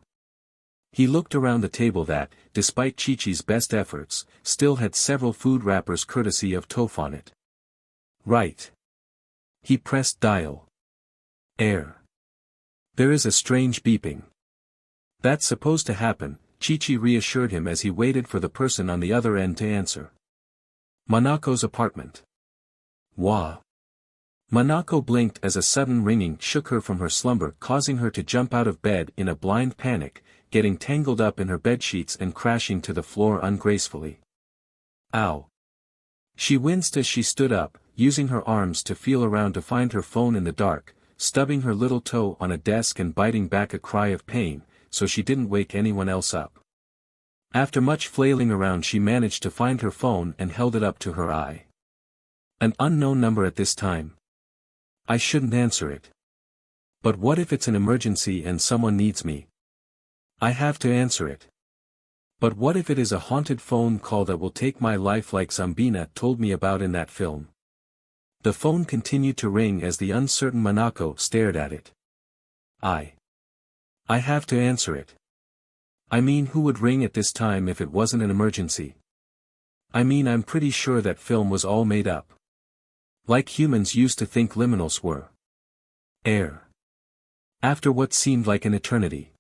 He looked around the table that, despite Chi-Chi's best efforts, still had several food wrappers courtesy of Tofu on it. Right. He pressed dial. Air. There is a strange beeping. That's supposed to happen, Chi-Chi reassured him as he waited for the person on the other end to answer. Manako's apartment. Wah. Manako blinked as a sudden ringing shook her from her slumber, causing her to jump out of bed in a blind panic, getting tangled up in her bedsheets and crashing to the floor ungracefully. Ow. She winced as she stood up, using her arms to feel around to find her phone in the dark, stubbing her little toe on a desk and biting back a cry of pain, so she didn't wake anyone else up. After much flailing around she managed to find her phone and held it up to her eye. An unknown number at this time. I shouldn't answer it. But what if it's an emergency and someone needs me? I have to answer it. But what if it is a haunted phone call that will take my life like Zambina told me about in that film? The phone continued to ring as the uncertain Manako stared at it. I have to answer it. I mean, who would ring at this time if it wasn't an emergency? I mean, I'm pretty sure that film was all made up. Like humans used to think liminals were. Air. After what seemed like an eternity.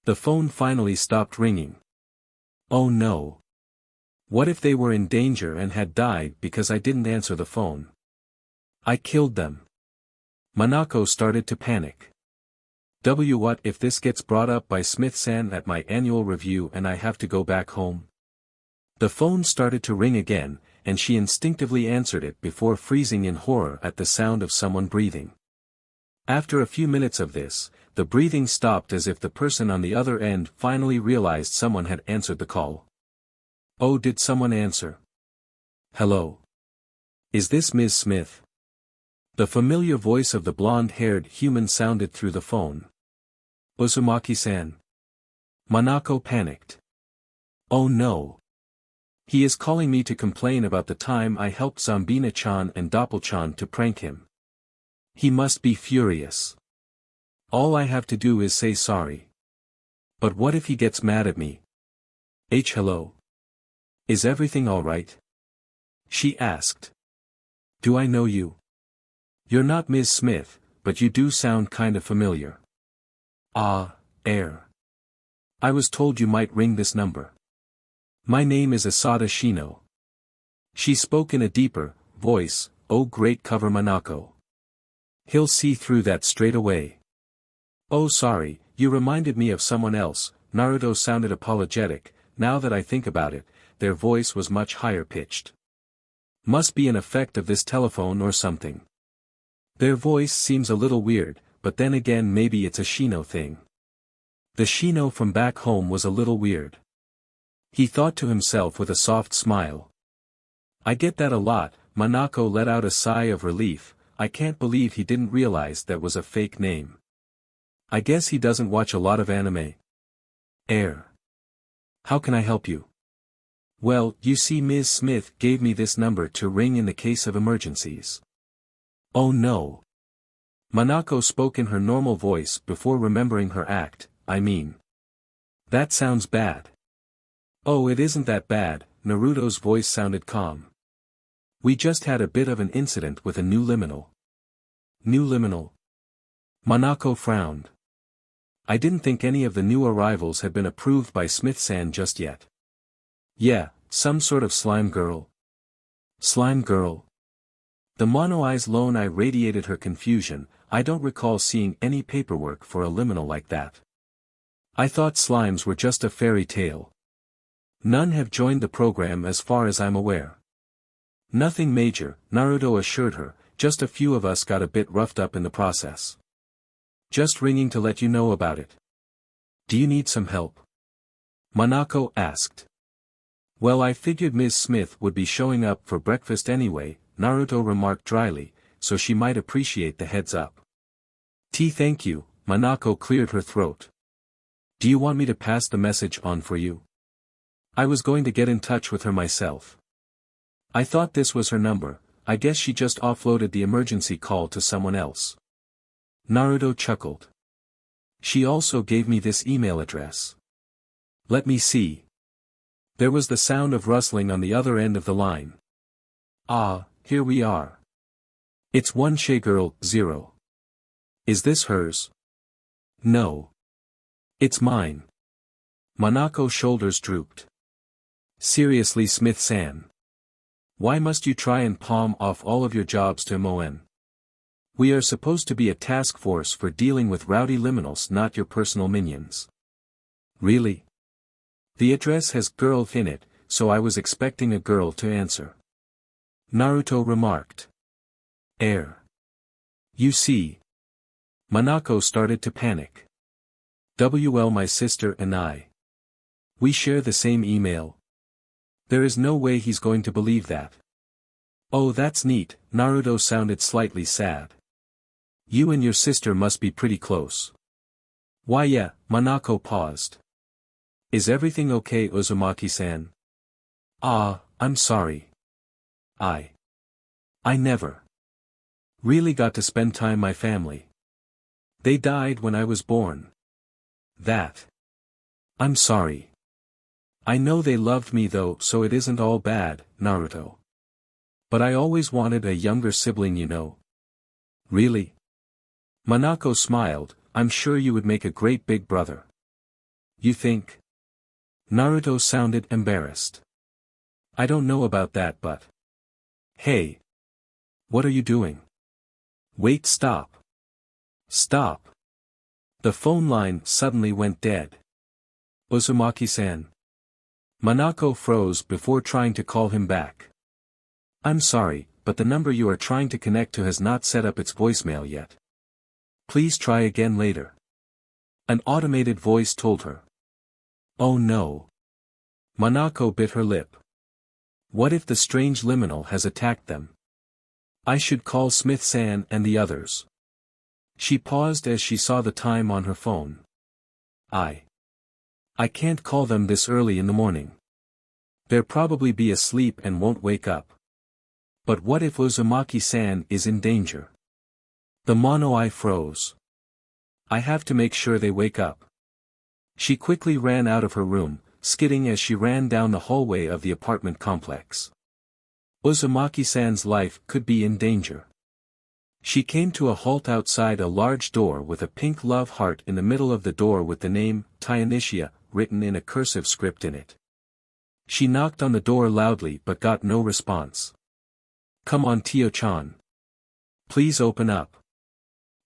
The phone finally stopped ringing. Oh no. What if they were in danger and had died because I didn't answer the phone? I killed them. Manako started to panic. What if this gets brought up by Smith-san at my annual review and I have to go back home? The phone started to ring again, and she instinctively answered it before freezing in horror at the sound of someone breathing. After a few minutes of this, the breathing stopped as if the person on the other end finally realized someone had answered the call. Oh, did someone answer? Hello? Is this Ms. Smith? The familiar voice of the blonde-haired human sounded through the phone. Uzumaki-san. Manako panicked. Oh no. He is calling me to complain about the time I helped Zambina-chan and Doppel-chan to prank him. He must be furious. All I have to do is say sorry. But what if he gets mad at me? Hello? Is everything alright? She asked. Do I know you? You're not Ms. Smith, but you do sound kinda familiar. Air. I was told you might ring this number. My name is Asada Shino. She spoke in a deeper voice. Oh, great cover, Manako. He'll see through that straight away. Oh, sorry, you reminded me of someone else. Naruto sounded apologetic. Now that I think about it, their voice was much higher pitched. Must be an effect of this telephone or something. Their voice seems a little weird, but then again maybe it's a Shino thing. The Shino from back home was a little weird. He thought to himself with a soft smile. I get that a lot. Manako let out a sigh of relief. I can't believe he didn't realize that was a fake name. I guess he doesn't watch a lot of anime. Air. How can I help you? Well, you see, Ms. Smith gave me this number to ring in the case of emergencies. Oh no. Manako spoke in her normal voice before remembering her act. I mean. That sounds bad. Oh, it isn't that bad. Naruto's voice sounded calm. We just had a bit of an incident with a new liminal. New liminal? Manako frowned. I didn't think any of the new arrivals had been approved by Smith-san just yet. Yeah, some sort of slime girl. Slime girl? The mono-eyes lone eye radiated her confusion. I don't recall seeing any paperwork for a liminal like that. I thought slimes were just a fairy tale. None have joined the program as far as I'm aware. Nothing major, Naruto assured her, just a few of us got a bit roughed up in the process. Just ringing to let you know about it. Do you need some help? Manako asked. Well, I figured Ms. Smith would be showing up for breakfast anyway, Naruto remarked dryly, so she might appreciate the heads up. Thank you, Manako cleared her throat. Do you want me to pass the message on for you? I was going to get in touch with her myself. I thought this was her number. I guess she just offloaded the emergency call to someone else. Naruto chuckled. She also gave me this email address. Let me see. There was the sound of rustling on the other end of the line. Ah, here we are. It's one Shay girl, 0. Is this hers? No. It's mine. Manako's shoulders drooped. Seriously, Smith-san. Why must you try and palm off all of your jobs to Moen? We are supposed to be a task force for dealing with rowdy liminals, not your personal minions. Really? The address has girl in it, so I was expecting a girl to answer. Naruto remarked. You see. Manako started to panic. Well, my sister and I. We share the same email. There is no way he's going to believe that. Oh, that's neat. Naruto sounded slightly sad. You and your sister must be pretty close. Why, yeah. Manako paused. Is everything okay, Uzumaki-san? Ah, I'm sorry. I never really got to spend time with my family. They died when I was born. I'm sorry. I know they loved me though, so it isn't all bad, Naruto. But I always wanted a younger sibling, you know. Really? Manako smiled. I'm sure you would make a great big brother. You think? Naruto sounded embarrassed. I don't know about that, but... Hey. What are you doing? Wait, stop. Stop. The phone line suddenly went dead. Uzumaki-san. Manako froze before trying to call him back. I'm sorry, but the number you are trying to connect to has not set up its voicemail yet. Please try again later. An automated voice told her. Oh no. Manako bit her lip. What if the strange liminal has attacked them? I should call Smith-san and the others. She paused as she saw the time on her phone. I can't call them this early in the morning. They'll probably be asleep and won't wake up. But what if Uzumaki-san is in danger? The mono-eye froze. I have to make sure they wake up. She quickly ran out of her room, skidding as she ran down the hallway of the apartment complex. Uzumaki-san's life could be in danger. She came to a halt outside a large door with a pink love heart in the middle of the door with the name, Tyanisha, written in a cursive script in it. She knocked on the door loudly but got no response. Come on, Tio-chan. Please open up.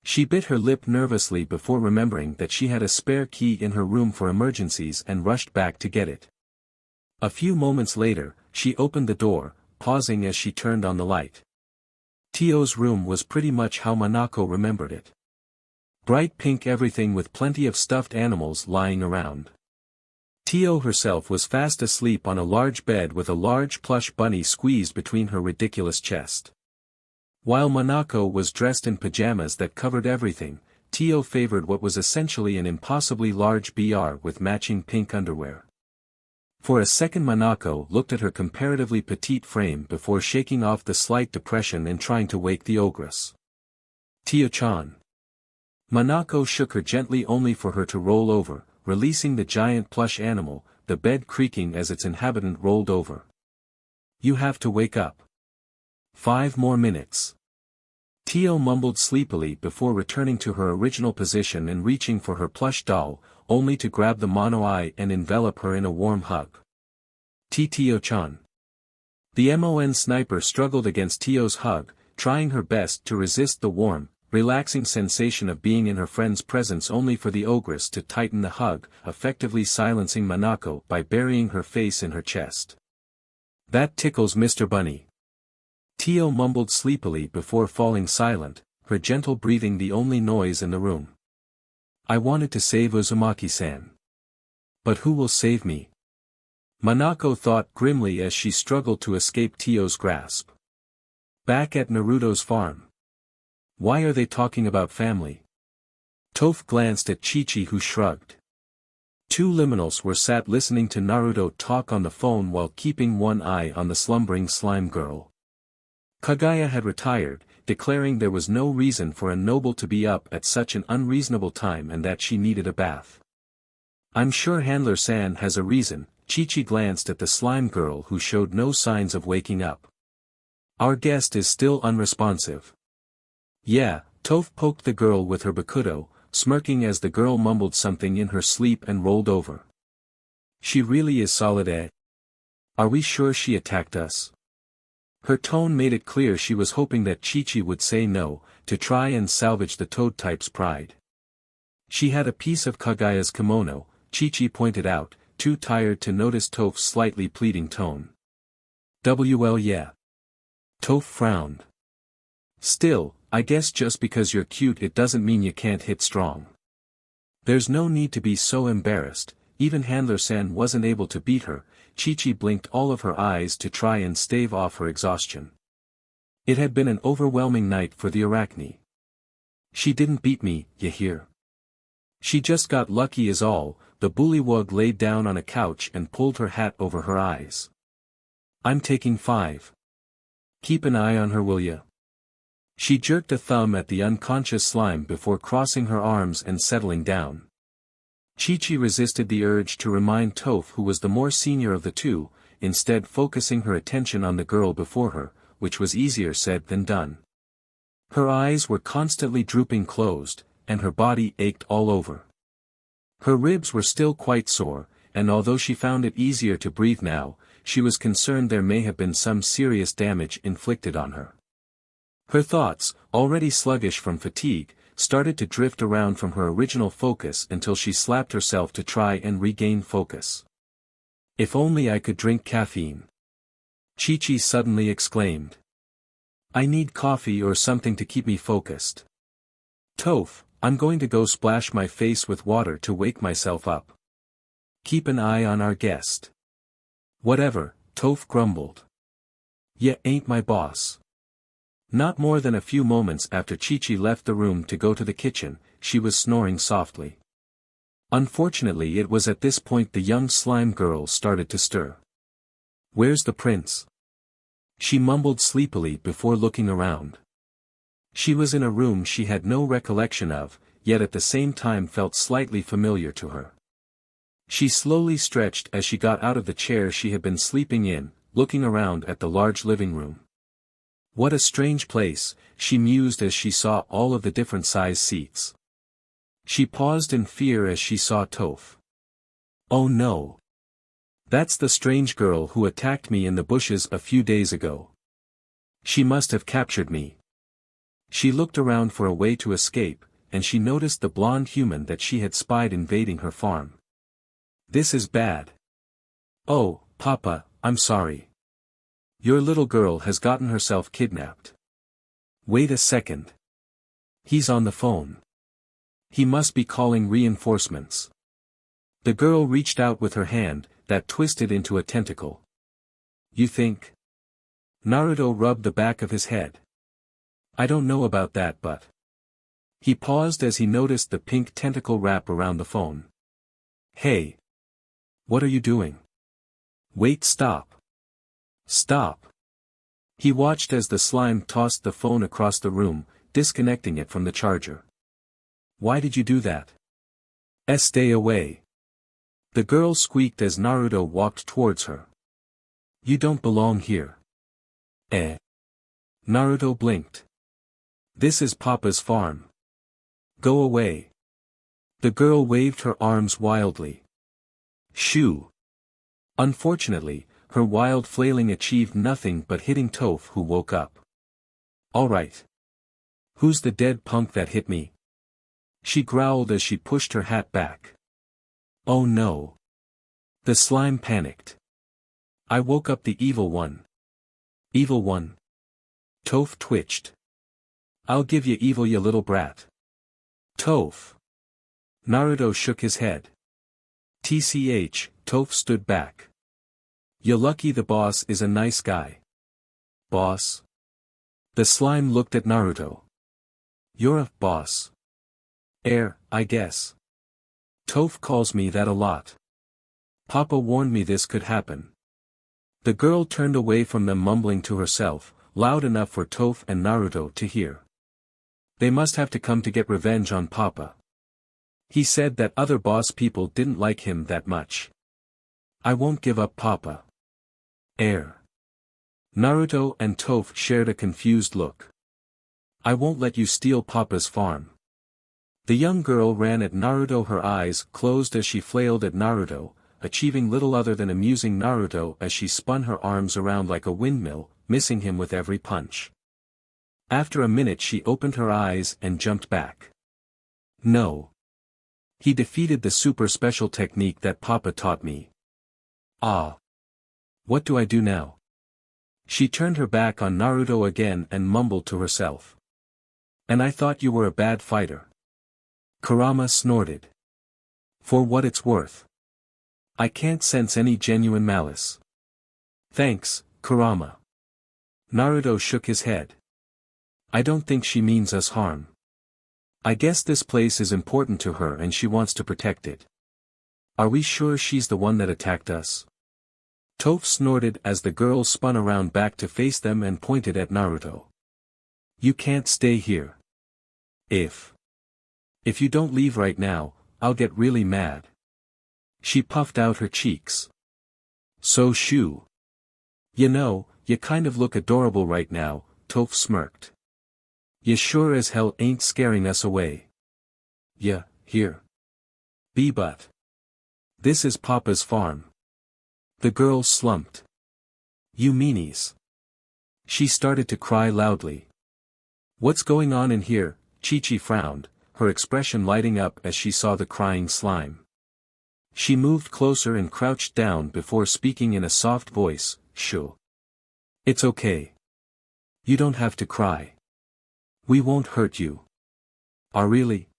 She bit her lip nervously before remembering that she had a spare key in her room for emergencies and rushed back to get it. A few moments later, she opened the door, pausing as she turned on the light. Tio's room was pretty much how Manako remembered it. Bright pink everything with plenty of stuffed animals lying around. Tio herself was fast asleep on a large bed with a large plush bunny squeezed between her ridiculous chest. While Manako was dressed in pajamas that covered everything, Tio favored what was essentially an impossibly large BR with matching pink underwear. For a second Manako looked at her comparatively petite frame before shaking off the slight depression and trying to wake the ogress. Tio-chan. Manako shook her gently only for her to roll over, releasing the giant plush animal, the bed creaking as its inhabitant rolled over. You have to wake up. 5 more minutes. Tio mumbled sleepily before returning to her original position and reaching for her plush doll, only to grab the mono-eye and envelop her in a warm hug. Tio-chan. The MON sniper struggled against Tio's hug, trying her best to resist the warm, relaxing sensation of being in her friend's presence only for the ogress to tighten the hug, effectively silencing Manako by burying her face in her chest. That tickles Mr. Bunny. Tio mumbled sleepily before falling silent, her gentle breathing the only noise in the room. I wanted to save Uzumaki-san. But who will save me? Manako thought grimly as she struggled to escape Tio's grasp. Back at Naruto's farm. Why are they talking about family? Toph glanced at Chi-Chi who shrugged. 2 liminals were sat listening to Naruto talk on the phone while keeping one eye on the slumbering slime girl. Kagaya had retired, declaring there was no reason for a noble to be up at such an unreasonable time and that she needed a bath. I'm sure Handler-san has a reason. Chi-Chi glanced at the slime girl who showed no signs of waking up. Our guest is still unresponsive. Yeah, Toph poked the girl with her bakudo, smirking as the girl mumbled something in her sleep and rolled over. She really is solid, eh? Are we sure she attacked us? Her tone made it clear she was hoping that Chi-Chi would say no, to try and salvage the toad type's pride. She had a piece of Kagaya's kimono, Chi-Chi pointed out, too tired to notice Toph's slightly pleading tone. Well, yeah. Toph frowned. Still, I guess just because you're cute it doesn't mean you can't hit strong. There's no need to be so embarrassed. Even Handler-san wasn't able to beat her. Chi-Chi blinked all of her eyes to try and stave off her exhaustion. It had been an overwhelming night for the Arachne. She didn't beat me, you hear? She just got lucky is all. The bullywug laid down on a couch and pulled her hat over her eyes. I'm taking 5. Keep an eye on her, will ya? She jerked a thumb at the unconscious slime before crossing her arms and settling down. Chi-Chi resisted the urge to remind Toph who was the more senior of the two, instead focusing her attention on the girl before her, which was easier said than done. Her eyes were constantly drooping closed, and her body ached all over. Her ribs were still quite sore, and although she found it easier to breathe now, she was concerned there may have been some serious damage inflicted on her. Her thoughts, already sluggish from fatigue, started to drift around from her original focus until she slapped herself to try and regain focus. If only I could drink caffeine. Chi-Chi suddenly exclaimed. I need coffee or something to keep me focused. Toph, I'm going to go splash my face with water to wake myself up. Keep an eye on our guest. Whatever, Toph grumbled. Ya ain't my boss. Not more than a few moments after Chi-Chi left the room to go to the kitchen, she was snoring softly. Unfortunately it was at this point the young slime girl started to stir. Where's the prince? She mumbled sleepily before looking around. She was in a room she had no recollection of, yet at the same time felt slightly familiar to her. She slowly stretched as she got out of the chair she had been sleeping in, looking around at the large living room. What a strange place, she mused as she saw all of the different size seats. She paused in fear as she saw Toph. Oh no! That's the strange girl who attacked me in the bushes a few days ago. She must have captured me. She looked around for a way to escape, and she noticed the blonde human that she had spied invading her farm. This is bad. Oh, Papa, I'm sorry. Your little girl has gotten herself kidnapped. Wait a second. He's on the phone. He must be calling reinforcements. The girl reached out with her hand, that twisted into a tentacle. You think? Naruto rubbed the back of his head. I don't know about that but. He paused as he noticed the pink tentacle wrap around the phone. Hey! What are you doing? Wait, stop. Stop. He watched as the slime tossed the phone across the room, disconnecting it from the charger. Why did you do that? Stay away. The girl squeaked as Naruto walked towards her. You don't belong here. Naruto blinked. This is Papa's farm. Go away. The girl waved her arms wildly. Shoo. Unfortunately, her wild flailing achieved nothing but hitting Toph, who woke up. Alright. Who's the dead punk that hit me? She growled as she pushed her hat back. Oh no. The slime panicked. I woke up the evil one. Evil one? Toph twitched. I'll give you evil, you little brat. Toph. Naruto shook his head. TCH, Toph stood back. You're lucky the boss is a nice guy. Boss? The slime looked at Naruto. You're a boss. I guess. Toph calls me that a lot. Papa warned me this could happen. The girl turned away from them mumbling to herself, loud enough for Toph and Naruto to hear. They must have to come to get revenge on Papa. He said that other boss people didn't like him that much. I won't give up Papa. Naruto and Toph shared a confused look. I won't let you steal Papa's farm. The young girl ran at Naruto, her eyes closed as she flailed at Naruto, achieving little other than amusing Naruto as she spun her arms around like a windmill, missing him with every punch. After a minute she opened her eyes and jumped back. No. He defeated the super special technique that Papa taught me. Ah. What do I do now? She turned her back on Naruto again and mumbled to herself. And I thought you were a bad fighter. Kurama snorted. For what it's worth. I can't sense any genuine malice. Thanks, Kurama. Naruto shook his head. I don't think she means us harm. I guess this place is important to her and she wants to protect it. Are we sure she's the one that attacked us? Toph snorted as the girl spun around back to face them and pointed at Naruto. You can't stay here. If you don't leave right now, I'll get really mad. She puffed out her cheeks. So shoo. You know, you kind of look adorable right now, Toph smirked. You sure as hell ain't scaring us away. Yeah, here. But. This is Papa's farm. The girl slumped. You meanies. She started to cry loudly. What's going on in here? Chi-Chi frowned, her expression lighting up as she saw the crying slime. She moved closer and crouched down before speaking in a soft voice, Shoo. It's okay. You don't have to cry. We won't hurt you. Really?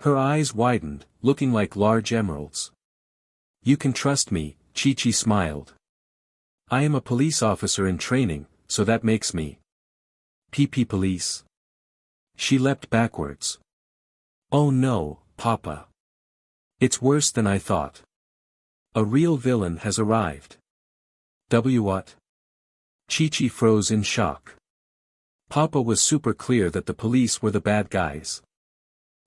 Her eyes widened, looking like large emeralds. You can trust me, Chi-Chi smiled. I am a police officer in training, so that makes me. PP police. She leapt backwards. Oh no, Papa. It's worse than I thought. A real villain has arrived. What? Chi-Chi froze in shock. Papa was super clear that the police were the bad guys.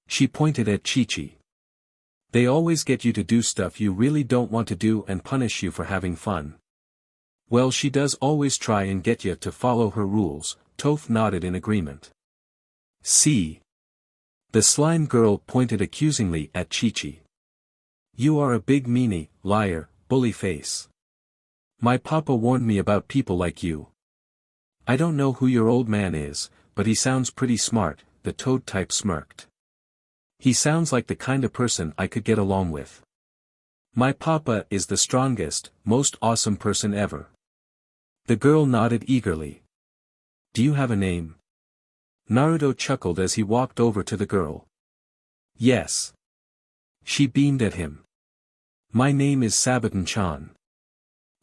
She pointed at Chi-Chi. They always get you to do stuff you really don't want to do and punish you for having fun. Well, she does always try and get you to follow her rules, Toph nodded in agreement. See? The slime girl pointed accusingly at Chi-Chi. You are a big meanie, liar, bully face. My papa warned me about people like you. I don't know who your old man is, but he sounds pretty smart, the toad type smirked. He sounds like the kind of person I could get along with. My papa is the strongest, most awesome person ever. The girl nodded eagerly. Do you have a name? Naruto chuckled as he walked over to the girl. Yes. She beamed at him. My name is Sabaton-chan.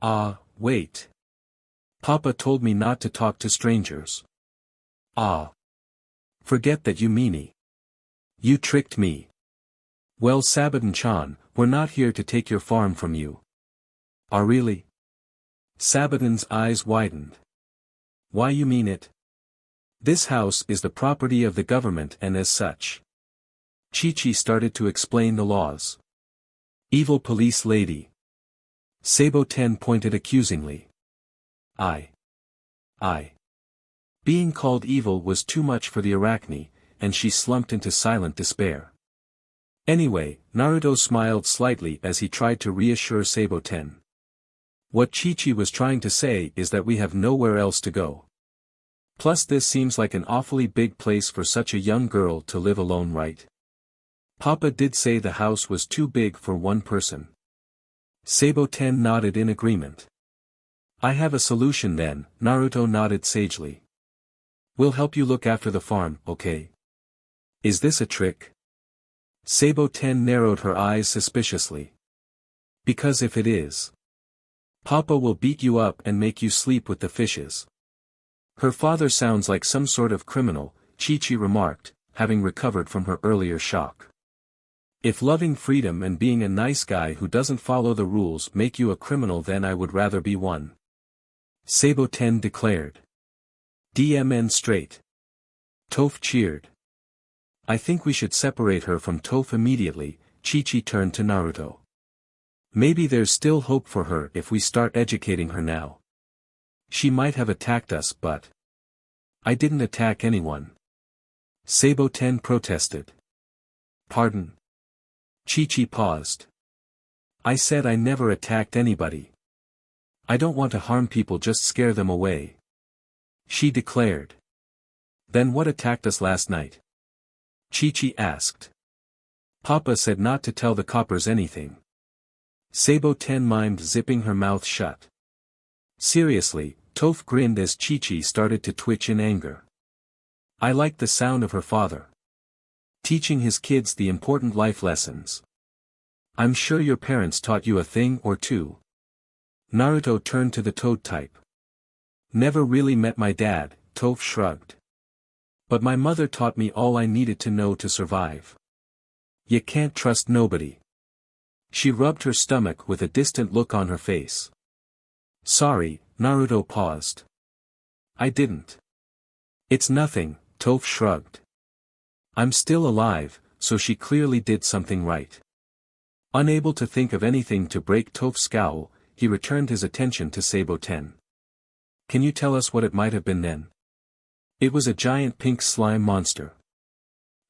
Ah, wait. Papa told me not to talk to strangers. Ah. Forget that, you meanie. You tricked me. Well, Sabaton-chan, we're not here to take your farm from you. Really? Sabaton's eyes widened. Why, you mean it? This house is the property of the government and as such. Chi-Chi started to explain the laws. Evil police lady. Saboten pointed accusingly. I. Being called evil was too much for the Arachne, and she slumped into silent despair. Anyway, Naruto smiled slightly as he tried to reassure Saboten. What Chi-Chi was trying to say is that we have nowhere else to go. Plus this seems like an awfully big place for such a young girl to live alone, right? Papa did say the house was too big for one person. Saboten nodded in agreement. I have a solution then, Naruto nodded sagely. We'll help you look after the farm, okay? Is this a trick? Saboten narrowed her eyes suspiciously. Because if it is, Papa will beat you up and make you sleep with the fishes. Her father sounds like some sort of criminal, Chi-Chi remarked, having recovered from her earlier shock. If loving freedom and being a nice guy who doesn't follow the rules make you a criminal, then I would rather be one. Saboten declared. DMN straight. Toph cheered. I think we should separate her from Toph immediately. Chi-Chi turned to Naruto. Maybe there's still hope for her if we start educating her now. She might have attacked us but... I didn't attack anyone. Sabo-ten protested. Pardon? Chi-Chi paused. I said I never attacked anybody. I don't want to harm people, just scare them away. She declared. Then what attacked us last night? Chi-Chi asked. Papa said not to tell the coppers anything. Sabo-ten mimed zipping her mouth shut. Seriously, Toph grinned as Chi-Chi started to twitch in anger. I liked the sound of her father teaching his kids the important life lessons. I'm sure your parents taught you a thing or two. Naruto turned to the toad type. Never really met my dad, Toph shrugged. But my mother taught me all I needed to know to survive. You can't trust nobody. She rubbed her stomach with a distant look on her face. Sorry, Naruto paused. I didn't. It's nothing, Toph shrugged. I'm still alive, so she clearly did something right. Unable to think of anything to break Toph's scowl, he returned his attention to Sabo-ten. Can you tell us what it might have been then? It was a giant pink slime monster.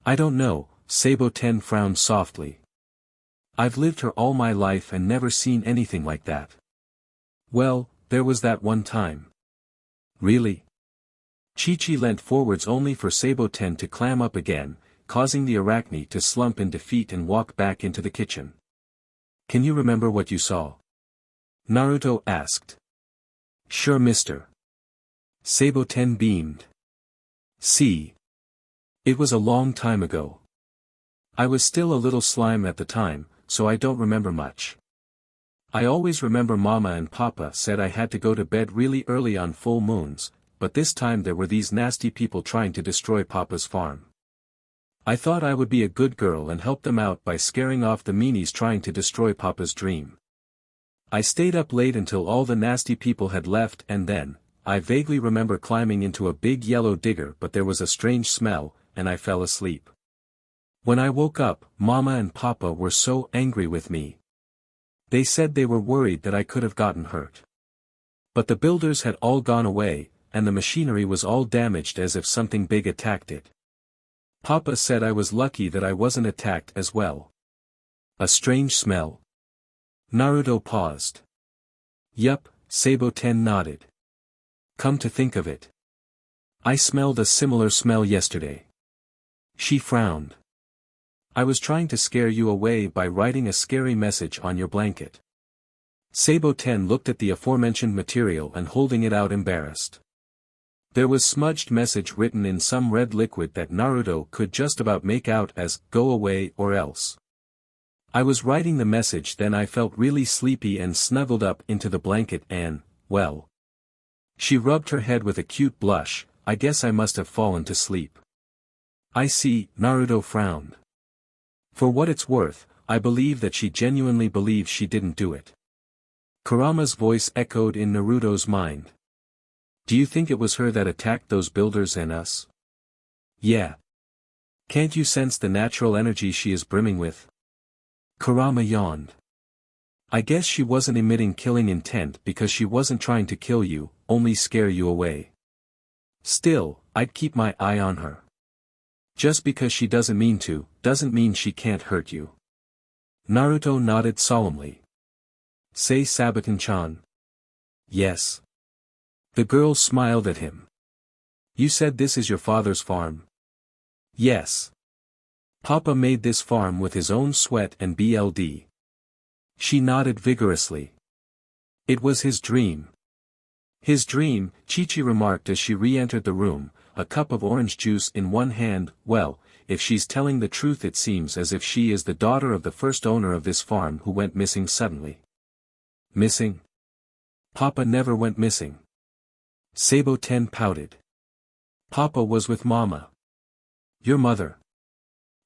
I don't know, Sabo-ten frowned softly. I've lived here all my life and never seen anything like that. Well, there was that one time. Really? Chi-Chi leant forwards only for Sabo-ten to clam up again, causing the arachne to slump in defeat and walk back into the kitchen. Can you remember what you saw? Naruto asked. Sure, mister. Sabo-ten beamed. See. It was a long time ago. I was still a little slime at the time, so I don't remember much. I always remember Mama and Papa said I had to go to bed really early on full moons, but this time there were these nasty people trying to destroy Papa's farm. I thought I would be a good girl and help them out by scaring off the meanies trying to destroy Papa's dream. I stayed up late until all the nasty people had left, and then, I vaguely remember climbing into a big yellow digger, but there was a strange smell, and I fell asleep. When I woke up, Mama and Papa were so angry with me. They said they were worried that I could have gotten hurt. But the builders had all gone away, and the machinery was all damaged as if something big attacked it. Papa said I was lucky that I wasn't attacked as well. A strange smell? Naruto paused. Yup, Sabo-ten nodded. Come to think of it. I smelled a similar smell yesterday. She frowned. I was trying to scare you away by writing a scary message on your blanket. Sabo-ten looked at the aforementioned material and holding it out embarrassed. There was smudged message written in some red liquid that Naruto could just about make out as, go away or else. I was writing the message, then I felt really sleepy and snuggled up into the blanket and, well. She rubbed her head with a cute blush. I guess I must have fallen to sleep. I see, Naruto frowned. For what it's worth, I believe that she genuinely believes she didn't do it. Kurama's voice echoed in Naruto's mind. Do you think it was her that attacked those builders and us? Yeah. Can't you sense the natural energy she is brimming with? Kurama yawned. I guess she wasn't emitting killing intent because she wasn't trying to kill you, only scare you away. Still, I'd keep my eye on her. Just because she doesn't mean to, doesn't mean she can't hurt you. Naruto nodded solemnly. Say Sabaton-chan. Yes. The girl smiled at him. You said this is your father's farm? Yes. Papa made this farm with his own sweat and blood. She nodded vigorously. It was his dream. His dream, Chi-Chi remarked as she re-entered the room, a cup of orange juice in one hand. Well, if she's telling the truth, it seems as if she is the daughter of the first owner of this farm who went missing suddenly. Missing? Papa never went missing. Sabo-ten pouted. Papa was with Mama. Your mother.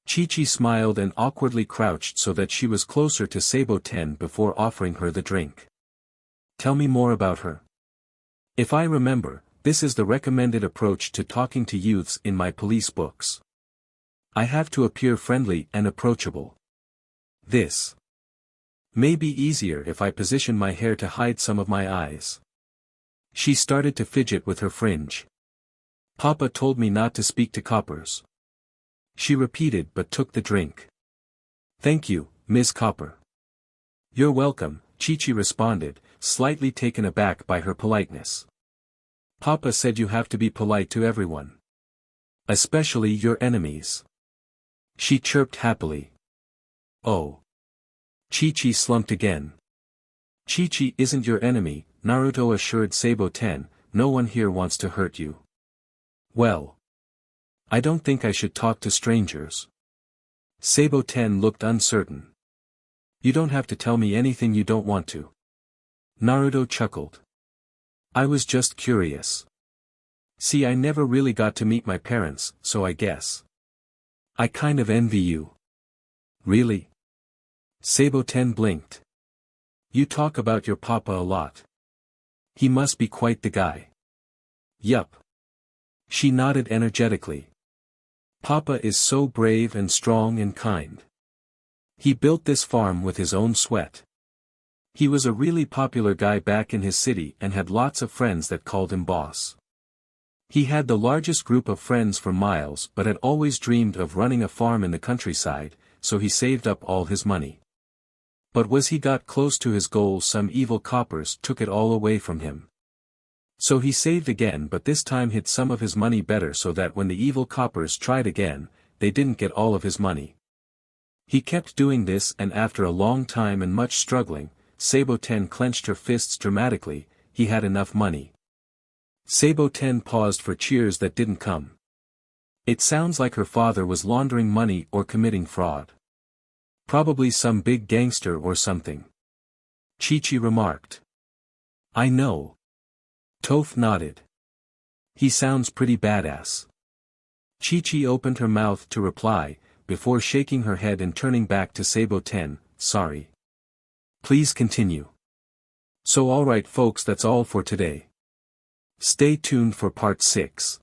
Chi-Chi smiled and awkwardly crouched so that she was closer to Sabo-ten before offering her the drink. Tell me more about her. If I remember, this is the recommended approach to talking to youths in my police books. I have to appear friendly and approachable. This may be easier if I position my hair to hide some of my eyes. She started to fidget with her fringe. Papa told me not to speak to coppers. She repeated but took the drink. Thank you, Ms. Copper. You're welcome, Chi-Chi responded, slightly taken aback by her politeness. Papa said you have to be polite to everyone. Especially your enemies. She chirped happily. Oh. Chi-Chi slumped again. Chi-Chi isn't your enemy, Naruto assured Sabo-ten, no one here wants to hurt you. Well. I don't think I should talk to strangers. Sabo-ten looked uncertain. You don't have to tell me anything you don't want to. Naruto chuckled. I was just curious. See, I never really got to meet my parents, so I guess I kind of envy you. Really? Sabo-ten blinked. You talk about your papa a lot. He must be quite the guy. Yup. She nodded energetically. Papa is so brave and strong and kind. He built this farm with his own sweat. He was a really popular guy back in his city and had lots of friends that called him boss. He had the largest group of friends for miles but had always dreamed of running a farm in the countryside, so he saved up all his money. But as he got close to his goal, some evil coppers took it all away from him. So he saved again, but this time hid some of his money better so that when the evil coppers tried again, they didn't get all of his money. He kept doing this, and after a long time and much struggling, Sabo-ten clenched her fists dramatically, he had enough money. Sabo-ten paused for cheers that didn't come. It sounds like her father was laundering money or committing fraud. Probably some big gangster or something. Chi-Chi remarked. I know. Toph nodded. He sounds pretty badass. Chi-Chi opened her mouth to reply, before shaking her head and turning back to Sabo-ten, sorry. Please continue. So alright folks, that's all for today. Stay tuned for part 6.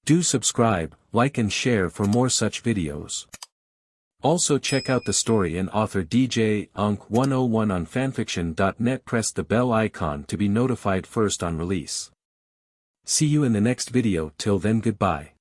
Do subscribe, like and share for more such videos. Also check out the story and author DJ Unk 101 on fanfiction.net. Press the bell icon to be notified first on release. See you in the next video. Till then, goodbye.